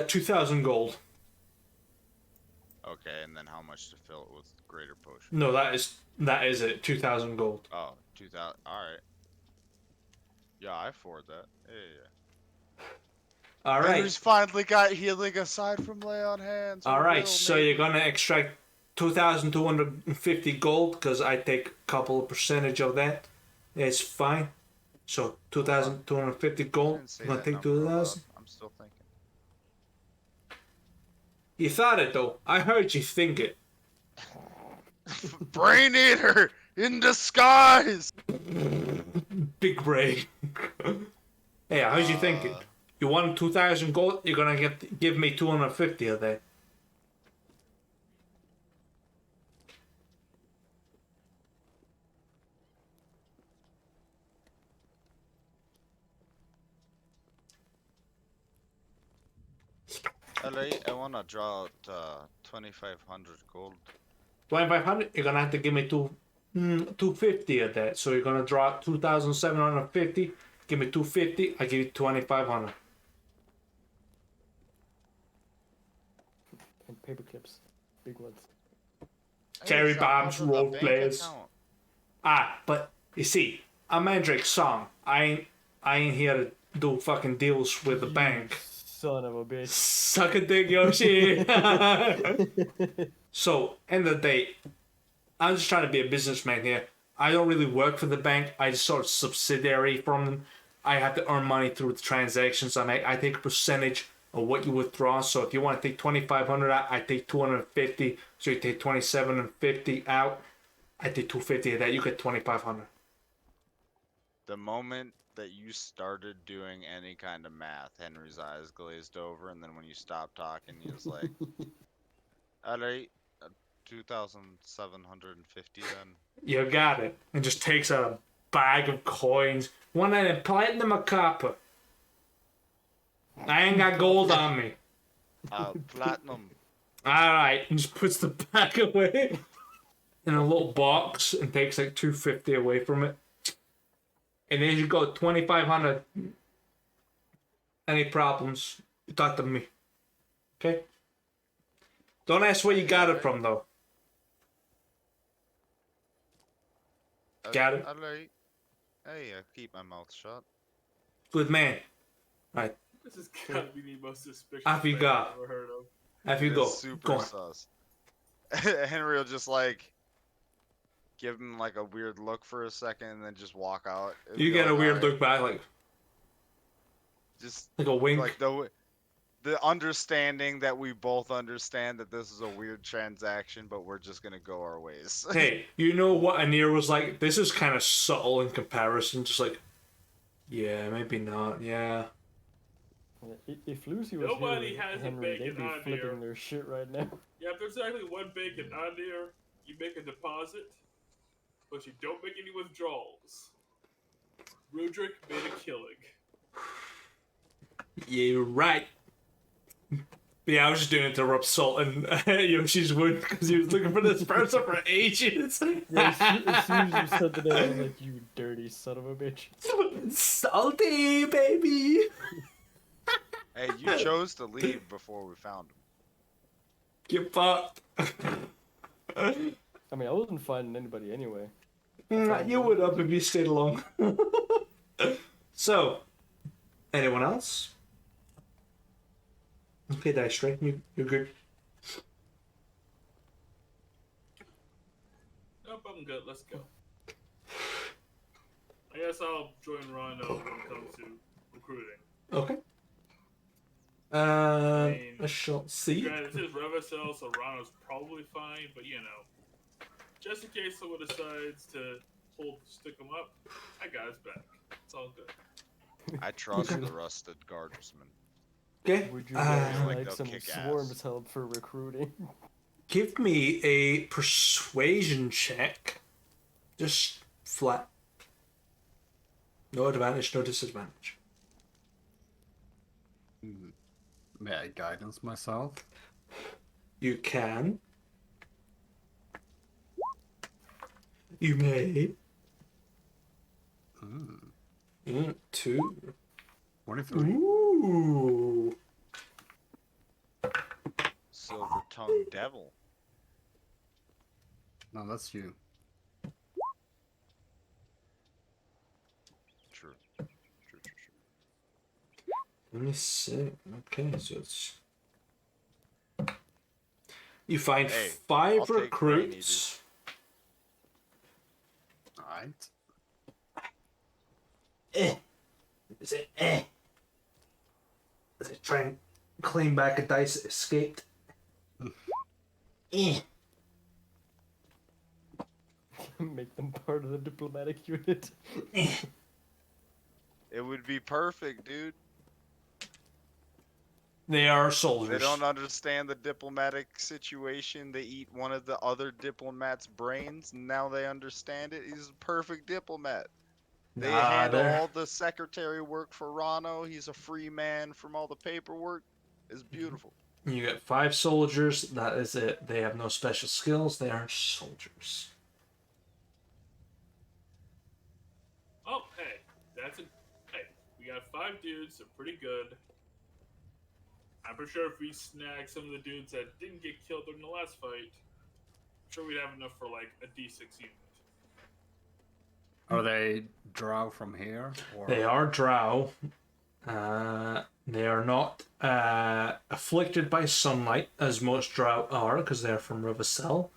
2,000 gold. Okay, and then how much to fill it with greater potion? No, that is it. 2,000 gold. Oh, 2,000. All right. Yeah, I afford that. Yeah. All right. Henry's finally got healing aside from lay on hands. All We right. will, So maybe. you're gonna extract 2,250 gold because I take a couple of percentage of that. It's fine. So 2,250 I gold. didn't say I'm gonna that take number out 2,000. loud. I'm still thinking. You thought it though. I heard you think it. Brain eater in disguise. Big brain. Hey, how's you thinking? You want 2,000 gold? You're gonna give me 250 of that. Alright, I wanna draw out 2,500 gold. 2,500. You're gonna have to give me 250 of that. So you're gonna draw 2,750. Give me 250. I give you 2,500. And paper clips. Big ones. Cherry Hey, bombs, Sam, how's role the bank players. account? But you see, I'm Mandrake's song. I ain't here to do fucking deals with the bank. Son of a bitch. Suck a dick, Yoshi. So, end of the day, I'm just trying to be a businessman here. I don't really work for the bank. I just sort of subsidiary from them. I have to earn money through the transactions I make. I take a percentage of what you withdraw. So if you want to take 2,500 out, I take 250. So you take 2,750 out. I take 250 of that. You get 2,500. The moment that you started doing any kind of math, Henry's eyes glazed over, and then when you stopped talking, he was like, alright, 2,750 then. You got it. And just takes out a bag of coins. One in platinum or copper. I ain't got gold on me. Platinum. Alright, and just puts the bag away in a little box and takes like 250 away from it. And then you go 2,500. Any problems, you talk to me. Okay? Don't ask where you got it from, though. Got it? Hey, I keep my mouth shut. Good man. Right. This has gotta be the most suspicious Off you thing go. I've ever heard of. Have you It go. is super Go on. sus. Henry will just like give him like a weird look for a second and then just walk out. It'd You be get a like, weird "Alright." look back, like Just a wink. like the understanding that we both understand that this is a weird transaction, but we're just gonna go our ways. Hey, you know what Anir was like? This is kind of subtle in comparison. Just like, yeah, maybe not. Yeah. If Lucy was Nobody here, has a Henry, they'd bacon be on flipping here. their shit right now. Yeah, if there's actually one bacon on there, you make a deposit, but you don't make any withdrawals. Rudrick made a killing. Yeah, you're right. Yeah, I was just doing it to rub salt in Yoshi's wound because he was looking for this person for ages. Yeah, as soon as you said the name, I was like, you dirty son of a bitch. Salty, baby. Hey, you chose to leave before we found him. Get fucked. I mean, I wasn't finding anybody anyway. You would have if you stayed along. So, anyone else? Okay, Dice Strike, you're good. Nope, I'm good. Let's go. I guess I'll join Rondo when it comes to recruiting. Okay. mean, I shall see. Granted, this is Revacel, so Rondo's probably fine, but you know, just in case someone decides to stick him up, I got his back. It's all good. I trust the rusted guardsman. Okay. Would you guys like like they'll some kick swarms ass. help for recruiting? Give me a persuasion check. Just flat. No advantage, no disadvantage. May I guidance myself? You can. You may. Hmm. 2. 23. Ooh. Silver tongued devil. No, that's you. True. True. Let me see. Okay, so it's. You find Hey, 5 I'll take recruits. Alright. Is it Is it try and claim back a dice that escaped? Make them part of the diplomatic unit. It would be perfect, dude. They are soldiers. They don't understand the diplomatic situation. They eat one of the other diplomats' brains, and now they understand it. He's a perfect diplomat. They handle all the secretary work for Rano. He's a free man from all the paperwork. It's beautiful. You get 5 soldiers. That is it. They have no special skills. They are soldiers. Oh, hey, we got 5 dudes. They're pretty good. I'm pretty sure if we snag some of the dudes that didn't get killed during the last fight, I'm sure we'd have enough for like a D6 unit. Are they drow from here? Or... They are drow. They are not afflicted by sunlight, as most drow are, because they're from Revacel.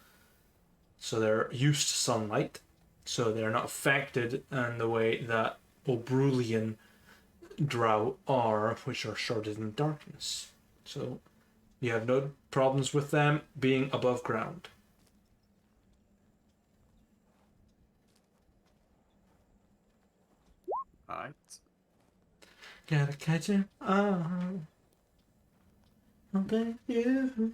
So they're used to sunlight. So they're not affected in the way that Obrulian drow are, which are shrouded in darkness. So you have no problems with them being above ground. Alright. Gotta catch him. Oh, thank you.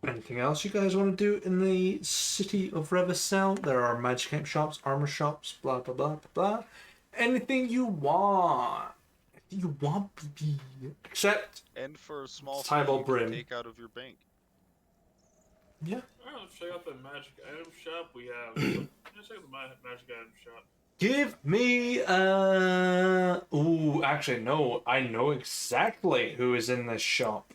And Anything else you guys want to do in the city of Revicel? There are magic item shops, armor shops, blah blah blah blah blah. Anything you want. You want, baby. Except And for a small fee, Tybal you Brim. can take out of your bank. yeah. Alright, let's check out the magic item shop. We have. Let's check out the magic item shop. Give me ooh, actually no, I know exactly who is in this shop.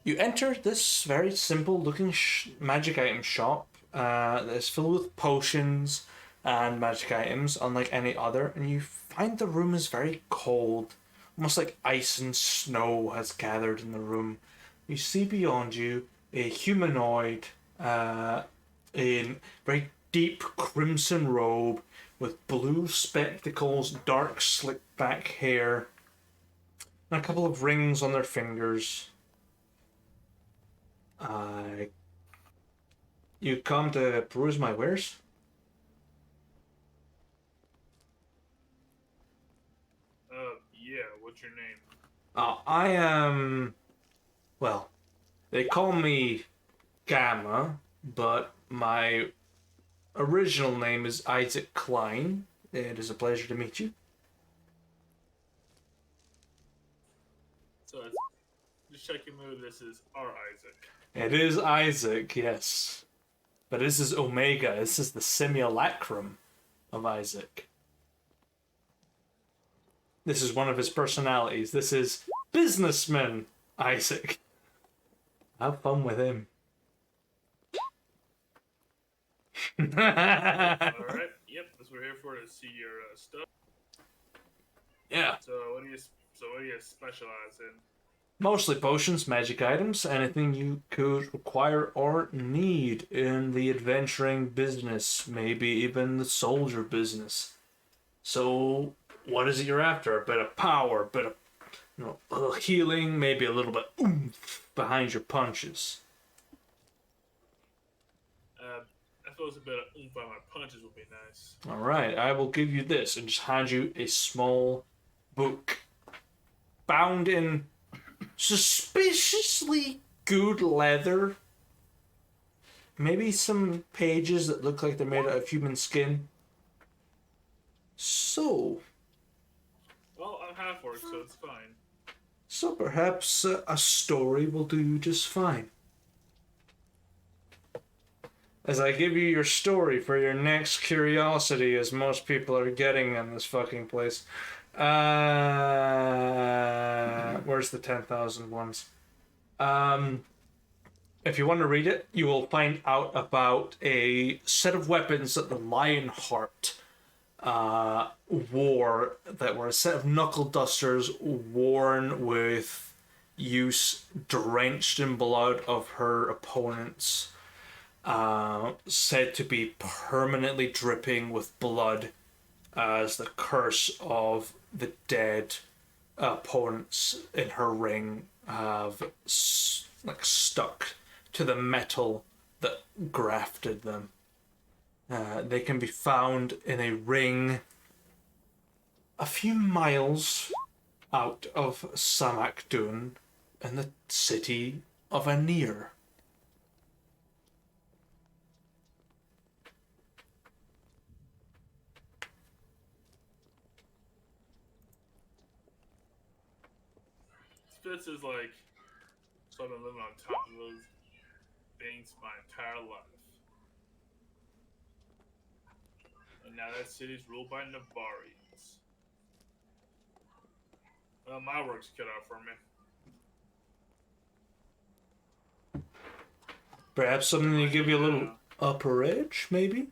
You enter this very simple looking magic item shop that's filled with potions and magic items unlike any other, and you find the room is very cold, almost like ice and snow has gathered in the room. You see beyond you a humanoid in very deep crimson robe with blue spectacles, dark slicked back hair, and a couple of rings on their fingers. You come to peruse my wares? Yeah, what's your name? I am. Well, they call me Gamma, but my original name is Isaac Klein. It is a pleasure to meet you. So it's just checking who this is. Our Isaac. It is Isaac, yes. But this is Omega. This is the simulacrum of Isaac. This is one of his personalities. This is businessman Isaac. Have fun with him. All right. Yep, that's what we're here for, to see your stuff. Yeah. So what do you specialize in? Mostly potions, magic items, anything you could require or need in the adventuring business, maybe even the soldier business. So, what is it you're after? A bit of power, a bit of a little healing, maybe a little bit oomph behind your punches. I suppose a bit of oomph on my punches would be nice. All right, I will give you this and just hand you a small book bound in suspiciously good leather. Maybe some pages that look like they're made out of human skin. So, Well, I'm half orc, so it's fine. so perhaps a story will do just fine. As I give you your story for your next curiosity, as most people are getting in this fucking place. Where's the 10,000 ones? If you want to read it, you will find out about a set of weapons that the Lionheart wore, that were a set of knuckle dusters worn with use drenched in blood of her opponents, said to be permanently dripping with blood as the curse of the dead opponents in her ring have stuck to the metal that grafted them. They can be found in a ring a few miles out of Samhachdun in the city of Anir. Spitz is like, so I've been living on top of those things my entire life. And now that city's ruled by Navarians. Well, my work's cut out for me. Perhaps something to give you a little upper edge, maybe?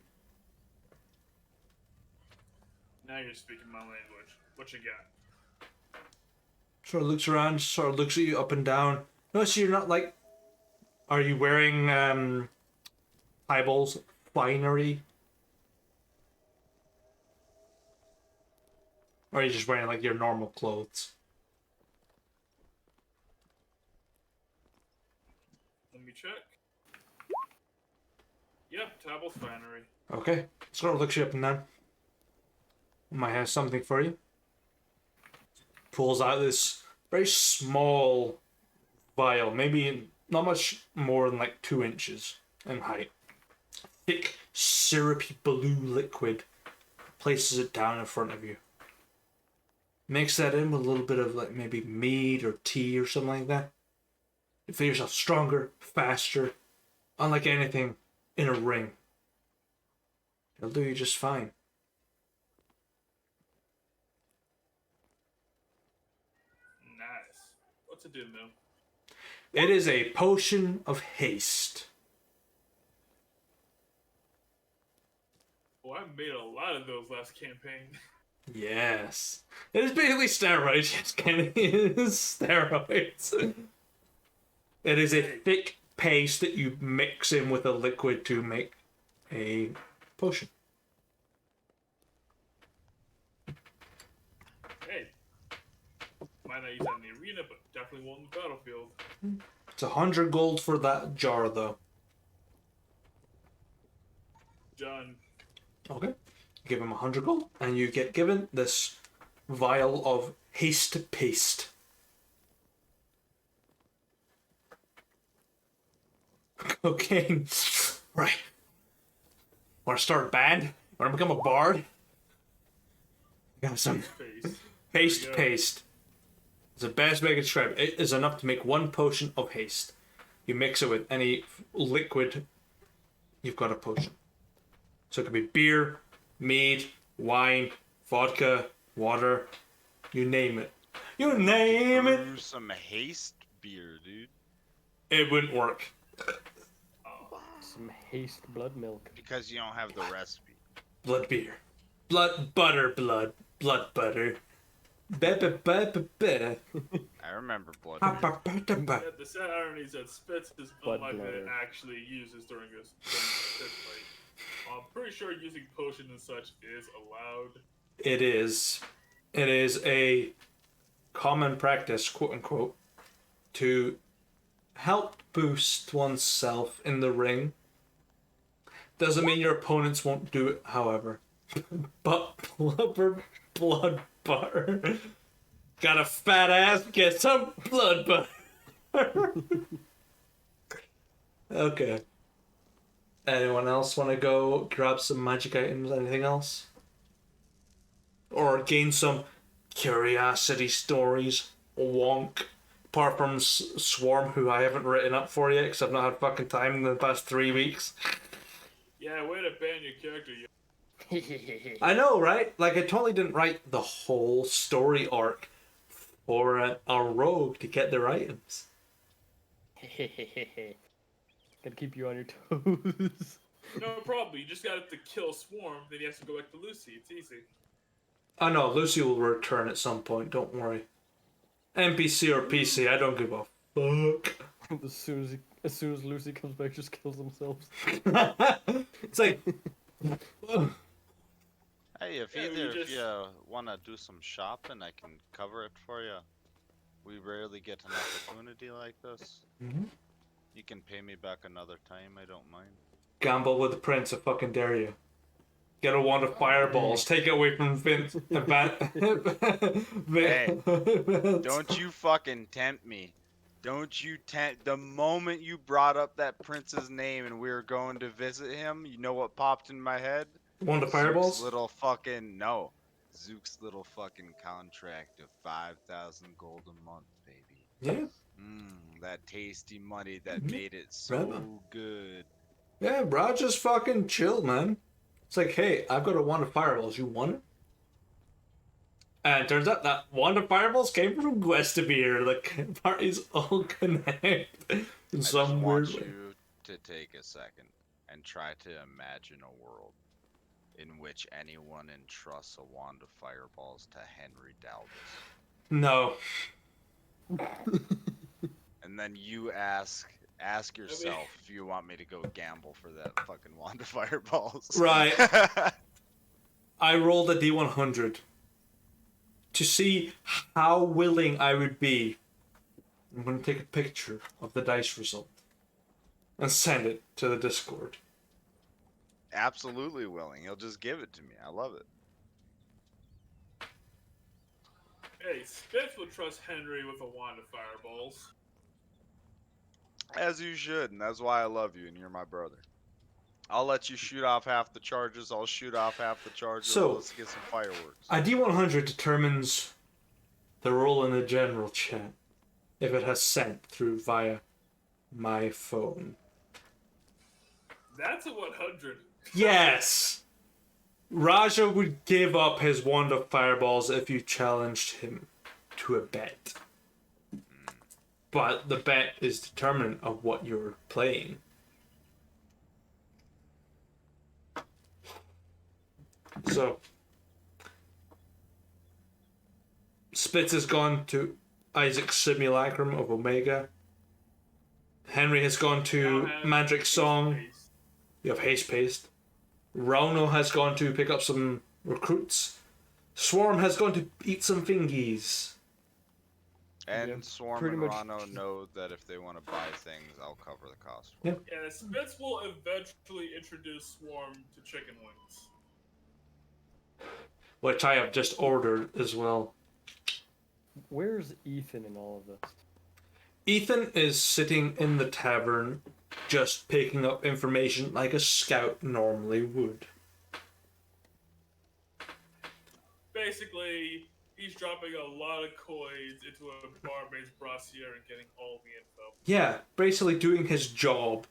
Now you're speaking my language. What you got? Sort of looks around, sort of looks at you up and down. Notice you're not like... Are you wearing eyeballs, finery? Or are you just wearing like your normal clothes? Let me check. Yep, Tables Finery. Okay. Sort of looks you up and down. Might have something for you. Pulls out this very small vial, maybe not much more than like 2 inches in height. Thick, syrupy blue liquid. Places it down in front of you. Mix that in with a little bit of like maybe mead or tea or something like that. You feel yourself stronger, faster, unlike anything in a ring. It'll do you just fine. Nice. What's it do, Mill? It is a potion of haste. Oh, I made a lot of those last campaign. Yes. It is basically steroids. Yes, Kenny, it is steroids. It is a thick paste that you mix in with a liquid to make a potion. Hey. Might not use that in the arena, but definitely won the battlefield. It's 100 gold for that jar, though. John. Okay. Give him 100 gold, and you get given this vial of haste paste. Cocaine. Right. Want to start a band? Want to become a bard? Got some Face. haste paste. It's the best way I can describe it. It is enough to make 1 potion of haste. You mix it with any liquid, you've got a potion. So it could be beer, mead, wine, vodka, water, you name it. You name it! Brew some haste beer, dude. It wouldn't work. Some haste blood milk. Because you don't have the recipe. Blood beer. Blood butter. Be-be-be-be-be. I remember blood beer. Ha-ba-ba-da-ba. Yeah, the sad irony is that Spitz is Blood unlikely to bladder. actually use this during this pit fight. I'm pretty sure using potions and such is allowed. It is. It is a common practice, quote unquote, to help boost oneself in the ring. Doesn't mean your opponents won't do it, however. But blood butter. Got a fat ass, get some blood butter. Okay. Anyone else want to go grab some magic items? Anything else? Or gain some curiosity stories? Wonk. Apart from Swarm, who I haven't written up for yet because I've not had fucking time in the past 3 weeks. Yeah, way to ban your character. I know, right? Like, I totally didn't write the whole story arc for a rogue to get their items. Gotta keep you on your toes. No problem. You just got to kill Swarm, then he has to go back to Lucy. It's easy. I know, Lucy will return at some point, don't worry. NPC or PC, I don't give a fuck. as soon as Lucy comes back, just kills themselves. It's like... Hey, if Yeah, if you want to do some shopping, I can cover it for you. We rarely get an opportunity like this. Mhm. You can pay me back another time, I don't mind. Gamble with the prince, I fucking dare you. Get a wand of fireballs, take it away from Vince. Hey, don't you fucking tempt me. Don't you tempt. The moment you brought up that prince's name and we were going to visit him, you know what popped in my head? Wand of fireballs? Zook's little fucking. No. Zook's little fucking contract of 5,000 gold a month, baby. Yeah. That tasty money that made it Right so on. good. Yeah, bro, just fucking chill, man. It's like, hey, I've got a wand of fireballs. You want it? And it turns out that wand of fireballs came from Guestivere. The parties all connect in I just some weird want way. you to take a second and try to imagine a world in which anyone entrusts a wand of fireballs to Henry Dalvis. No. And then you ask yourself if you want me to go gamble for that fucking wand of fireballs. Right. I rolled a D100 to see how willing I would be. I'm going to take a picture of the dice result and send it to the Discord. Absolutely willing. He'll just give it to me. I love it. Hey, Spitz will trust Henry with a wand of fireballs. As you should, and that's why I love you, and you're my brother. I'll let you shoot off half the charges. I'll shoot off half the charges. So, Let's get some fireworks. A D100 determines the roll in the general chat if it has sent through via my phone. That's a 100. Yes! Raja would give up his wand of fireballs if you challenged him to a bet. But the bet is determinant of what you're playing. So, Spitz has gone to Isaac's Simulacrum of Omega. Henry has gone to Mandric's Song. You have Haste Paste. Rauno has gone to pick up some recruits. Swarm has gone to eat some fingies. And Yeah, Swarm pretty and much. Rano know that if they want to buy things, I'll cover the cost. Yeah. Yeah, Spitz will eventually introduce Swarm to chicken wings. Which I have just ordered as well. Where's Ethan in all of this? Ethan is sitting in the tavern, just picking up information like a scout normally would. Basically, he's dropping a lot of coins into a bar-based brassiere and getting all the info. Yeah, basically doing his job.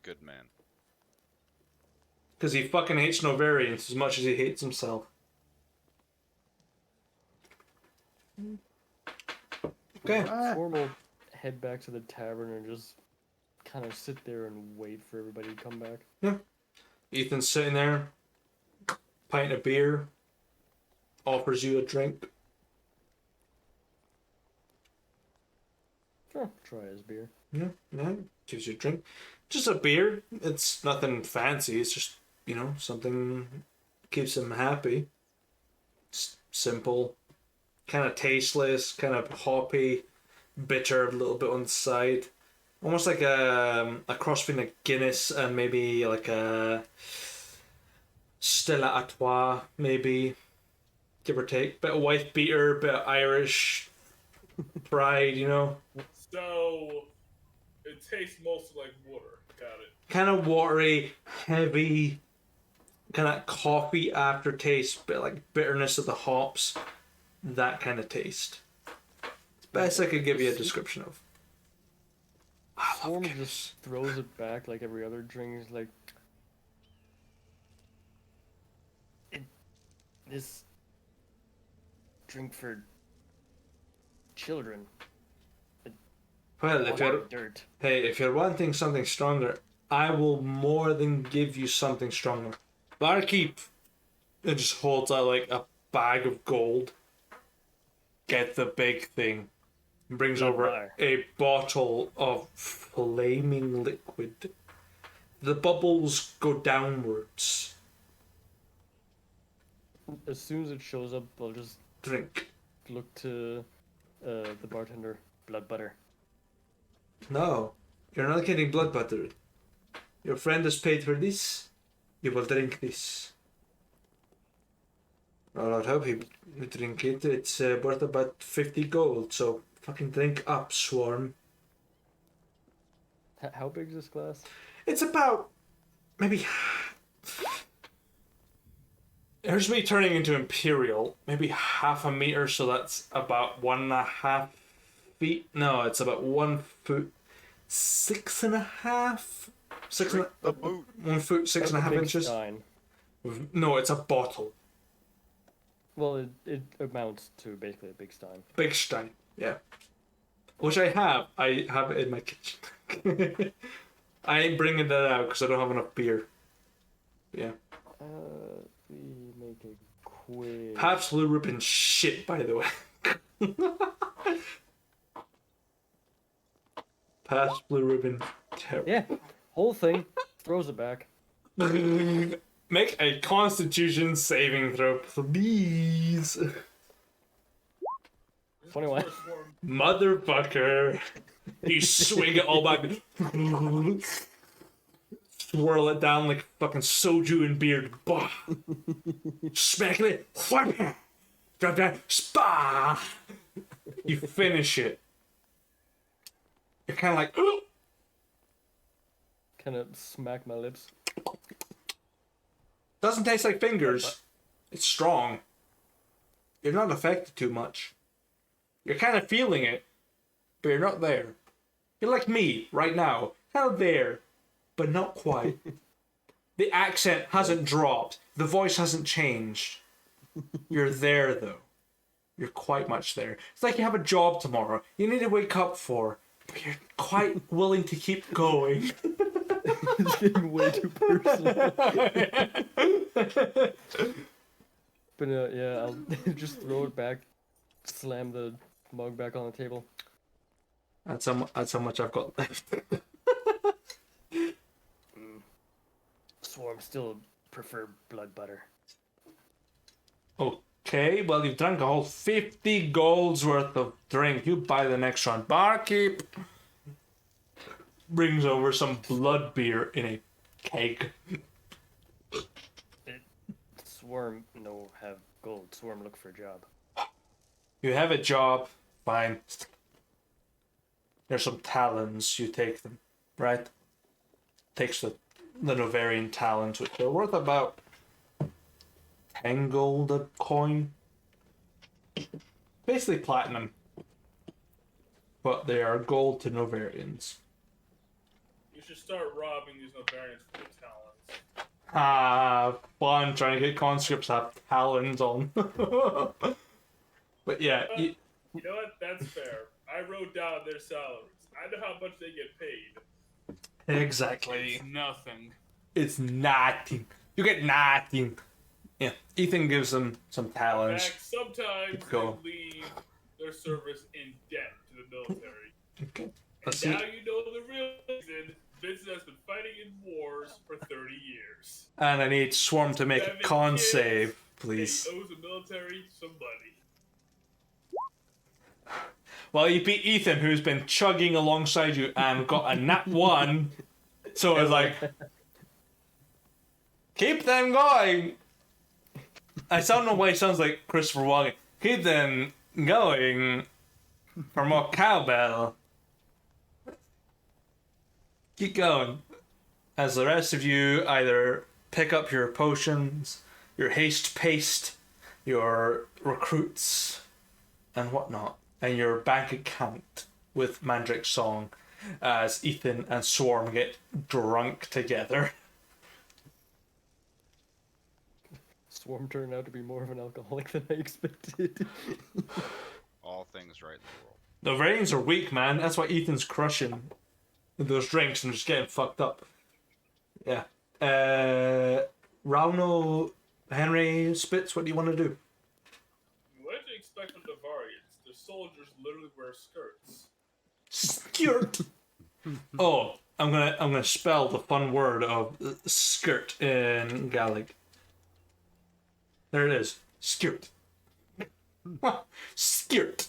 Good man. Because he fucking hates Novarians as much as he hates himself. Okay. Swarm will head back to the tavern and just kind of sit there and wait for everybody to come back. Ethan's sitting there, pint of beer, offers you a drink. Sure, try his beer. Yeah, gives you a drink. Just a beer. It's nothing fancy. It's just, something keeps him happy. It's simple. Kind of tasteless, kind of hoppy, bitter a little bit on the side. Almost like a cross between a Guinness and maybe like a Stella Artois, maybe. Give or take. Bit of wife beater, bit of Irish pride, So, it tastes mostly like water. Got it. Kind of watery, heavy, kind of coffee aftertaste, bit like bitterness of the hops. That kind of taste. It's best I could give you a description of. Swarm just throws it back like every other drink. He's like, this drink for children. Well, if you're Dirt. if you're wanting something stronger, I will more than give you something stronger. Barkeep, it just holds out like a bag of gold. Get the big thing. Brings over a bottle of flaming liquid. The bubbles go downwards. As soon as it shows up, I'll just Drink. look to the bartender. Blood butter. No, you're not getting blood butter. Your friend has paid for this. You will drink this. Well, I'd hope you drink it. It's worth about 50 gold, so fucking drink up, Swarm. How big is this glass? It's about maybe. Here's me turning into Imperial. Maybe half a meter, so that's about 1.5 feet. No, it's about 1 foot, 6.5. Drink the boot. 1 foot, 6.5 Big inches. stein. No, it's a bottle. Well, it amounts to basically a big stein. Big stein, yeah. Which I have. I have it in my kitchen. I ain't bringing that out because I don't have enough beer. Yeah. We make a quick. Pabst Blue Ribbon shit, by the way. Pabst Blue Ribbon. Yeah, whole thing. Throws it back. Make a Constitution saving throw, please. 21. Motherfucker. You swing it all back. Swirl it down like fucking soju and beer. Bah. Smack it. Whap. Drop down. Spa. You finish it. You're kind of like, "Ugh." Kind of smack my lips. Doesn't taste like fingers. It's strong. You're not affected too much. You're kind of feeling it, but you're not there. You're like me right now, kind of there, but not quite. The accent hasn't dropped. The voice hasn't changed. You're there, though. You're quite much there. It's like you have a job tomorrow. You need to wake up for, but you're quite willing to keep going. It's getting way too personal. But yeah, I'll just throw it back, slam the mug back on the table. That's how much I've got left. Swarm still prefer blood butter. Okay, well, you've drunk a whole 50 gold's worth of drink. You buy the next one. Barkeep brings over some blood beer in a keg. Swarm no have gold. Swarm look for a job. You have a job, fine. There's some talons, you take them, right? Takes the Novarian talons, which are worth about 10 gold a coin. Basically platinum. But they are gold to Novarians. You should start robbing these Novarians for the talents. Fun trying to get conscripts to have talons on. But yeah, You know what? That's fair. I wrote down their salaries. I know how much they get paid. exactly. It's nothing. It's nothing. You get nothing. Yeah, Ethan gives them some In talons. fact, sometimes Go. they leave their service in debt to the military. Okay. Let's And see. now you know the real reason Vincent has been fighting in wars for 30 years. And I need Swarm to make a 7 con kids, save, please. He owes the military some money. Well, you beat Ethan, who's been chugging alongside you and got a nat 1. So it's like, keep them going. I don't know why it sounds like Christopher Walken. Keep them going for more cowbell. Keep going. As the rest of you either pick up your potions, your haste paste, your recruits, and whatnot, and your bank account with Mandrake's song, as Ethan and Swarm get drunk together. Swarm turned out to be more of an alcoholic than I expected. All things right in the world. The Varians are weak, man. That's why Ethan's crushing those drinks and just getting fucked up. Yeah. Rauno, Henry, Spitz, what do you want to do? What do you expect from the Variants? The soldiers literally wear skirts. Skirt. Oh, I'm gonna spell the fun word of skirt in Gaelic. There it is. Skirt. Skirt.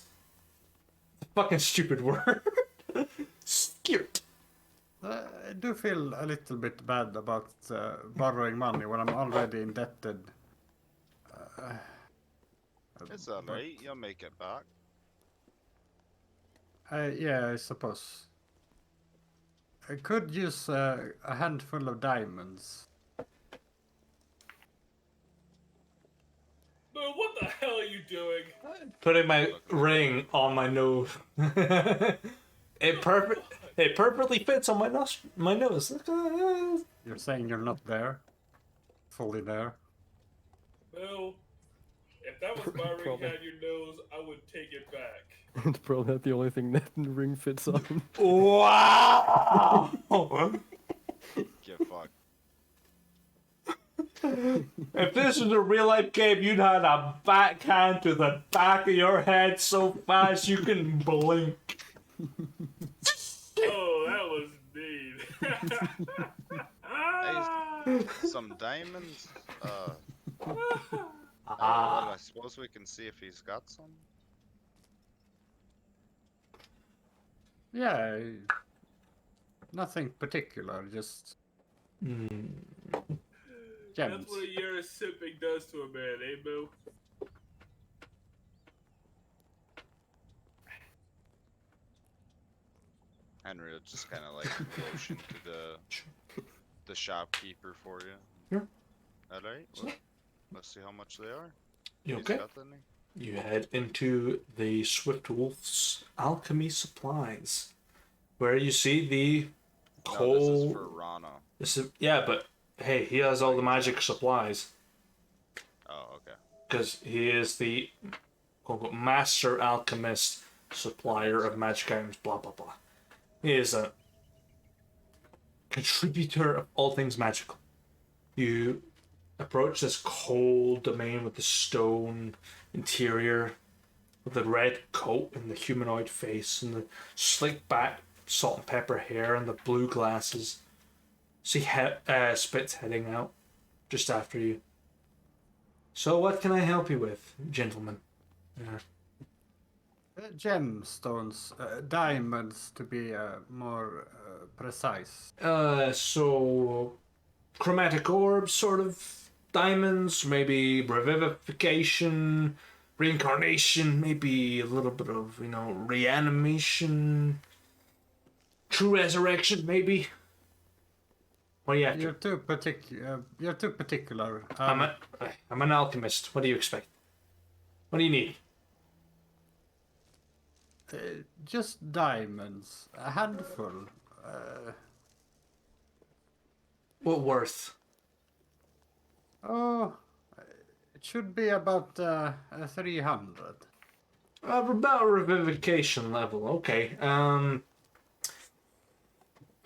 Fucking stupid word. Skirt. I do feel a little bit bad about borrowing money when I'm already indebted. It's alright, you'll make it back. Yeah, I suppose. I could use a handful of diamonds. But what the hell are you doing? Putting my ring on my nose. It perfectly fits on my nose. You're saying you're not there? Fully there? Well, if that was my ring Probably. had your nose, I would take it back. It's probably not the only thing that the ring fits on. Wow! Get fucked. If this was a real life game, you'd had a backhand to the back of your head so fast you can blink. Oh, that was mean. Some diamonds? Well, Ah. I suppose we can see if he's got some. Yeah, nothing particular, just gems. That's what a year of sipping does to a man, eh, Boo? Henry will just kind of like motion to the shopkeeper for you. Sure. All right. Well, let's see how much they are. You He's okay? got any? You head into the Swift Wolf's alchemy supplies, where you see the No, this is coal. for Rana. Yeah, but hey, he has all the magic supplies Oh, okay. because he is the quote-unquote master alchemist, supplier of magic items. Blah blah blah. He is a contributor of all things magical. You approach this cold domain with the stone interior, with the red coat and the humanoid face and the slick back salt and pepper hair and the blue glasses. See Spitz heading out just after you. So what can I help you with, gentlemen? Gemstones, diamonds to be more precise. So chromatic orbs, sort of diamonds, maybe revivification, reincarnation, maybe a little bit of, reanimation, true resurrection, maybe. What are you after? You're too particular. You're too particular. I'm an alchemist. What do you expect? What do you need? Just diamonds, a handful. What worth? Oh, it should be about 300. About revivification level. Okay.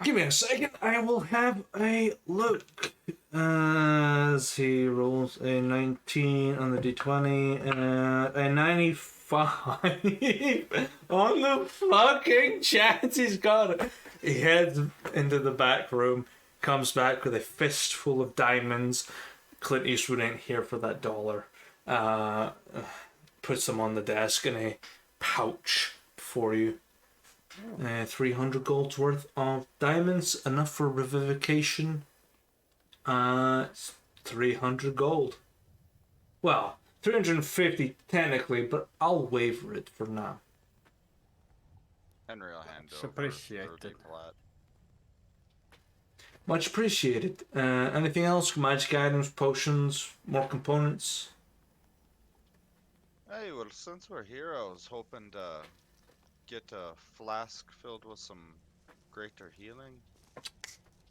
Give me a second. I will have a look. As he rolls a 19 on the d20 and a 95 on the fucking chance he's got it. He heads into the back room, comes back with a fistful of diamonds. Clint Eastwood ain't here for that dollar. Puts them on the desk in a pouch for you. 300 gold's worth of diamonds, enough for revivification. It's 300 gold. Well, 350 technically, but I'll waiver it for now. Henry will hand It's over appreciated. 30 plat. Much appreciated. Anything else? Magic items, potions, more components? Hey, well, since we're here, I was hoping to get a flask filled with some greater healing.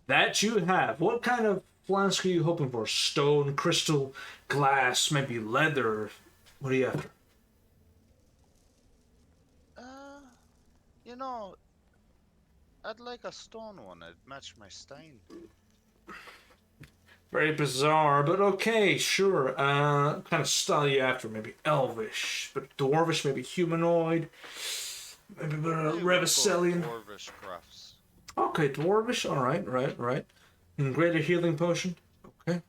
That you have. What kind of flask are you hoping for? Stone, crystal, glass, maybe leather? What are you after? You know, I'd like a stone one. It'd match my stein. Very bizarre, but okay, sure. What kind of style are you after? Maybe elvish, but dwarvish, maybe humanoid, maybe Hey, we'll go with Revicellian. Dwarvish crafts. Okay, dwarvish. All right, right. And greater healing potion. Okay.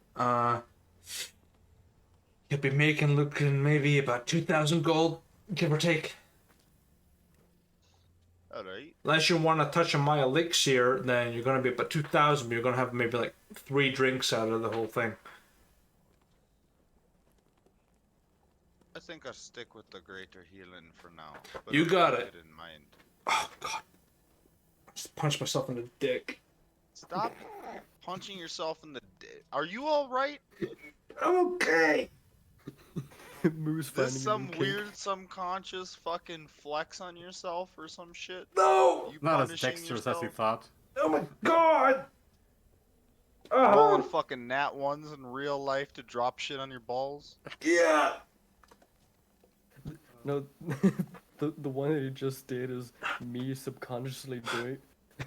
You'll be looking maybe about 2,000 gold, give or take. Alright. Unless you want to touch on my elixir, then you're going to be about 2,000, but you're going to have maybe like 3 drinks out of the whole thing. I think I'll stick with the greater healing for now. But You I'll got keep it. in mind. Oh, God. I just punched myself in the dick. Stop punching yourself in the Are you alright? Okay. Moose Is finding this a some new kink. weird subconscious fucking flex on yourself or some shit? No. You Not as punishing dexterous as you yourself? thought. Oh, my God. Rolling fucking nat ones in real life to drop shit on your balls? Yeah. No, the one that he just did is me subconsciously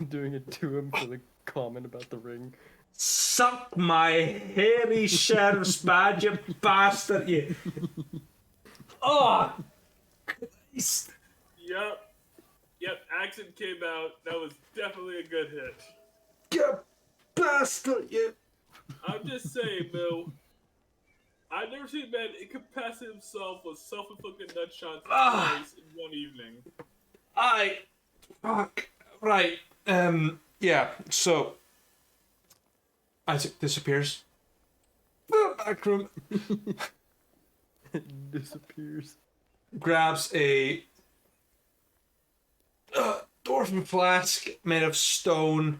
doing it to him for the comment about the ring. Suck my hairy sheriff's badge, you bastard, you. Oh, Christ. Yep, accent came out. That was definitely a good hit. You bastard, you. I'm just saying, Bill. I've never seen a man incapacitate himself with self-inflicted nut shots twice in one evening. Fuck. Right. Yeah, so Isaac disappears. Back room. It disappears. Grabs a dwarven flask made of stone,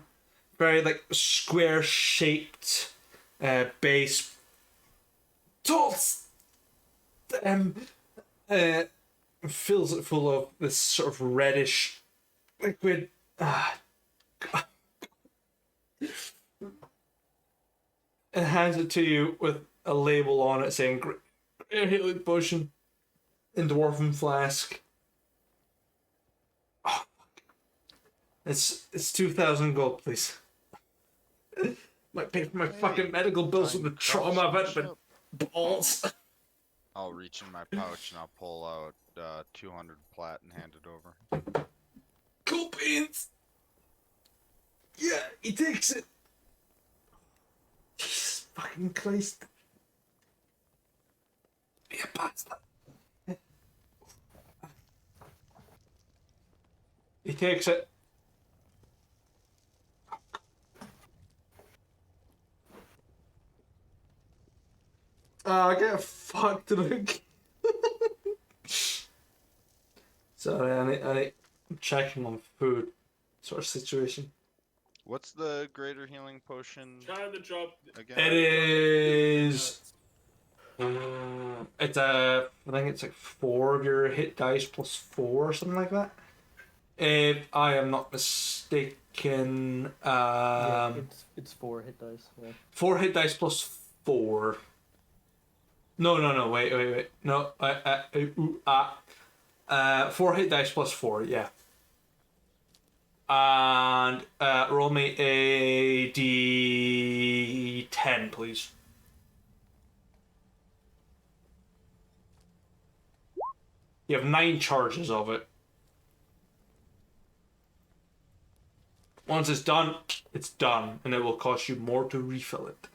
very like square shaped base. Tall fills it full of this sort of reddish liquid. And hands it to you with a label on it saying Great Healing Potion in Dwarven Flask. Oh, it's 2,000 gold, please. Might pay for my fucking medical bills with the trauma I've had with balls. I'll reach in my pouch and I'll pull out 200 plat and hand it over. Cool beans. Yeah, he takes it. Jesus fucking Christ. Be a bastard. He takes it. I get fucked drunk. Sorry, I need checking on food sort of situation. What's the greater healing potion Try to drop. again? It is. It's I think it's like 4 of your hit dice plus 4 or something like that. If I am not mistaken, Yeah, it's 4 hit dice. Yeah. 4 hit dice plus 4. No, wait. No, 4 hit dice plus 4, yeah. And roll me a d10, please. You have 9 charges of it. Once it's done, and it will cost you more to refill it.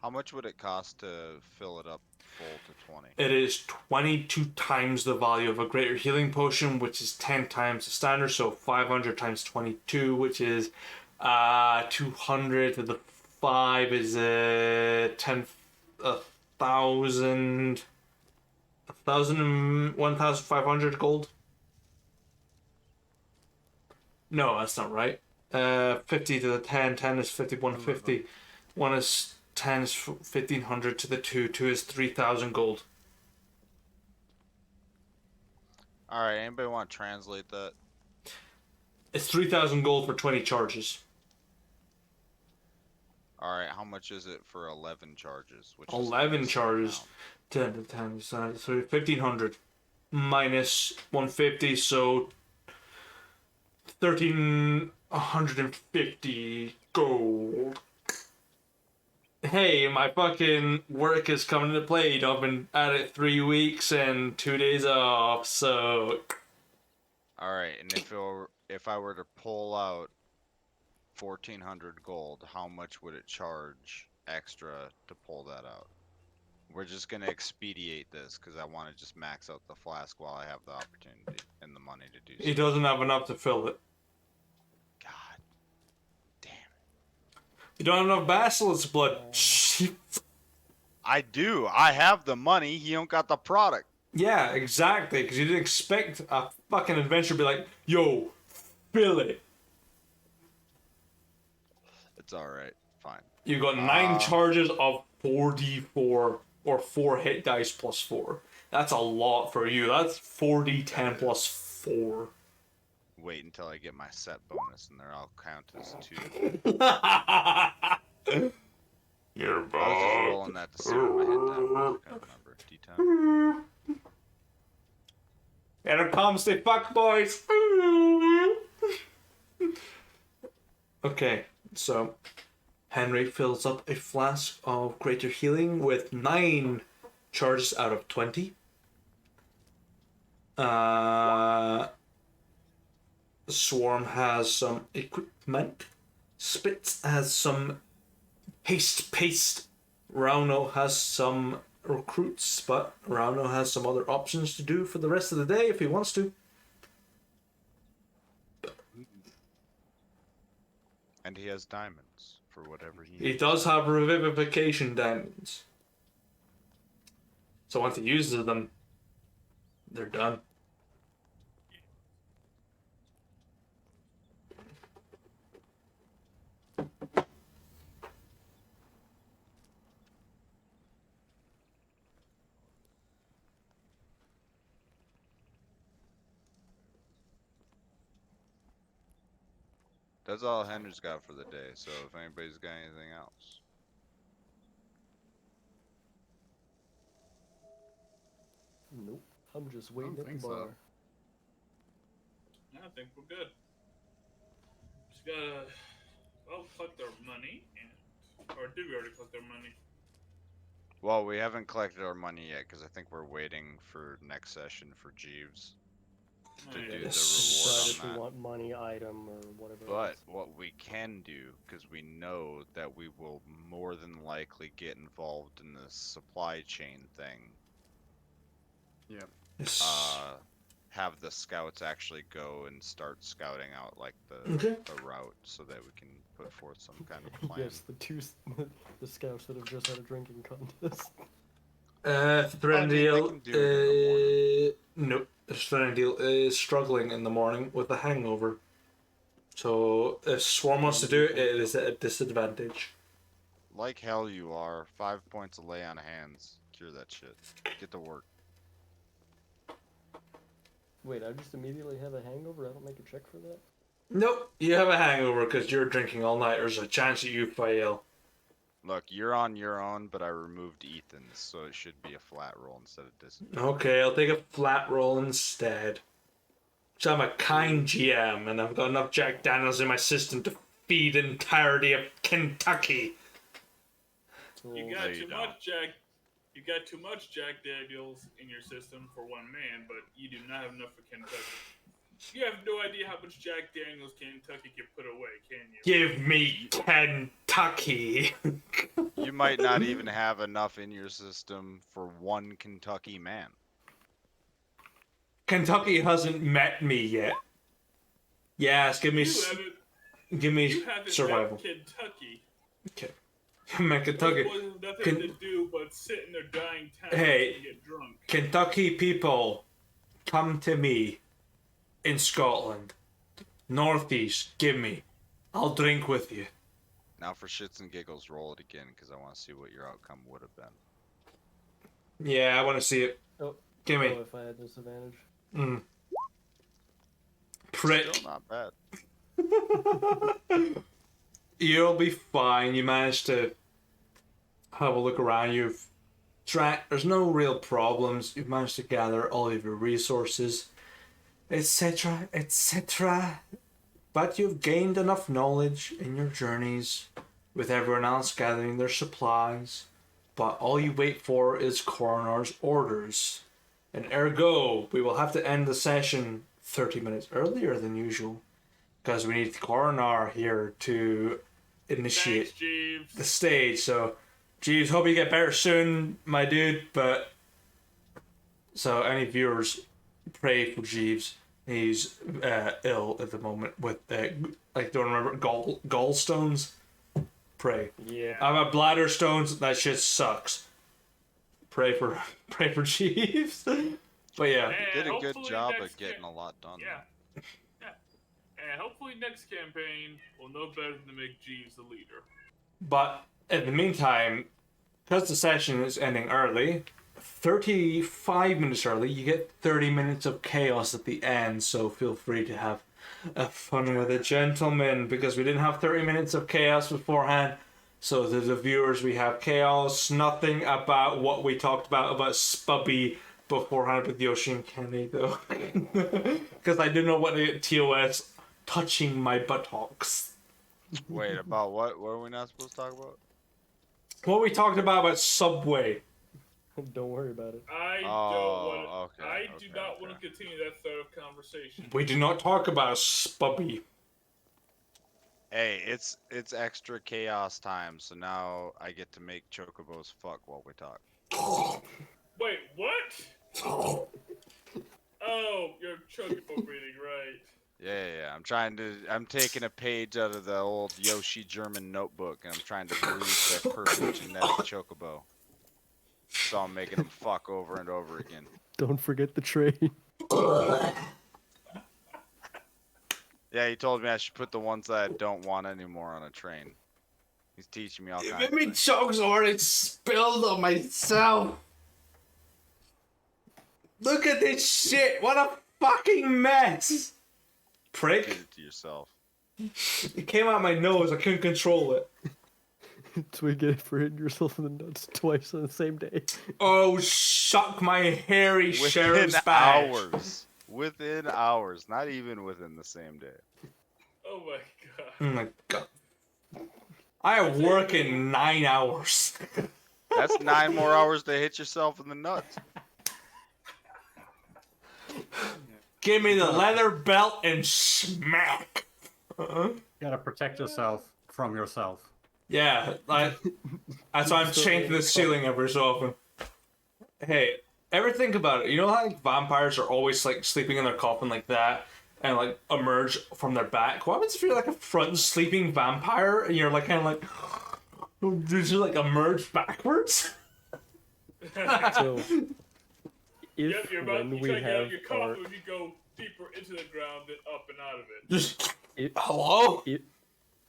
How much would it cost to fill it up full to 20? It is 22 times the value of a greater healing potion, which is 10 times the standard, so 500 times 22, which is 200 to the 5 is 1,000, 1,500 gold. No, that's not right. 50 to the 10 is 5150. 1 is 10 is 1,500 to the 2 is 3,000 gold. Alright, anybody want to translate that? It's 3,000 gold for 20 charges. Alright, how much is it for 11 charges? Which is 11 the same charges. amount? 10 to 10, so 1,500 minus 150, so 1,350 gold. Hey, my fucking work is coming into play. I've been at it 3 weeks and 2 days off, so. Alright, and if I were to pull out 1,400 gold, how much would it charge extra to pull that out? We're just gonna expedite this because I want to just max out the flask while I have the opportunity and the money to do so. He doesn't have enough to fill it. God damn it. You don't have enough basilisk blood. I do. I have the money. He don't got the product. Yeah, exactly. Because you didn't expect a fucking adventure to be like, yo, fill it. It's alright. Fine. You got 9 charges of 4d4 or 4 hit dice plus 4. That's a lot for you. That's 4d10 plus 4. Wait until I get my set bonus and then I'll count as 2. You're I was just rolling that to see what my hit die was. I can't remember. D10. Here comes the fuck boys. Okay, so Henry fills up a flask of greater healing with 9 charges out of 20. Swarm has some equipment. Spitz has some haste paste. Rauno has some recruits, but Rauno has some other options to do for the rest of the day if he wants to. And he has diamonds for whatever he He needs. does have revivification diamonds. So once he uses them, they're done. That's all Henry's got for the day. So if anybody's got anything else, Nope. I'm just I waiting don't at the think so. bar. I think we're good. Just gotta collect our money, or did we already collect our money? well, we haven't collected our money yet because I think we're waiting for next session for Jeeves to Oh, yeah. do the Decide reward if we on that. want money, item, or whatever But else. what we can do, because we know that we will more than likely get involved in this supply chain thing, Yeah. have the scouts actually go and start scouting out like the Okay. route so that we can put forth some kind of plan. Yes, the scouts that have just had a drinking contest. they can do it in the Nope. Threnadil is struggling in the morning with a hangover. So if Swarm wants to do it, it is at a disadvantage. Like hell you are. 5 points of lay on hands. Cure that shit. Get to work. Wait, I just immediately have a hangover? I don't make a check for that? Nope, you have a hangover because you're drinking all night. There's a chance that you fail. Look, you're on your own, but I removed Ethan's, so it should be a flat roll instead of disadvantage. Okay, I'll take a flat roll instead. So I'm a kind GM, and I've got enough Jack Daniels in my system to feed the entirety of Kentucky. You got too much Jack. You got too much Jack Daniels in your system for one man, but you do not have enough for Kentucky. You have no idea how much Jack Daniels Kentucky can put away, can you? Give me Kentucky. You might not even have enough in your system for one Kentucky man. Kentucky hasn't met me yet. Yes, give me You haven't survival. met Kentucky. Okay. Man, Kentucky. There was nothing to do but sit in their dying towns Hey. and get drunk. Kentucky people, come to me in Scotland. Northeast, give me. I'll drink with you. Now for shits and giggles, roll it again, because I want to see what your outcome would have been. Yeah, I want to see it. Oh, Give me. if I had disadvantage. Prick. Still not bad. You'll be fine. You managed to have a look around. There's no real problems. You've managed to gather all of your resources, etc., etc. But you've gained enough knowledge in your journeys with everyone else gathering their supplies. But all you wait for is coroner's orders. And ergo, we will have to end the session 30 minutes earlier than usual. Because we need the coroner here to initiate Thanks, Jeeves. the stage. So, Jeeves, hope you get better soon, my dude. But, so any viewers, pray for Jeeves. He's ill at the moment with, don't remember, gallstones. Pray. Yeah. I'm a bladder stones. That shit sucks. Pray for Jeeves. But yeah, Did a good hopefully job next of getting a lot done. Yeah. And hopefully next campaign we'll know better than to make Jeeves the leader. but in the meantime, because the session is ending early, 35 minutes early, you get 30 minutes of chaos at the end, so feel free to have fun with it, gentlemen, because we didn't have 30 minutes of chaos beforehand. So to the viewers, we have chaos, nothing about what we talked about Spubby beforehand with Yoshi and Kenny, though. Because I didn't know what the TOS touching my buttocks. Wait, about what? What are we not supposed to talk about? What we talked about Subway. Don't worry about it. I Oh, do not want to continue that thread of conversation. We did not talk about Spubby. Hey, it's extra chaos time, so now I get to make chocobos fuck while we talk. Wait, what? Oh, you're chocobo breeding, right? Yeah. I'm taking a page out of the old Yoshi German notebook, and I'm trying to breed the perfect genetic chocobo. So I'm making them fuck over and over again. Don't forget the train. Yeah, he told me I should put the ones that I don't want anymore on a train. He's teaching me all kinds of things. chokes already spilled on myself. Look at this shit. What a fucking mess. Did Prick. it to yourself. It came out my nose. I couldn't control it. Twig it for hitting yourself in the nuts twice on the same day. Oh, suck my hairy Within sheriff's badge. hours. Within hours. Not even within the same day. Oh my god. Oh my god. I work in 9 hours. That's 9 more hours to hit yourself in the nuts. Give me the leather belt and smack. You gotta protect yourself from yourself. Yeah, that's why I'm changing the ceiling every so often. Hey, ever think about it? You know how like, vampires are always like sleeping in their coffin like that and like emerge from their back? What happens if you're like a front sleeping vampire and you're like kind of like just like emerge backwards? So, Yep, you're about when you we try to get out have of your our, coffin, you go deeper into the ground than up and out of it. Just if, hello?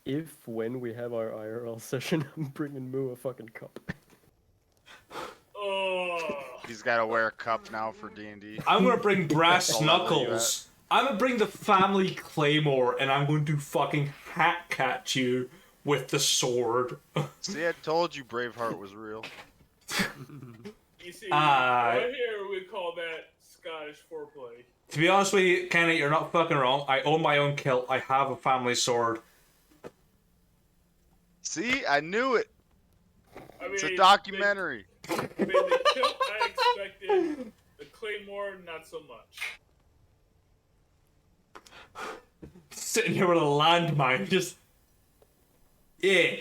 if when we have our IRL session, I'm bringing Moo a fucking cup. Oh. He's got to wear a cup now for D&D. I'm gonna bring brass That's all I know you knuckles. I'm gonna bring the family claymore, and I'm going to fucking hack catch you with the sword. See, I told you Braveheart was real. You see, Ah. right here we call that Scottish foreplay. To be honest with you, Kenny, you're not fucking wrong. I own my own kilt. I have a family sword. See, I knew it. I mean, It's a documentary. The kilt I expected, the claymore not so much. Sitting here with a landmine, just yeah.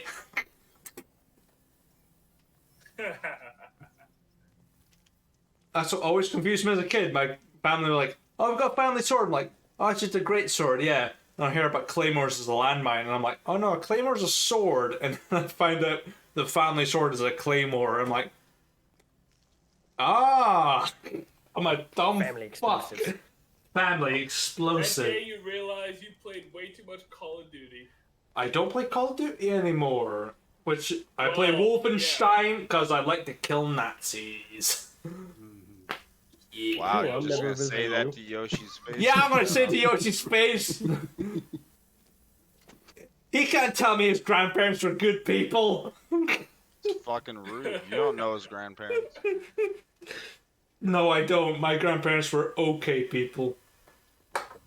That's what always confused me as a kid. My family were like, "Oh, I've got a family sword." I'm like, "Oh, it's just a great sword, yeah." And I hear about claymores as a landmine, and I'm like, "Oh no, a claymore's a sword." And then I find out the family sword is a claymore. I'm like, ah, I'm a dumb Family fuck. explosives. Family That day explosive. you realize you played way too much Call of Duty. I don't play Call of Duty anymore. Which I play Well, Wolfenstein because I like to kill Nazis. Yeah. Wow, Cool, you're I'm just never going to say visiting that you. to Yoshi's face? Yeah, I'm gonna say to Yoshi's face. He can't tell me his grandparents were good people. It's fucking rude. You don't know his grandparents. No, I don't. My grandparents were okay people.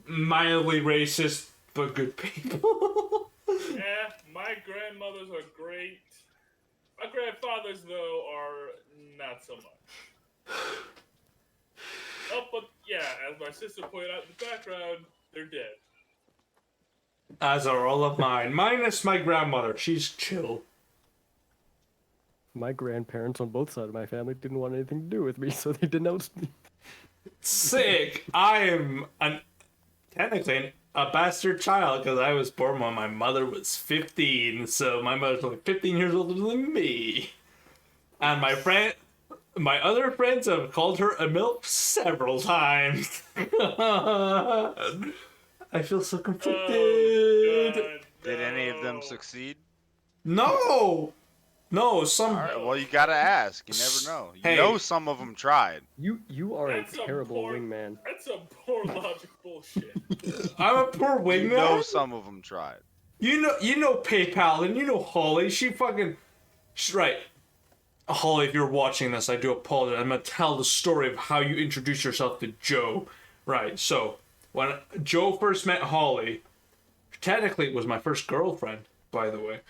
Mildly racist, but good people. Yeah, my grandmothers are great. My grandfathers, though, are not so much. Oh, but yeah, as my sister pointed out in the background, they're dead. As are all of mine. Minus my grandmother. She's chill. My grandparents on both sides of my family didn't want anything to do with me, so they denounced me. Sick. I am technically a bastard child because I was born when my mother was 15, so my mother's only 15 years older than me. And my other friends have called her a MILF several times. I feel so conflicted. Oh, God, Did any of them no. succeed? No, some. All right, well, you got to ask. You never know. You Hey. know some of them tried. You are That's a a terrible poor- wingman. That's some poor logic bullshit. I'm a poor You wingman. know some of them tried. You know PayPal, and you know Holly. She's right. Holly, if you're watching this, I do apologize. I'm gonna tell the story of how you introduced yourself to Joe. Right. So when Joe first met Holly, technically it was my first girlfriend, by the way.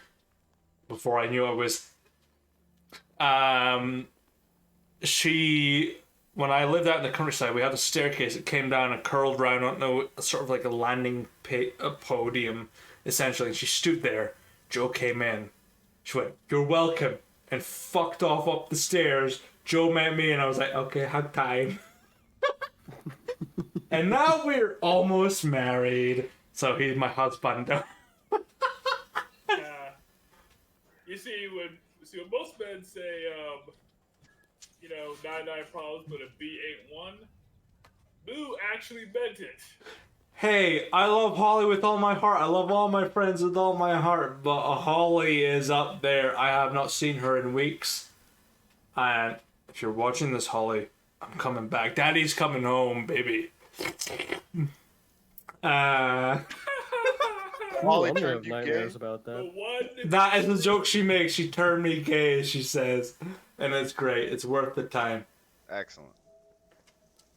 Before I knew I was. When I lived out in the countryside, we had a staircase that came down and curled round on sort of like a landing podium, essentially. And she stood there. Joe came in. She went, "You're welcome," and fucked off up the stairs. Joe met me, and I was like, "Okay, hug time." And now we're almost married. So he's my husband. You see, when most men say, 99 problems, but a B ain't one, Boo actually meant it. Hey, I love Holly with all my heart. I love all my friends with all my heart. But Holly is up there. I have not seen her in weeks. And if you're watching this, Holly, I'm coming back. Daddy's coming home, baby. true. Ollie I'm gonna turned have you nightmares gay? about The that. one. That is the joke she makes. She turned me gay, she says. And it's great. It's worth the time. Excellent.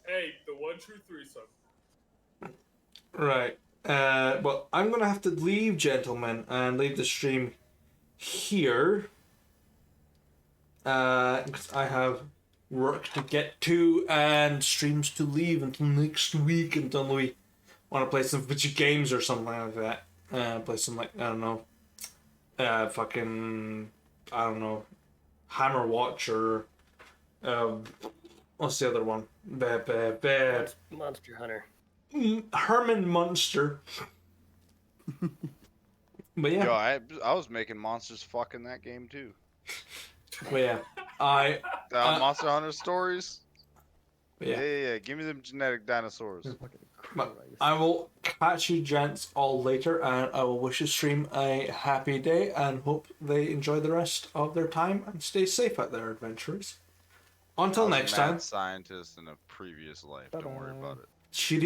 Hey, the one true threesome. Right. Well, I'm going to have to leave, gentlemen, and leave the stream here. Because I have work to get to and streams to leave until next week, until we want to play some video games or something like that. Play some, like, I don't know, fucking, I don't know, Hammer Watch or, what's the other one? Monster Hunter. Herman Munster. But yeah. Yo, I was making monsters fucking that game too. But yeah. I. Monster Hunter stories. Yeah. Yeah. Give me them genetic dinosaurs. Fucking But Christ. I will catch you gents all later, and I will wish the stream a happy day and hope they enjoy the rest of their time and stay safe at their adventures. I Until was a next mad time, scientist in a previous life. Don't worry Bye-bye. about it. shitty.